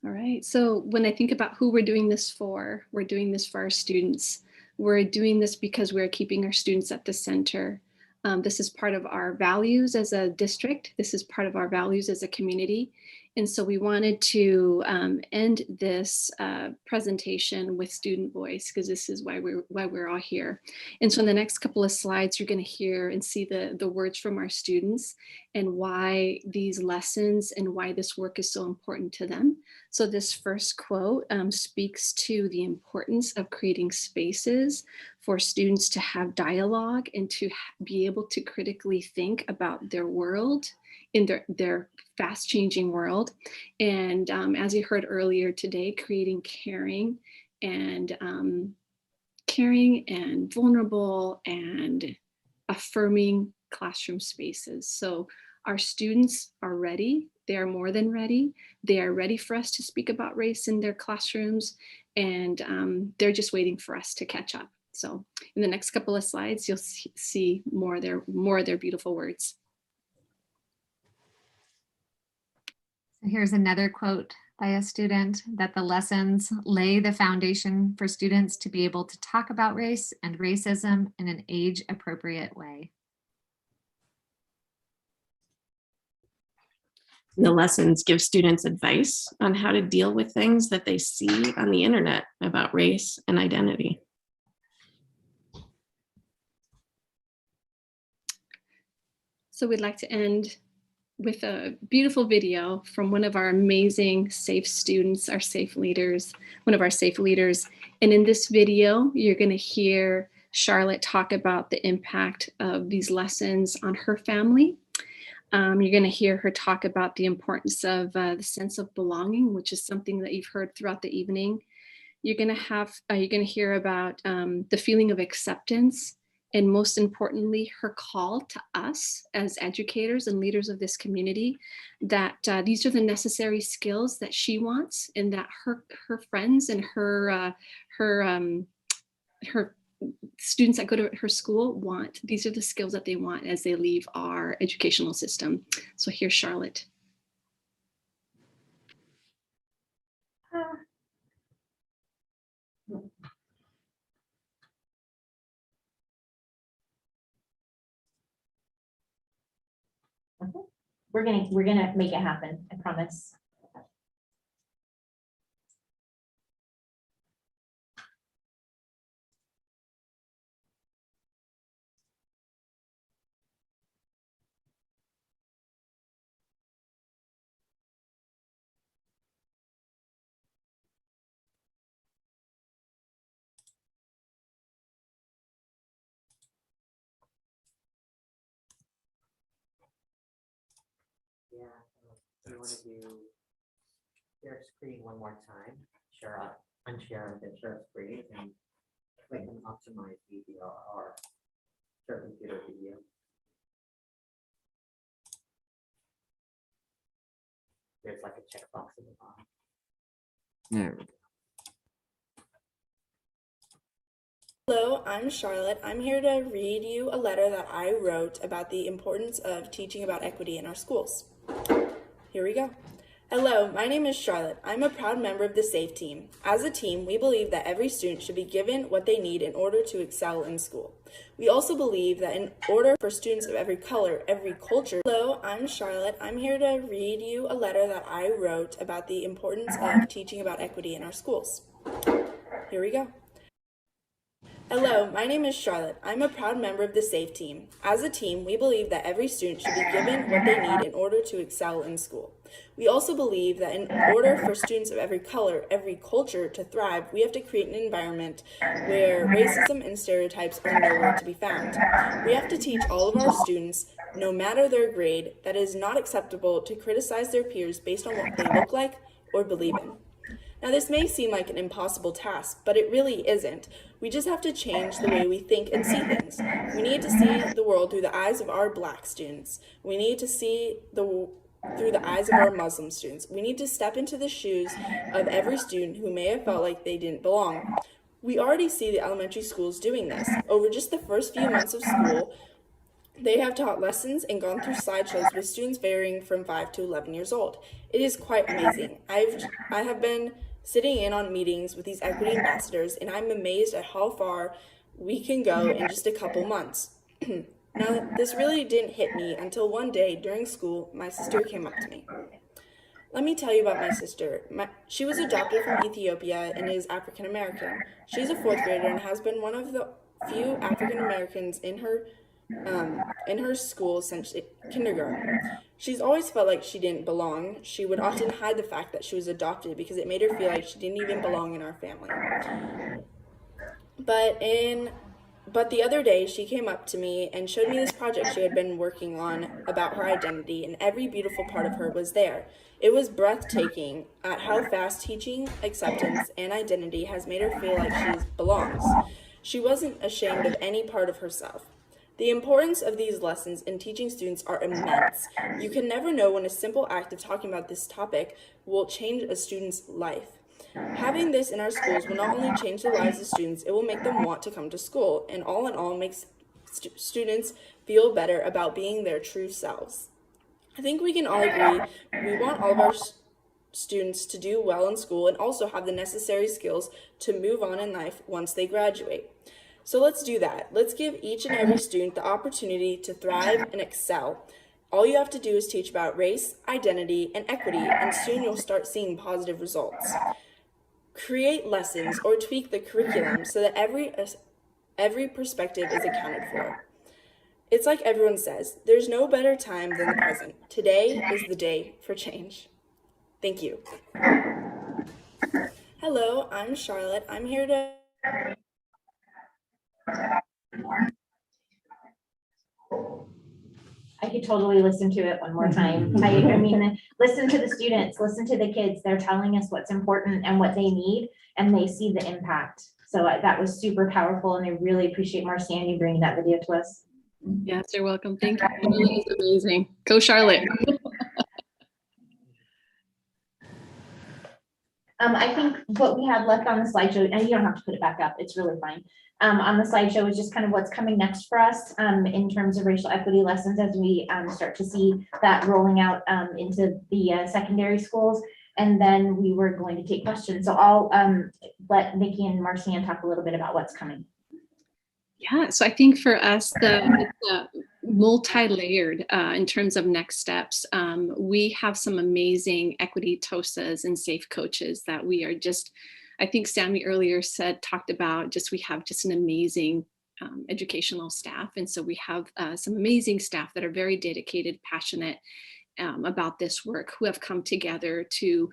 All right, so when I think about who we're doing this for, we're doing this for our students. We're doing this because we're keeping our students at the center This is part of our values as a district. This is part of our values as a community. And so we wanted to end this presentation with student voice, because this is why we're all here. And so in the next couple of slides, you're going to hear and see the words from our students and why these lessons and why this work is so important to them. So this first quote speaks to the importance of creating spaces for students to have dialogue and to be able to critically think about their world in their fast changing world. And as you heard earlier today, creating caring and vulnerable and affirming classroom spaces. So our students are ready. They are more than ready. They are ready for us to speak about race in their classrooms, and they're just waiting for us to catch up. So in the next couple of slides, you'll see more of their beautiful words.
So here's another quote by a student, that the lessons lay the foundation for students to be able to talk about race and racism in an age-appropriate way.
The lessons give students advice on how to deal with things that they see on the internet about race and identity.
So we'd like to end with a beautiful video from one of our amazing SAFE students, our SAFE leaders, one of our SAFE leaders. And in this video, you're going to hear Charlotte talk about the impact of these lessons on her family. You're going to hear her talk about the importance of the sense of belonging, which is something that you've heard throughout the evening. You're going to hear about the feeling of acceptance, and most importantly, her call to us as educators and leaders of this community, that these are the necessary skills that she wants, and that her friends and her students that go to her school want. These are the skills that they want as they leave our educational system. So here's Charlotte.
We're gonna make it happen, I promise.
Yeah, you want to do share screen one more time, unshare and then share screen, and click and optimize video or share computer video. There's like a checkbox in the bottom.
There we go.
Hello, I'm Charlotte. I'm here to read you a letter that I wrote about the importance of teaching about equity in our schools. Here we go. Hello, my name is Charlotte. I'm a proud member of the SAFE team. As a team, we believe that every student should be given what they need in order to excel in school. We also believe that in order for students of every color, every culture. Hello, I'm Charlotte. I'm here to read you a letter that I wrote about the importance of teaching about equity in our schools. Here we go. Hello, my name is Charlotte. I'm a proud member of the SAFE team. As a team, we believe that every student should be given what they need in order to excel in school. We also believe that in order for students of every color, every culture to thrive, we have to create an environment where racism and stereotypes are nowhere to be found. We have to teach all of our students, no matter their grade, that it is not acceptable to criticize their peers based on what they look like or believe in. Now, this may seem like an impossible task, but it really isn't. We just have to change the way we think and see things. We need to see the world through the eyes of our Black students. We need to see through the eyes of our Muslim students. We need to step into the shoes of every student who may have felt like they didn't belong. We already see the elementary schools doing this. Over just the first few months of school, they have taught lessons and gone through slideshows with students varying from 5 to 11 years old. It is quite amazing. I have been sitting in on meetings with these equity ambassadors, and I'm amazed at how far we can go in just a couple months. Now, this really didn't hit me until one day during school, my sister came up to me. Let me tell you about my sister. She was adopted from Ethiopia and is African American. She's a fourth grader and has been one of the few African Americans in her school since kindergarten. She's always felt like she didn't belong. She would often hide the fact that she was adopted because it made her feel like she didn't even belong in our family. But the other day, she came up to me and showed me this project she had been working on about her identity, and every beautiful part of her was there. It was breathtaking at how fast teaching acceptance and identity has made her feel like she belongs. She wasn't ashamed of any part of herself. The importance of these lessons in teaching students are immense. You can never know when a simple act of talking about this topic will change a student's life. Having this in our schools will not only change the lives of students, it will make them want to come to school, and all in all makes students feel better about being their true selves. I think we can all agree we want all of our students to do well in school and also have the necessary skills to move on in life once they graduate. So let's do that. Let's give each and every student the opportunity to thrive and excel. All you have to do is teach about race, identity, and equity, and soon you'll start seeing positive results. Create lessons or tweak the curriculum so that every perspective is accounted for. It's like everyone says, there's no better time than the present. Today is the day for change. Thank you. Hello, I'm Charlotte. I'm here to
I could totally listen to it one more time. I mean, listen to the students, listen to the kids. They're telling us what's important and what they need, and they see the impact. So that was super powerful, and I really appreciate Marcy and you bringing that video to us.
Yes, you're welcome. Thank you. It really is amazing. Go Charlotte.
I think what we had left on the slideshow, and you don't have to put it back up, it's really fine. On the slideshow is just kind of what's coming next for us in terms of racial equity lessons as we start to see that rolling out into the secondary schools. And then we were going to take questions. So I'll let Nikki and Marcianne talk a little bit about what's coming.
Yeah, so I think for us, it's multi-layered in terms of next steps. We have some amazing equity TOSAs and safe coaches that we are just, I think Sammy earlier talked about we have just an amazing educational staff. And so we have some amazing staff that are very dedicated, passionate about this work, who have come together to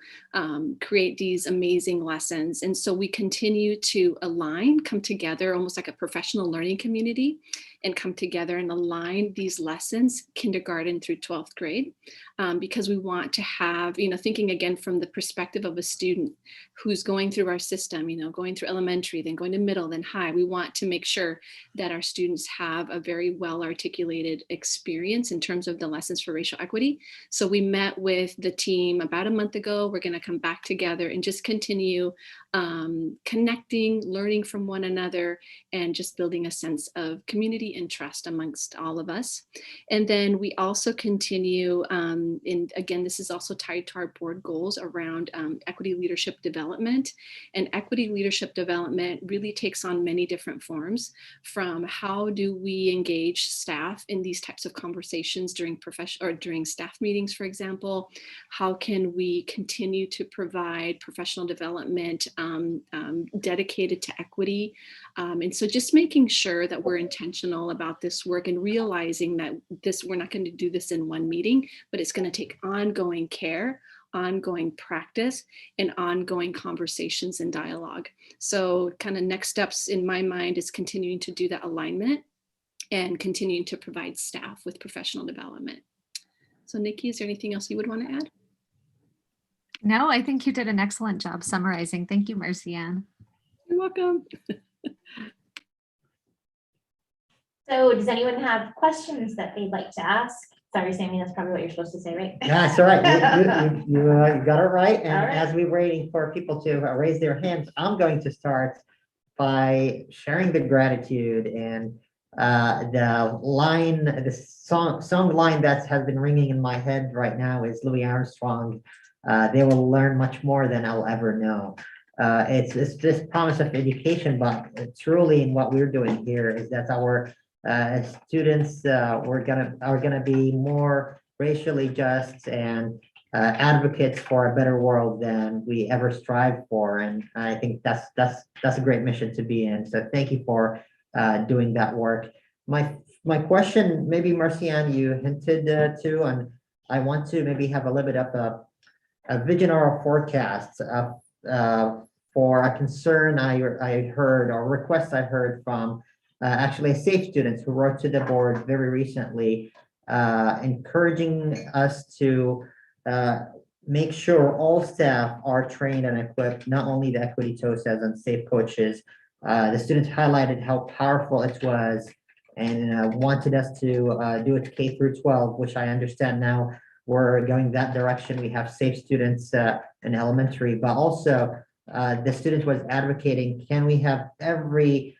create these amazing lessons. And so we continue to come together almost like a professional learning community, and come together and align these lessons, kindergarten through 12th grade, because we want to have, thinking again from the perspective of a student who's going through our system, going through elementary, then going to middle, then high. We want to make sure that our students have a very well articulated experience in terms of the lessons for racial equity. So we met with the team about a month ago. We're going to come back together and just continue connecting, learning from one another, and just building a sense of community and trust amongst all of us. And then we also continue, and again, this is also tied to our board goals around equity leadership development. And equity leadership development really takes on many different forms, from how do we engage staff in these types of conversations during during staff meetings, for example. How can we continue to provide professional development dedicated to equity? And so just making sure that we're intentional about this work and realizing that we're not going to do this in one meeting, but it's going to take ongoing care, ongoing practice, and ongoing conversations and dialogue. So kind of next steps in my mind is continuing to do that alignment and continuing to provide staff with professional development. So Nikki, is there anything else you would want to add?
No, I think you did an excellent job summarizing. Thank you, Marcianne.
You're welcome.
So does anyone have questions that they'd like to ask? Sorry, Sammy, that's probably what you're supposed to say, right?
That's all right. You got it right. And
All right.
as we're waiting for people to raise their hands, I'm going to start by sharing the gratitude and the song line that has been ringing in my head right now is Louis Armstrong. They will learn much more than I'll ever know. It's this promise of education, but truly in what we're doing here is that our students are gonna be more racially just and advocates for a better world than we ever strive for. And I think that's a great mission to be in. So thank you for doing that work. My question, maybe Marcian, you hinted to, and I want to maybe have a little bit of a vision or a forecast for a concern I heard or request I heard from actually a SAFE students who wrote to the board very recently, encouraging us to make sure all staff are trained and equipped, not only the equity TOSAs and SAFE coaches. The students highlighted how powerful it was and wanted us to do it K through 12, which I understand now we're going that direction. We have SAFE students in elementary, but also the student was advocating, can we have every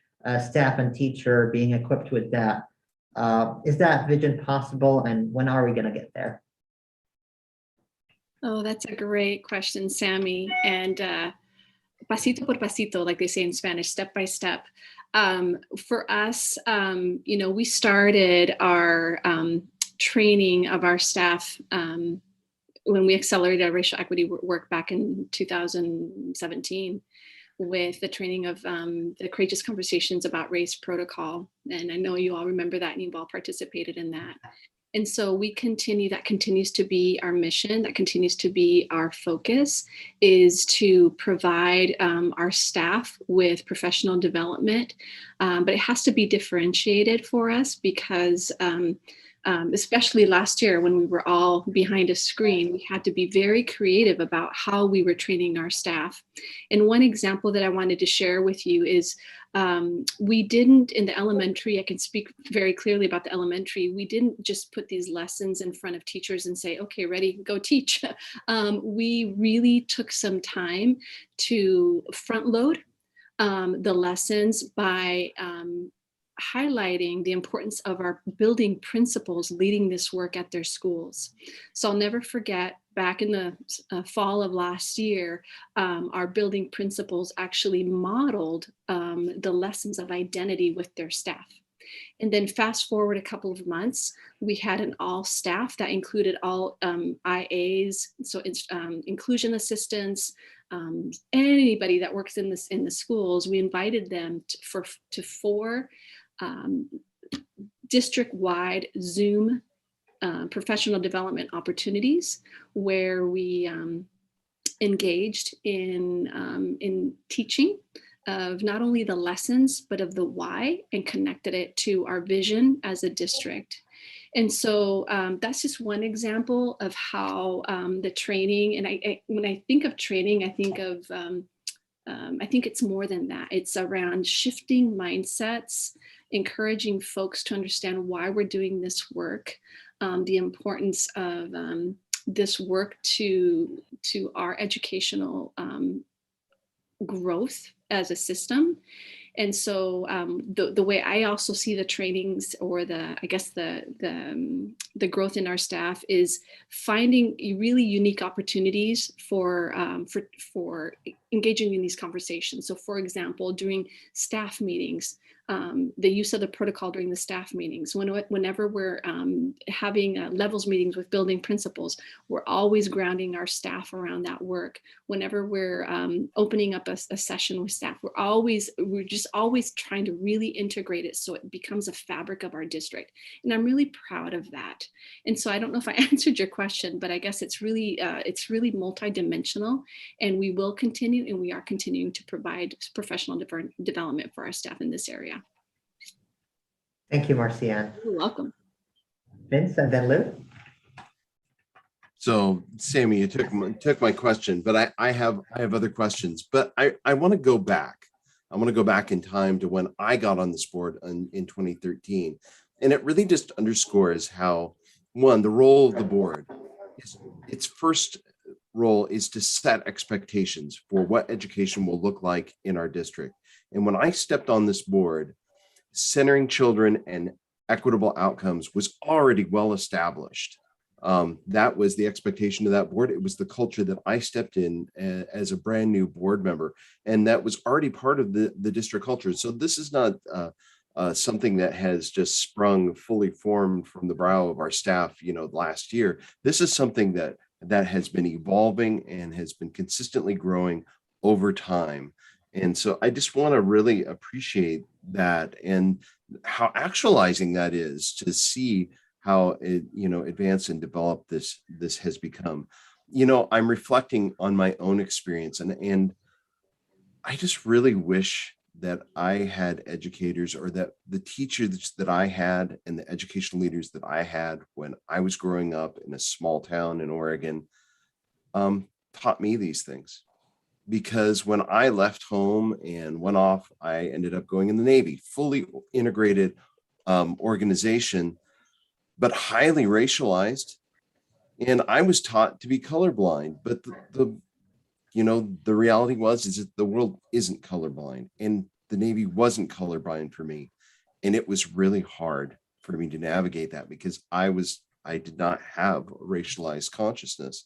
staff and teacher being equipped with that? Is that vision possible, and when are we going to get there?
Oh, that's a great question, Sammy. And pasito por pasito, like they say in Spanish, step by step. For us, we started our training of our staff when we accelerated our racial equity work back in 2017 with the training of the Courageous Conversations About Race protocol. And I know you all remember that and you've all participated in that. And so we continue, that continues to be our mission, that continues to be our focus, is to provide our staff with professional development. But it has to be differentiated for us because especially last year when we were all behind a screen, we had to be very creative about how we were training our staff. And one example that I wanted to share with you is we didn't, in the elementary, I can speak very clearly about the elementary, we didn't just put these lessons in front of teachers and say, okay, ready, go teach. We really took some time to front load the lessons by highlighting the importance of our building principals leading this work at their schools. So I'll never forget, back in the fall of last year, our building principals actually modeled the lessons of identity with their staff. And then fast forward a couple of months, we had an all staff that included all IAs, so inclusion assistants, anybody that works in the schools. We invited them to 4 district-wide Zoom professional development opportunities where we engaged in teaching of not only the lessons, but of the why, and connected it to our vision as a district. And so that's just one example of how the training, and when I think of training, I think of, I think it's more than that. It's around shifting mindsets, encouraging folks to understand why we're doing this work, the importance of this work to our educational growth as a system. And so the way I also see the trainings, or the growth in our staff, is finding really unique opportunities for engaging in these conversations. So for example, during staff meetings, the use of the protocol during the staff meetings, whenever we're having levels meetings with building principals, we're always grounding our staff around that work. Whenever we're opening up a session with staff, we're just always trying to really integrate it so it becomes a fabric of our district. And I'm really proud of that. And so I don't know if I answered your question, but I guess it's really multidimensional, and we will continue, and we are continuing to provide professional development for our staff in this area.
Thank you, Marcian.
You're welcome.
Vince, and then Lou.
So Sammy, you took my question, but I have other questions, but I want to go back. I want to go back in time to when I got on this board in 2013. And it really just underscores how, one, the role of the board, its first role is to set expectations for what education will look like in our district. And when I stepped on this board, centering children and equitable outcomes was already well established. That was the expectation of that board. It was the culture that I stepped in as a brand new board member, and that was already part of the district culture. So this is not something that has just sprung fully formed from the brow of our staff, last year. This is something that has been evolving and has been consistently growing over time. And so I just want to really appreciate that and how actualizing that is to see how it, advance and develop this has become. I'm reflecting on my own experience and I just really wish that I had educators, or that the teachers that I had and the educational leaders that I had when I was growing up in a small town in Oregon taught me these things. Because when I left home and went off, I ended up going in the Navy, fully integrated organization, but highly racialized. And I was taught to be colorblind, but the reality is that the world isn't colorblind, and the Navy wasn't colorblind for me. And it was really hard for me to navigate that because I did not have racialized consciousness.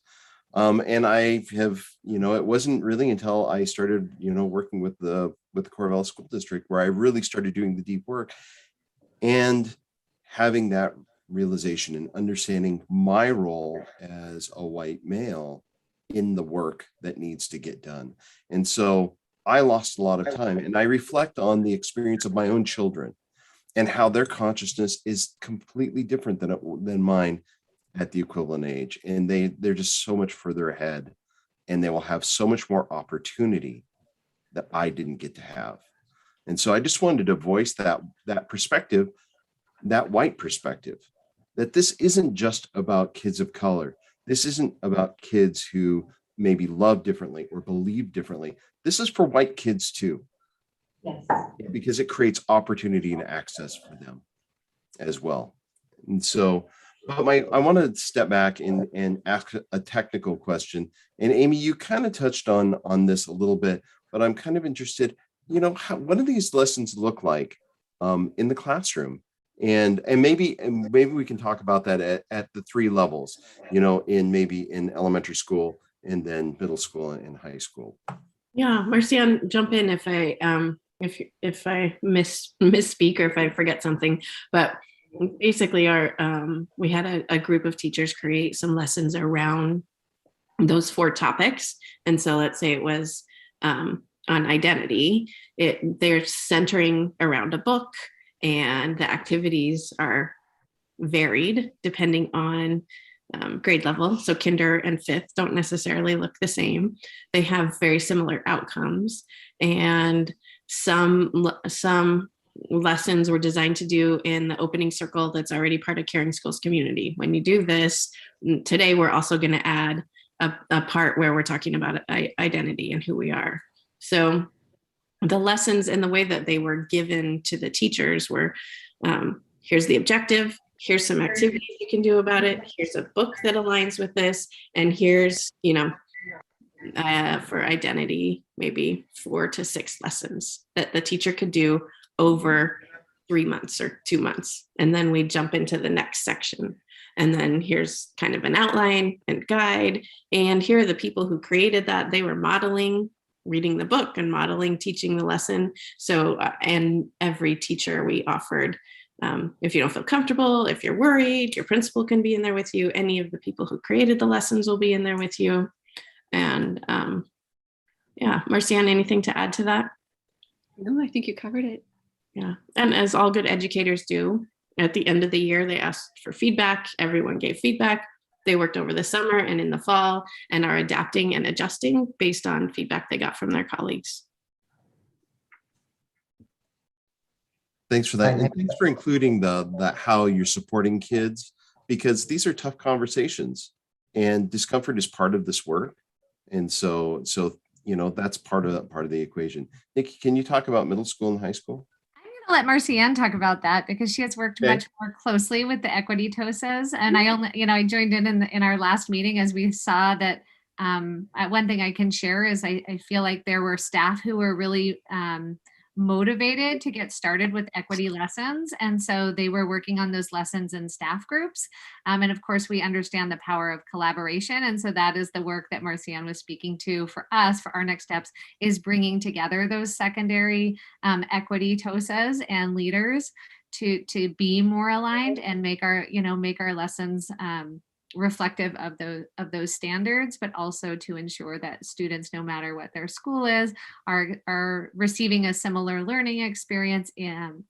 And I have, it wasn't really until I started, working with the Corvallis School District where I really started doing the deep work and having that realization and understanding my role as a white male in the work that needs to get done. And so I lost a lot of time, and I reflect on the experience of my own children and how their consciousness is completely different than mine at the equivalent age. And they're just so much further ahead, and they will have so much more opportunity that I didn't get to have. And so I just wanted to voice that perspective, that white perspective, that this isn't just about kids of color. This isn't about kids who maybe love differently or believe differently. This is for white kids too.
Yes.
Because it creates opportunity and access for them as well. And so, but I want to step back and ask a technical question. And Amy, you kind of touched on this a little bit, but I'm kind of interested, what do these lessons look like in the classroom? And maybe we can talk about that at the three levels, in elementary school and then middle school and high school.
Yeah, Marcian, jump in if I misspeak or if I forget something. But basically, we had a group of teachers create some lessons around those 4 topics. And so let's say it was on identity. They're centering around a book, and the activities are varied depending on grade level. So kinder and 5th don't necessarily look the same. They have very similar outcomes, and some lessons were designed to do in the opening circle that's already part of Caring Schools community. When you do this, today we're also going to add a part where we're talking about identity and who we are. So the lessons and the way that they were given to the teachers were, here's the objective, here's some activities you can do about it, here's a book that aligns with this, and here's, for identity, maybe 4 to 6 lessons that the teacher could do over 3 months or 2 months. And then we jump into the next section. And then here's kind of an outline and guide. And here are the people who created that. They were modeling reading the book and modeling teaching the lesson. So, and every teacher we offered, if you don't feel comfortable, if you're worried, your principal can be in there with you. Any of the people who created the lessons will be in there with you. And Marcian, anything to add to that?
No, I think you covered it.
Yeah. And as all good educators do, at the end of the year, they asked for feedback. Everyone gave feedback. They worked over the summer and in the fall and are adapting and adjusting based on feedback they got from their colleagues.
Thanks for that. And thanks for including the how you're supporting kids, because these are tough conversations and discomfort is part of this work. And so that's part of the equation. Nikki, can you talk about middle school and high school?
Let Marcian talk about that because she has worked much more closely with the equity TOSAs. And I joined in our last meeting as we saw that one thing I can share is I feel like there were staff who were really
motivated to get started with equity lessons. And so they were working on those lessons in staff groups. And of course, we understand the power of collaboration. And so that is the work that Marcianne was speaking to for us, for our next steps, is bringing together those secondary equity TOSAs and leaders to be more aligned and make our lessons reflective of those standards, but also to ensure that students, no matter what their school is, are receiving a similar learning experience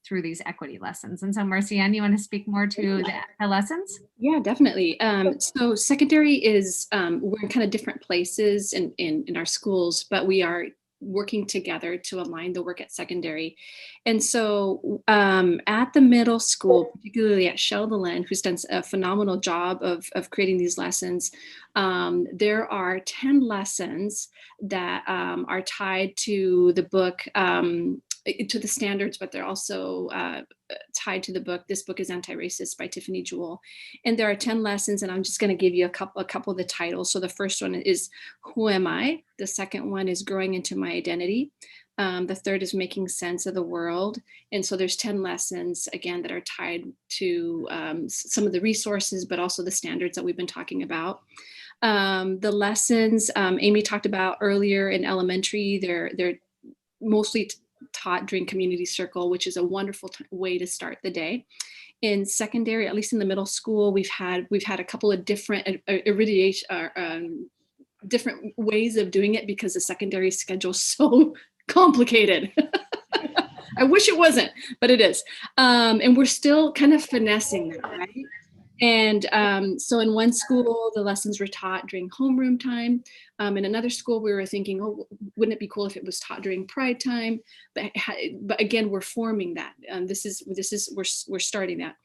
through these equity lessons. And so Marcianne, you want to speak more to the lessons?
Yeah, definitely. So secondary is, we're in kind of different places in our schools, but we are working together to align the work at secondary. And so at the middle school, particularly at Sheldon, who's done a phenomenal job of creating these lessons, there are 10 lessons that are tied to the book, to the standards, but they're also tied to the book. This book is Anti-Racist by Tiffany Jewell. And there are 10 lessons, and I'm just going to give you a couple of the titles. So the first one is Who Am I? The second one is Growing into My Identity. The third is Making Sense of the World. And so there's 10 lessons, again, that are tied to some of the resources, but also the standards that we've been talking about. The lessons Amy talked about earlier in elementary, they're mostly taught during community circle, which is a wonderful way to start the day. In secondary, at least in the middle school, we've had a couple of different different ways of doing it because the secondary schedule is so complicated. I wish it wasn't, but it is. And we're still kind of finessing that, right? And so in one school, the lessons were taught during homeroom time. In another school, we were thinking, oh, wouldn't it be cool if it was taught during pride time? But again, we're forming that. We're starting that.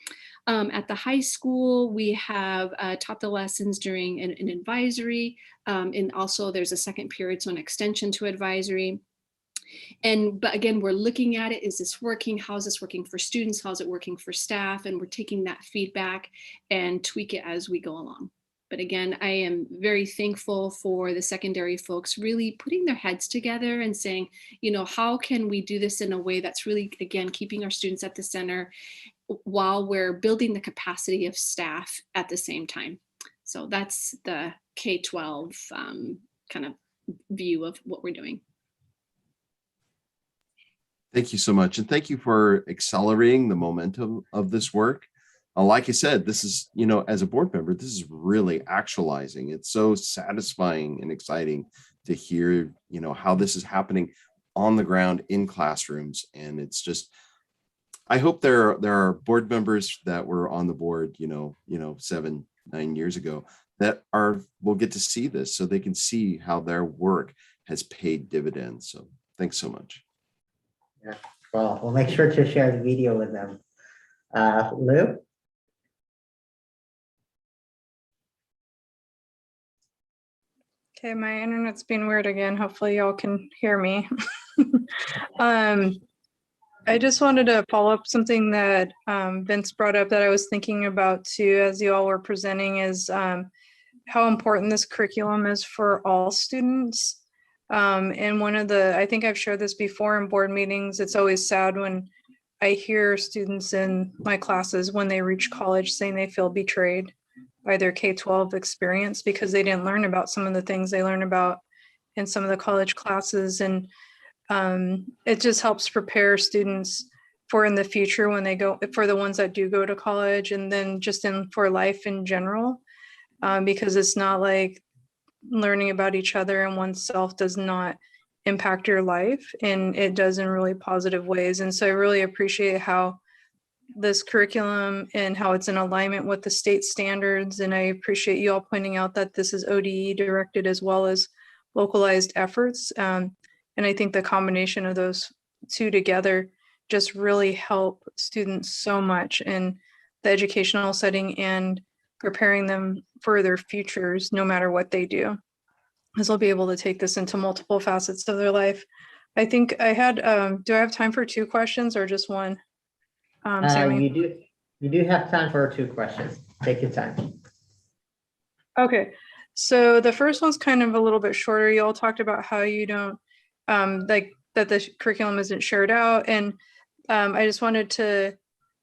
At the high school, we have taught the lessons during an advisory. And also there's a second period, so an extension to advisory. But again, we're looking at it. Is this working? How is this working for students? How is it working for staff? And we're taking that feedback and tweak it as we go along. But again, I am very thankful for the secondary folks really putting their heads together and saying, how can we do this in a way that's really, again, keeping our students at the center while we're building the capacity of staff at the same time. So that's the K-12 kind of view of what we're doing.
Thank you so much. And thank you for accelerating the momentum of this work. Like I said, this is, as a board member, this is really actualizing. It's so satisfying and exciting to hear, how this is happening on the ground in classrooms. And it's just, I hope there are board members that were on the board, 7-9 years ago that will get to see this so they can see how their work has paid dividends. So thanks so much.
Yeah, well, we'll make sure to share the video with them. Lou?
Okay, my internet's being weird again. Hopefully y'all can hear me. I just wanted to follow up something that Vince brought up that I was thinking about too as you all were presenting is how important this curriculum is for all students. And I think I've shared this before in board meetings, it's always sad when I hear students in my classes when they reach college saying they feel betrayed by their K-12 experience because they didn't learn about some of the things they learned about in some of the college classes. And it just helps prepare students for in the future when they go, for the ones that do go to college, and then just for life in general, because it's not like learning about each other and oneself does not impact your life, and it does in really positive ways. And so I really appreciate how this curriculum and how it's in alignment with the state standards. And I appreciate you all pointing out that this is ODE directed as well as localized efforts. And I think the combination of those two together just really help students so much in the educational setting and preparing them for their futures, no matter what they do, as they'll be able to take this into multiple facets of their life. I think I had, do I have time for 2 questions or just one? Sammy?
You do have time for 2 questions. Take your time.
Okay, so the first one's kind of a little bit shorter. You all talked about how you don't, like that the curriculum isn't shared out. And I just wanted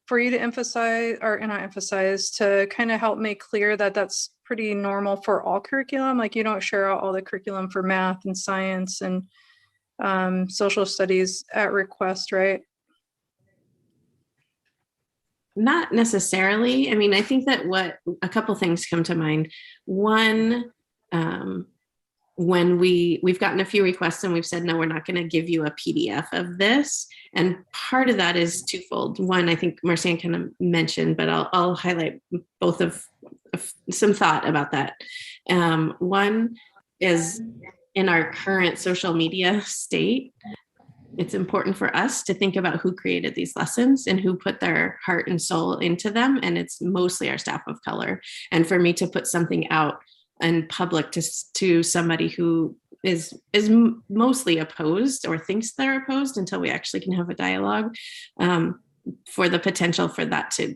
for you to emphasize, or not emphasize, to kind of help make clear that that's pretty normal for all curriculum. Like you don't share out all the curriculum for math and science and social studies at request, right?
Not necessarily. I mean, I think that a couple things come to mind. One, when we've gotten a few requests and we've said, no, we're not going to give you a PDF of this. And part of that is twofold. One, I think Marcian kind of mentioned, but I'll highlight both of some thought about that. One is, in our current social media state, it's important for us to think about who created these lessons and who put their heart and soul into them. And it's mostly our staff of color. And for me to put something out in public to somebody who is mostly opposed or thinks they're opposed until we actually can have a dialogue, for the potential for that to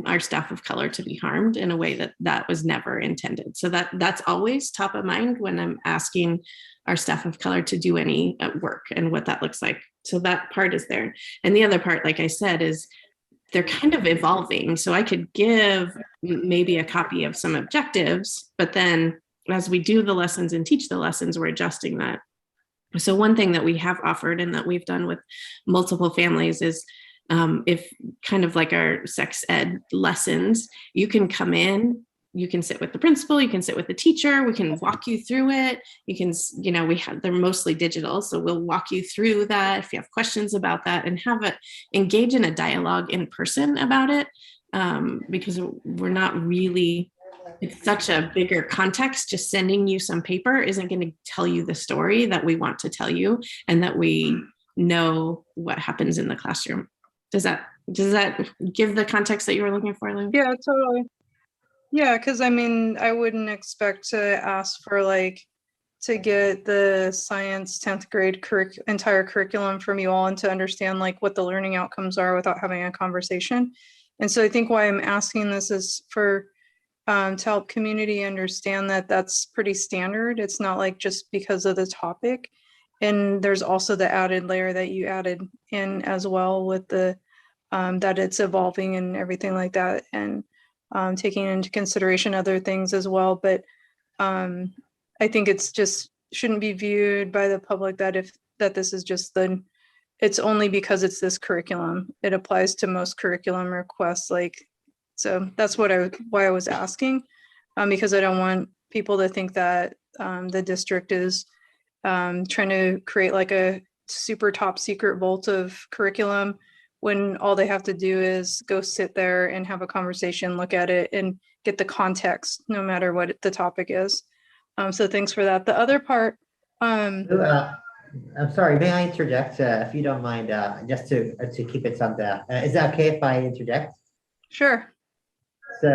our staff of color to be harmed in a way that was never intended. So that's always top of mind when I'm asking our staff of color to do any work and what that looks like. So that part is there. And the other part, like I said, is they're kind of evolving. So I could give maybe a copy of some objectives, but then as we do the lessons and teach the lessons, we're adjusting that. So one thing that we have offered and that we've done with multiple families is if kind of like our sex ed lessons, you can come in, you can sit with the principal, you can sit with the teacher, we can walk you through it. You can, they're mostly digital. So we'll walk you through that if you have questions about that and engage in a dialogue in person about it. Because we're not really, it's such a bigger context. Just sending you some paper isn't going to tell you the story that we want to tell you and that we know what happens in the classroom. Does that give the context that you were looking for, Lou?
Yeah, totally. Yeah, because I mean, I wouldn't expect to ask for to get the science 10th grade entire curriculum from you all and to understand what the learning outcomes are without having a conversation. And so I think why I'm asking this is to help community understand that that's pretty standard. It's not just because of the topic. And there's also the added layer that you added in as well with the that it's evolving and everything like that, and taking into consideration other things as well. But I think it's just shouldn't be viewed by the public that this is just it's only because it's this curriculum. It applies to most curriculum requests. So that's why I was asking, because I don't want people to think that the district is trying to create a super top secret vault of curriculum when all they have to do is go sit there and have a conversation, look at it and get the context, no matter what the topic is. So thanks for that. The other part.
I'm sorry, may I interject if you don't mind, just to keep it something. Is that okay if I interject?
Sure.
So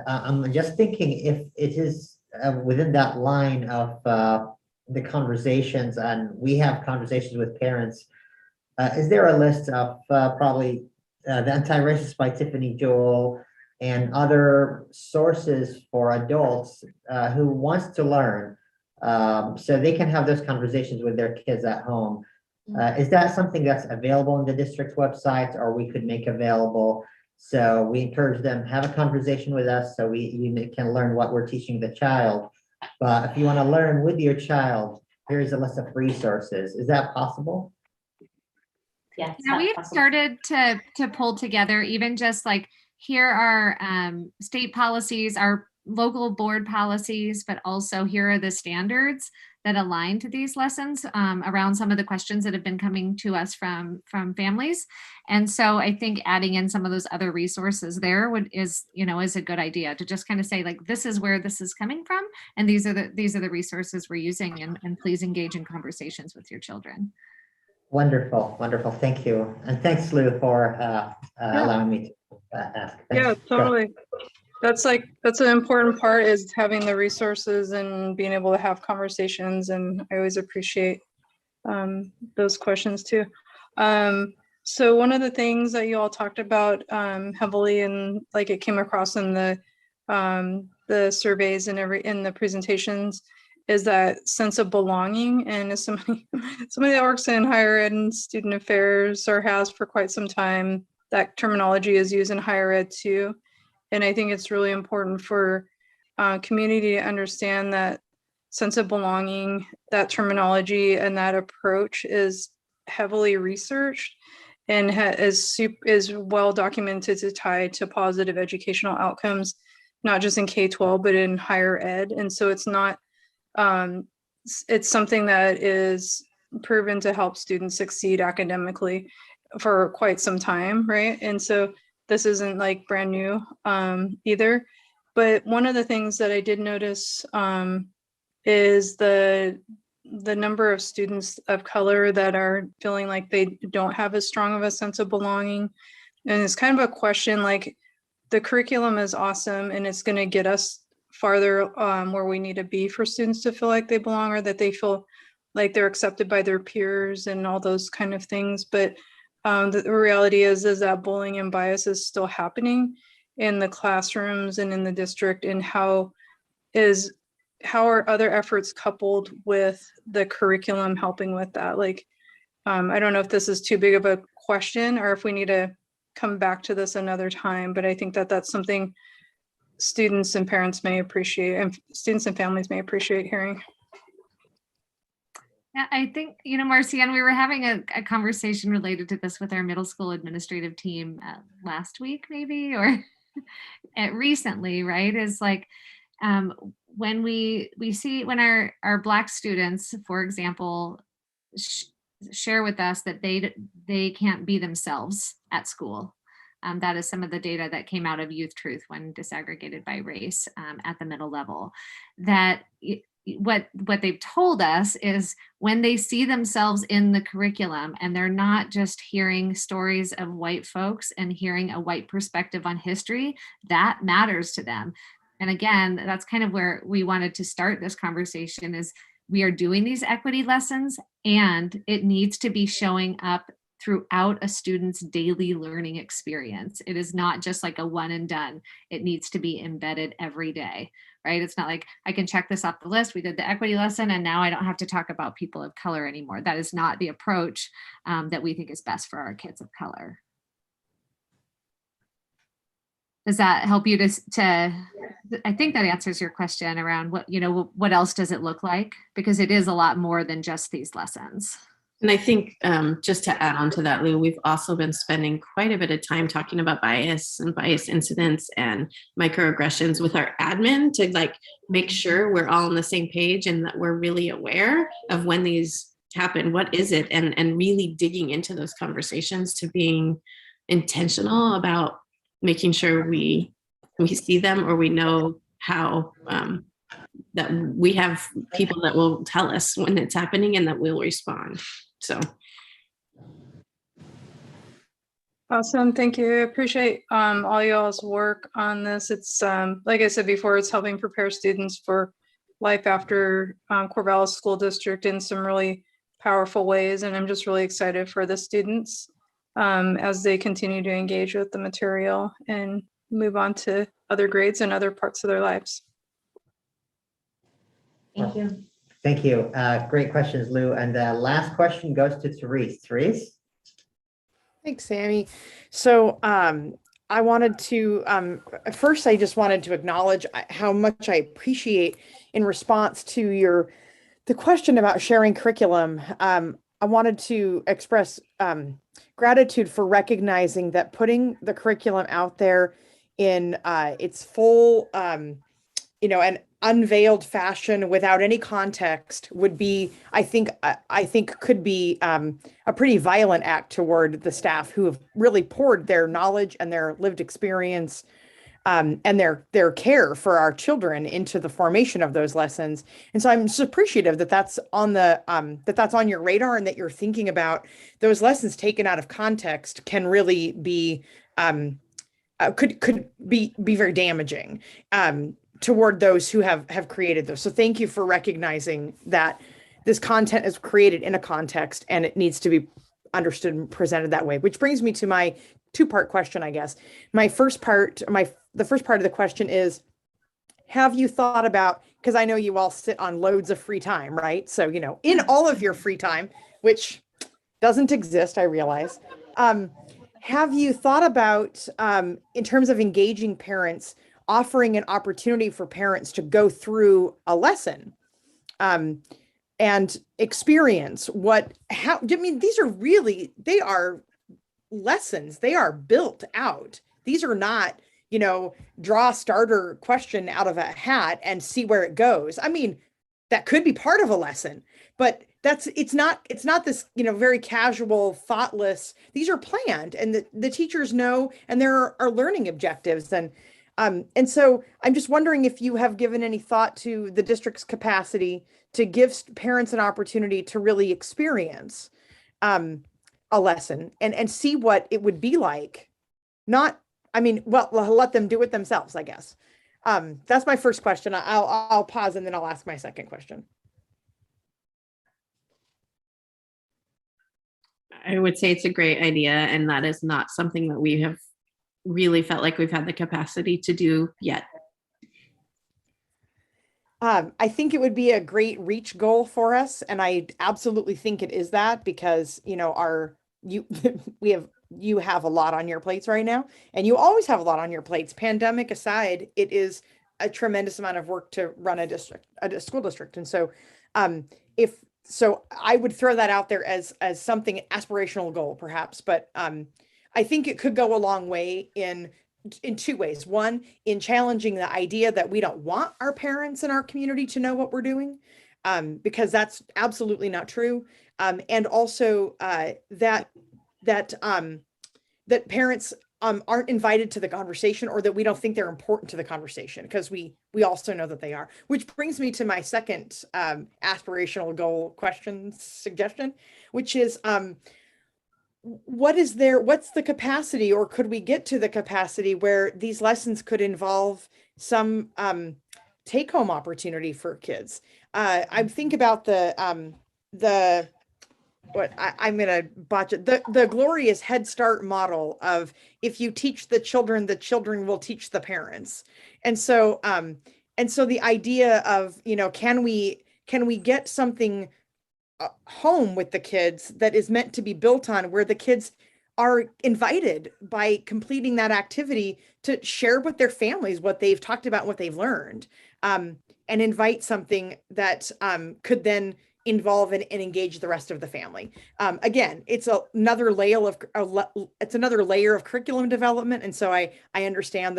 I'm just thinking if it is within that line of the conversations, and we have conversations with parents, is there a list of probably the Anti-Racist by Tiffany Joel and other sources for adults who wants to learn, so they can have those conversations with their kids at home? Is that something that's available on the district's website, or we could make available? So we encourage them, have a conversation with us so you can learn what we're teaching the child. But if you want to learn with your child, here's a list of resources. Is that possible?
Yes.
Now we've started to pull together even just here are state policies, our local board policies, but also here are the standards that align to these lessons around some of the questions that have been coming to us from families. And so I think adding in some of those other resources there is a good idea to just kind of say this is where this is coming from, and these are the resources we're using, and please engage in conversations with your children.
Wonderful. Thank you. And thanks, Lou, for allowing me to ask. Thanks.
Yeah, totally. That's an important part, is having the resources and being able to have conversations. And I always appreciate those questions too. So one of the things that you all talked about heavily, and it came across in the surveys and in the presentations, is that sense of belonging. And as somebody that works in higher ed and student affairs or has for quite some time, that terminology is used in higher ed too. And I think it's really important for community to understand that sense of belonging, that terminology and that approach is heavily researched and is well documented to tie to positive educational outcomes, not just in K-12, but in higher ed. And so it's not, it's something that is proven to help students succeed academically for quite some time, right? And so this isn't like brand new either. But one of the things that I did notice is the number of students of color that are feeling like they don't have as strong of a sense of belonging. And it's kind of a question, like, the curriculum is awesome and it's going to get us farther where we need to be for students to feel like they belong, or that they feel like they're accepted by their peers and all those kind of things. But the reality is that bullying and bias is still happening in the classrooms and in the district. And how are other efforts coupled with the curriculum helping with that? Like, I don't know if this is too big of a question or if we need to come back to this another time, but I think that that's something students and parents may appreciate, and students and families may appreciate hearing.
Yeah, I think, Marcy, and we were having a conversation related to this with our middle school administrative team last week, maybe, or recently, right? Is like, when we see when our Black students, for example, share with us that they can't be themselves at school. That is some of the data that came out of Youth Truth when disaggregated by race at the middle level. That what they've told us is when they see themselves in the curriculum and they're not just hearing stories of white folks and hearing a white perspective on history, that matters to them. And again, that's kind of where we wanted to start this conversation, is we are doing these equity lessons and it needs to be showing up throughout a student's daily learning experience. It is not just like a one and done. It needs to be embedded every day, right? It's not like I can check this off the list. We did the equity lesson and now I don't have to talk about people of color anymore. That is not the approach that we think is best for our kids of color. Does that help you I think that answers your question around what else does it look like? Because it is a lot more than just these lessons.
And I think just to add on to that, Lou, we've also been spending quite a bit of time talking about bias and bias incidents and microaggressions with our admin to make sure we're all on the same page and that we're really aware of when these happen. What is it? And really digging into those conversations to being intentional about making sure we see them, or we know how that we have people that will tell us when it's happening and that we'll respond. So.
Awesome. Thank you. I appreciate all y'all's work on this. It's like I said before, it's helping prepare students for life after Corvallis School District in some really powerful ways. And I'm just really excited for the students as they continue to engage with the material and move on to other grades and other parts of their lives.
Thank you.
Thank you. Great questions, Lou. And the last question goes to Therese. Therese?
Thanks, Sammy. So I wanted to, first, I just wanted to acknowledge how much I appreciate in response to the question about sharing curriculum. I wanted to express gratitude for recognizing that putting the curriculum out there in its full, and unveiled fashion without any context would be, I think could be a pretty violent act toward the staff who have really poured their knowledge and their lived experience and their care for our children into the formation of those lessons. And so I'm just appreciative that that's on that's on your radar, and that you're thinking about those lessons taken out of context can really be could be very damaging toward those who have created those. So thank you for recognizing that this content is created in a context and it needs to be understood and presented that way, which brings me to my two-part question, I guess. The first part of the question is, have you thought about because I know you all sit on loads of free time, right? So, you know, in all of your free time, which doesn't exist, I realize. Have you thought about, in terms of engaging parents, offering an opportunity for parents to go through a lesson and experience how, I mean, these are really, they are lessons, they are built out. These are not, you know, draw a starter question out of a hat and see where it goes. I mean, that could be part of a lesson, but it's not this, you know, very casual, thoughtless. These are planned, and the teachers know, and there are learning objectives. And so I'm just wondering if you have given any thought to the district's capacity to give parents an opportunity to really experience a lesson and see what it would be like. Not, I mean, well, let them do it themselves, I guess. That's my first question. I'll pause and then I'll ask my second question.
I would say it's a great idea, and that is not something that we have really felt like we've had the capacity to do yet.
I think it would be a great reach goal for us, and I absolutely think it is that, because, you know, you have a lot on your plates right now, and you always have a lot on your plates. Pandemic aside, it is a tremendous amount of work to run a school district. And so so I would throw that out there as something aspirational goal, perhaps, but I think it could go a long way in two ways. One, in challenging the idea that we don't want our parents in our community to know what we're doing, because that's absolutely not true. And also that parents aren't invited to the conversation, or that we don't think they're important to the conversation, because we also know that they are. Which brings me to my second aspirational goal question suggestion, which is what's the capacity, or could we get to the capacity where these lessons could involve some take-home opportunity for kids? I think about I'm going to botch it. The glorious Head Start model of, if you teach the children will teach the parents. And so the idea of, you know, can we get something home with the kids that is meant to be built on, where the kids are invited, by completing that activity, to share with their families what they've talked about, what they've learned, and invite something that could then involve and engage the rest of the family. Again, it's another layer of curriculum development. And so I understand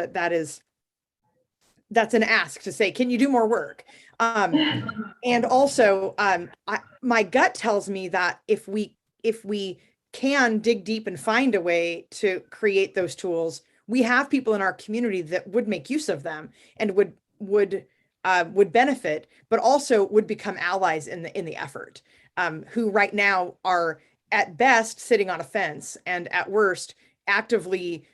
that's an ask to say, can you do more work? And also, my gut tells me that if we can dig deep and find a way to create those tools, we have people in our community that would make use of them and would benefit, but also would become allies in the effort, who right now are at best sitting on a fence, and at worst actively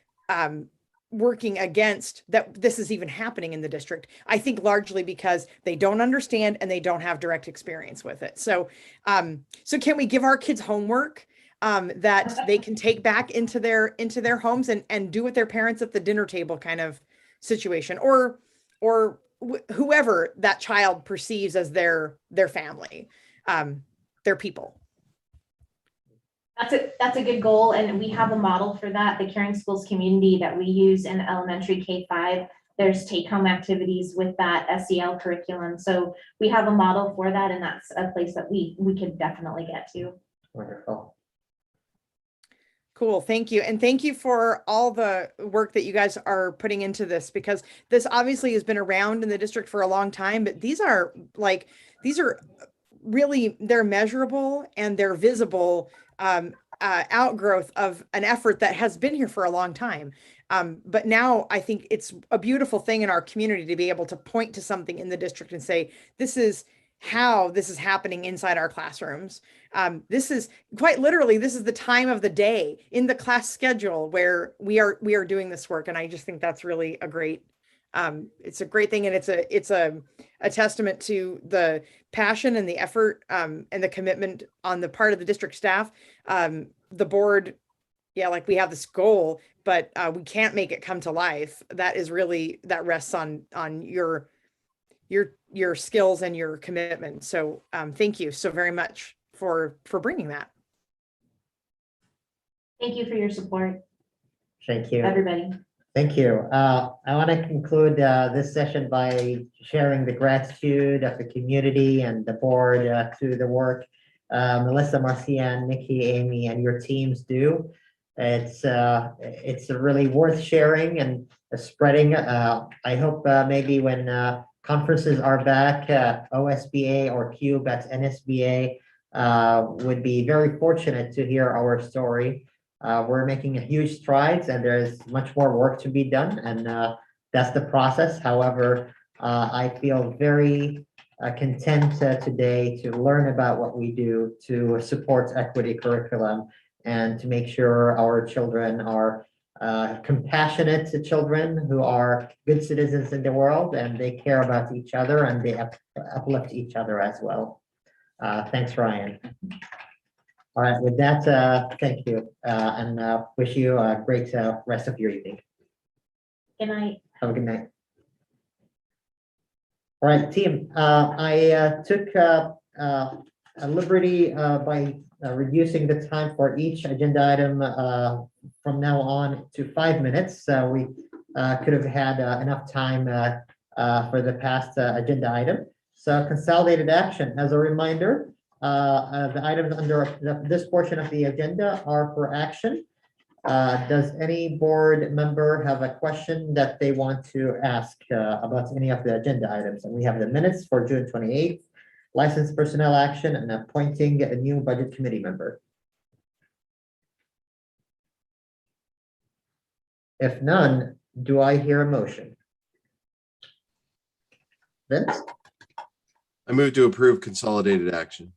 working against that this is even happening in the district. I think largely because they don't understand and they don't have direct experience with it. So can we give our kids homework that they can take back into their homes and do with their parents at the dinner table kind of situation, or whoever that child perceives as their family, their people?
That's a good goal, and we have a model for that. The Caring Schools community that we use in elementary K-5, there's take-home activities with that SEL curriculum. So we have a model for that, and that's a place that we could definitely get to.
Wonderful.
Cool, thank you. And thank you for all the work that you guys are putting into this, because this obviously has been around in the district for a long time, but these are really, they're measurable and they're visible outgrowth of an effort that has been here for a long time. But now I think it's a beautiful thing in our community to be able to point to something in the district and say, this is how this is happening inside our classrooms. This is quite literally, this is the time of the day in the class schedule where we are doing this work. And I just think that's really a great, it's a great thing. And it's a testament to the passion and the effort and the commitment on the part of the district staff. The board, yeah, like we have this goal, but we can't make it come to life. That is really, that rests on your your skills and your commitment. So thank you so very much for bringing that.
Thank you for your support,
Thank you.
everybody.
Thank you. I want to conclude this session by sharing the gratitude of the community and the board to the work Melissa, Marcian, Nikki, Amy, and your teams do. It's really worth sharing and spreading. I hope maybe when conferences are back, OSBA or CUBE, that's NSBA, would be very fortunate to hear our story. We're making huge strides and there's much more work to be done, and that's the process. However, I feel very content today to learn about what we do to support equity curriculum and to make sure our children are compassionate children who are good citizens in the world, and they care about each other and they uplift each other as well. Thanks, Ryan. All right, with that, thank you, and wish you a great rest of your evening.
Good night.
Have a good night. All right, team, I took a liberty by reducing the time for each agenda item from now on to 5 minutes. So we could have had enough time for the past agenda item. So consolidated action, as a reminder, the items under this portion of the agenda are for action. Does any board member have a question that they want to ask about any of the agenda items? And we have the minutes for June 28th, licensed personnel action, and appointing a new budget committee member. If none, do I hear a motion? Vince?
I move to approve consolidated action.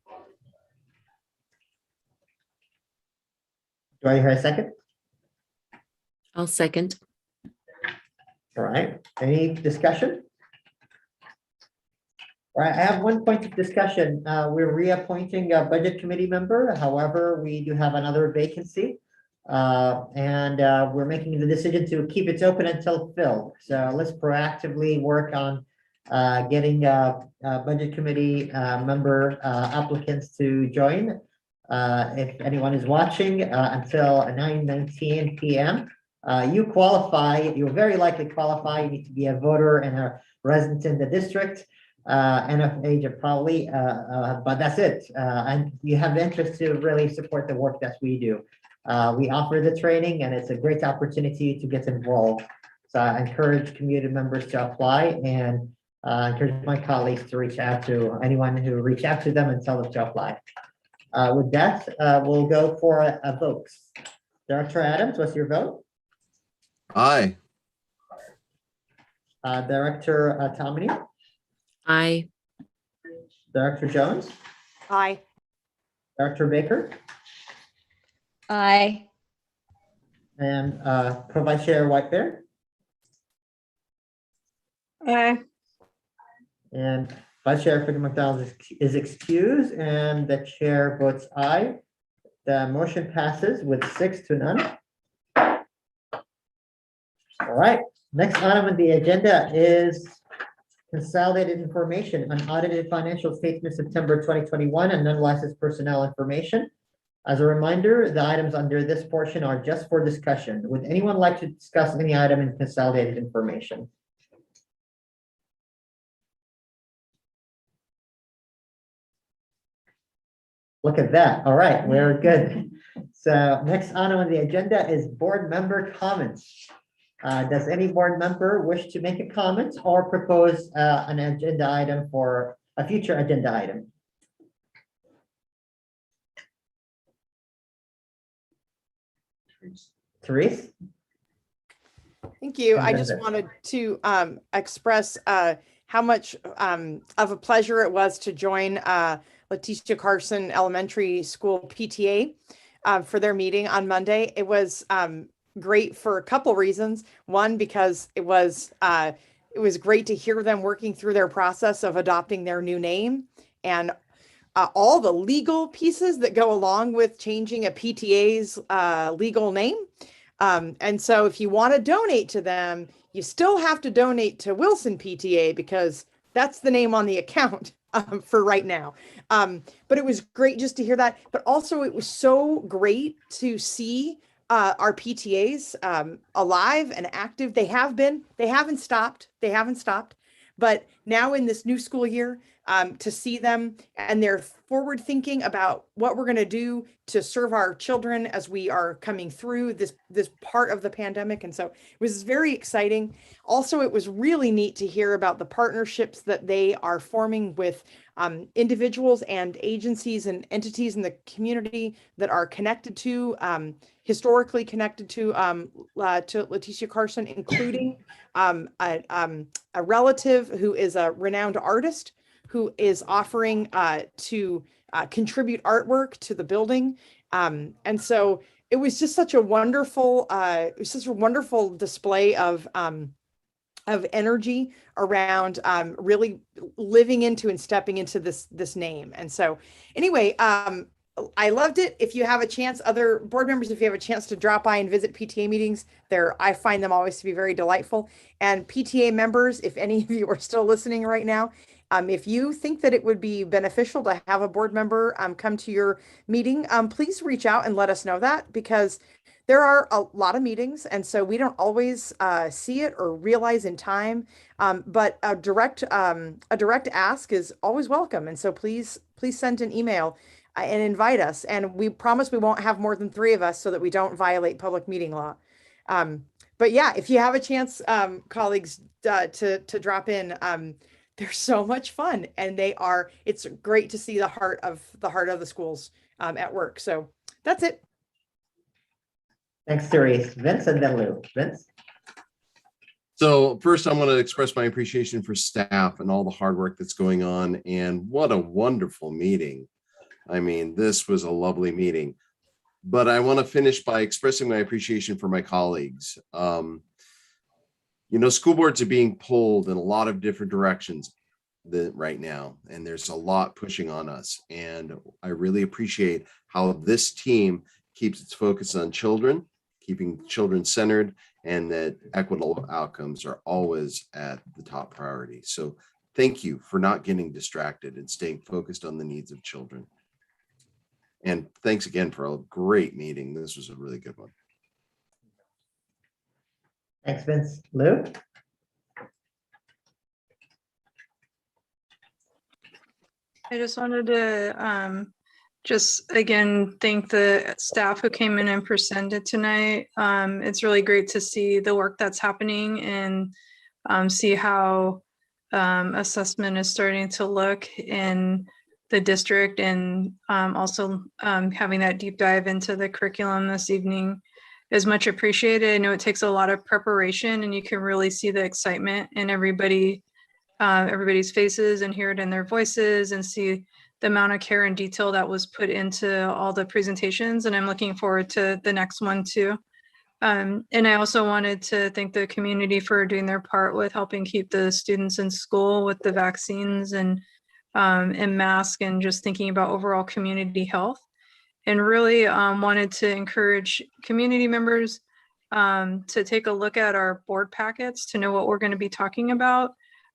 Do I hear a second?
I'll second.
All right, any discussion? All right, I have one point of discussion. We're reappointing a budget committee member. However, we do have another vacancy. And we're making the decision to keep it open until filled. So let's proactively work on getting budget committee member applicants to join. If anyone is watching until 9:19 p.m., you qualify, you very likely qualify. You need to be a voter and a resident in the district and of age of probably, but that's it. And you have the interest to really support the work that we do. We offer the training and it's a great opportunity to get involved. So I encourage community members to apply and encourage my colleagues to reach out to anyone who reach out to them and tell them to apply. With that, we'll go for a vote. Director Adams, what's your vote?
Aye.
Director Tomini?
Aye.
Director Jones?
Aye.
Director Baker?
Aye.
And Vice Chair White Bear?
Aye.
And Vice Chair Fitzgerald McDonald is excused, and the chair votes aye. The motion passes with 6-0. All right, next item on the agenda is consolidated information on audited financial statements September 2021 and non-licensed personnel information. As a reminder, the items under this portion are just for discussion. Would anyone like to discuss any item in consolidated information? Look at that. All right, we're good. So next item on the agenda is board member comments. Does any board member wish to make a comment or propose an agenda item for a future agenda item? Therese?
Thank you. I just wanted to express how much of a pleasure it was to join Leticia Carson Elementary School PTA for their meeting on Monday. It was great for a couple reasons. One, because it was great to hear them working through their process of adopting their new name and all the legal pieces that go along with changing a PTA's legal name. And so if you want to donate to them, you still have to donate to Wilson PTA because That's the name on the account for right now. But it was great just to hear that. But also it was so great to see our PTAs alive and active. They haven't stopped. But now in this new school year, to see them and they're forward thinking about what we're going to do to serve our children as we are coming through this part of the pandemic. And so it was very exciting. Also, it was really neat to hear about the partnerships that they are forming with individuals and agencies and entities in the community that are connected to, historically connected to Leticia Carson, including a relative who is a renowned artist who is offering to contribute artwork to the building. And so it was just such a wonderful, display of energy around really living into and stepping into this name. And so anyway, I loved it. If you have a chance, other board members, if you have a chance to drop by and visit PTA meetings, I find them always to be very delightful. And PTA members, if any of you are still listening right now, if you think that it would be beneficial to have a board member come to your meeting, please reach out and let us know that, because there are a lot of meetings, and so we don't always see it or realize in time. But a direct ask is always welcome. And so please send an email and invite us. And we promise we won't have more than 3 of us so that we don't violate public meeting law. But yeah, if you have a chance, colleagues, to drop in, they're so much fun, and it's great to see the heart of the schools at work. So that's it.
Thanks, Therese. Vince and then Lou. Vince?
So first, I want to express my appreciation for staff and all the hard work that's going on. And what a wonderful meeting. I mean, this was a lovely meeting. But I want to finish by expressing my appreciation for my colleagues. School boards are being pulled in a lot of different directions right now, and there's a lot pushing on us. And I really appreciate how this team keeps its focus on children, keeping children centered, and that equitable outcomes are always at the top priority. So thank you for not getting distracted and staying focused on the needs of children. And thanks again for a great meeting. This was a really good one.
Thanks, Vince. Lou?
I just wanted to just again thank the staff who came in and presented tonight. It's really great to see the work that's happening and see how assessment is starting to look in the district, and also having that deep dive into the curriculum this evening is much appreciated. I know it takes a lot of preparation, and you can really see the excitement in everybody's faces and hear it in their voices and see the amount of care and detail that was put into all the presentations. And I'm looking forward to the next one too. And I also wanted to thank the community for doing their part with helping keep the students in school with the vaccines and masks, and just thinking about overall community health. And really wanted to encourage community members to take a look at our board packets to know what we're going to be talking about.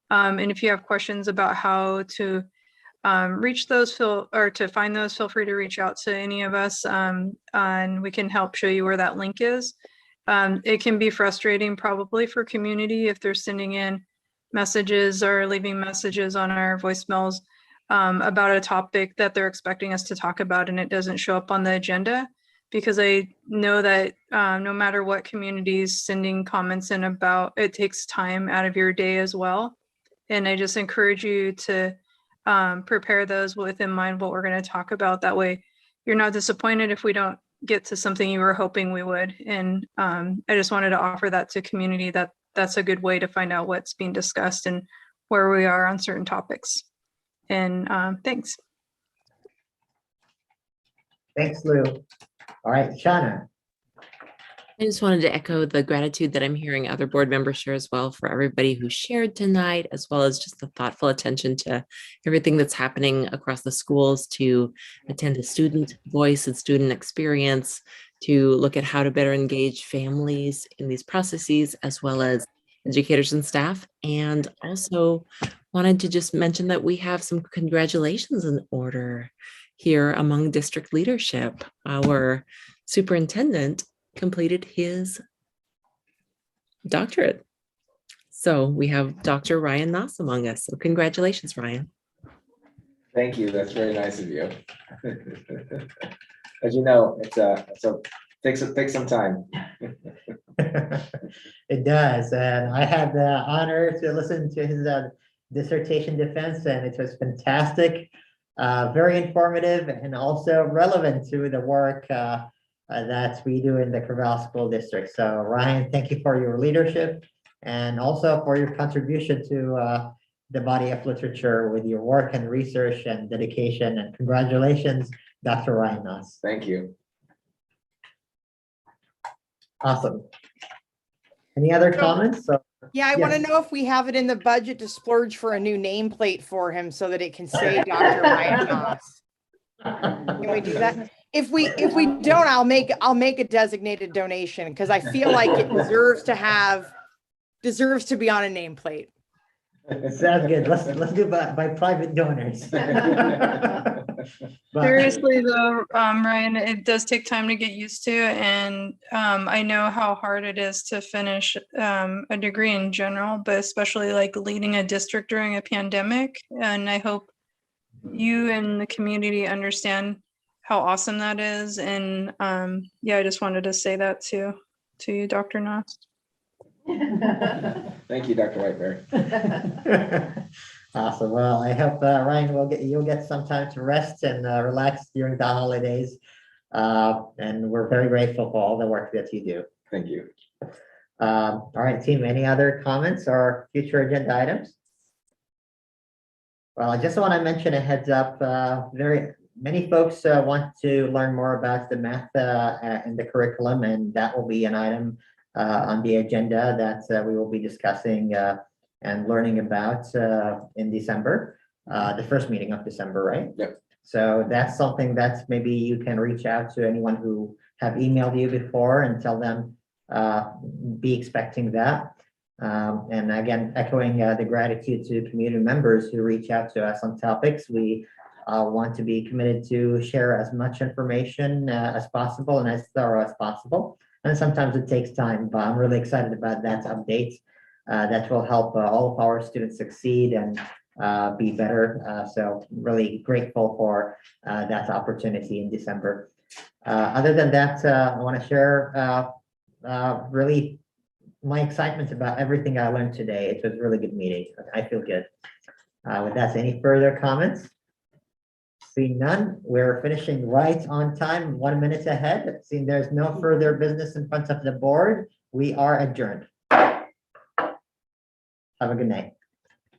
And if you have questions about how to reach those, to find those, feel free to reach out to any of us, and we can help show you where that link is. It can be frustrating probably for community if they're sending in messages or leaving messages on our voicemails about a topic that they're expecting us to talk about, and it doesn't show up on the agenda, because I know that no matter what community's sending comments in about, it takes time out of your day as well. And I just encourage you to prepare those with in mind what we're going to talk about. That way you're not disappointed if we don't get to something you were hoping we would. And I just wanted to offer that to community, that's a good way to find out what's being discussed and where we are on certain topics. And thanks.
Thanks, Lou. All right, Shauna.
I just wanted to echo the gratitude that I'm hearing other board members share as well, for everybody who shared tonight, as well as just the thoughtful attention to everything that's happening across the schools, to attend to student voice and student experience, to look at how to better engage families in these processes, as well as educators and staff, and also wanted to just mention that we have some congratulations in order here among district leadership. Our superintendent completed his doctorate. So we have Dr. Ryan Noss among us. So congratulations, Ryan.
Thank you. That's very nice of you. As you know, takes some time.
It does, and I had the honor to listen to his dissertation defense, and it was fantastic, very informative, and also relevant to the work that we do in the Corvallis School District. So Ryan, thank you for your leadership and also for your contribution to the body of literature with your work and research and dedication. And congratulations, Dr. Ryan Noss.
Thank you.
Awesome. Any other comments?
Yeah, I want to
Yes.
know if we have it in the budget to splurge for a new nameplate for him so that it can say Dr. Ryan Noss. Can we do that? If we don't, I'll make a designated donation because I feel like it deserves to be on a nameplate.
Sounds good. Let's do by private donors. But-
Seriously though, Ryan, it does take time to get used to, and I know how hard it is to finish a degree in general, but especially like leading a district during a pandemic. And I hope you and the community understand how awesome that is. And yeah, I just wanted to say that to you, Dr. Noss.
Thank you, Dr. Whiteberry.
Awesome. Well, I hope Ryan you'll get some time to rest and relax during the holidays. And we're very grateful for all the work that you do.
Thank you.
All right, team, any other comments or future agenda items? Well, I just want to mention a heads up, very many folks want to learn more about the math in the curriculum, and that will be an item on the agenda that we will be discussing and learning about in December, the first meeting of December, right?
Yep.
So that's something that maybe you can reach out to anyone who have emailed you before and tell them be expecting that. And again, echoing the gratitude to community members who reach out to us on topics. We want to be committed to share as much information as possible and as thorough as possible. And sometimes it takes time, but I'm really excited about that update that will help all of our students succeed and be better. So really grateful for that opportunity in December. Other than that, I want to share really my excitement about everything I learned today. It was a really good meeting. I feel good. With that, any further comments? Seeing none, we're finishing right on time, 1 minute ahead. Seeing there's no further business in front of the board, we are adjourned. Have a good night.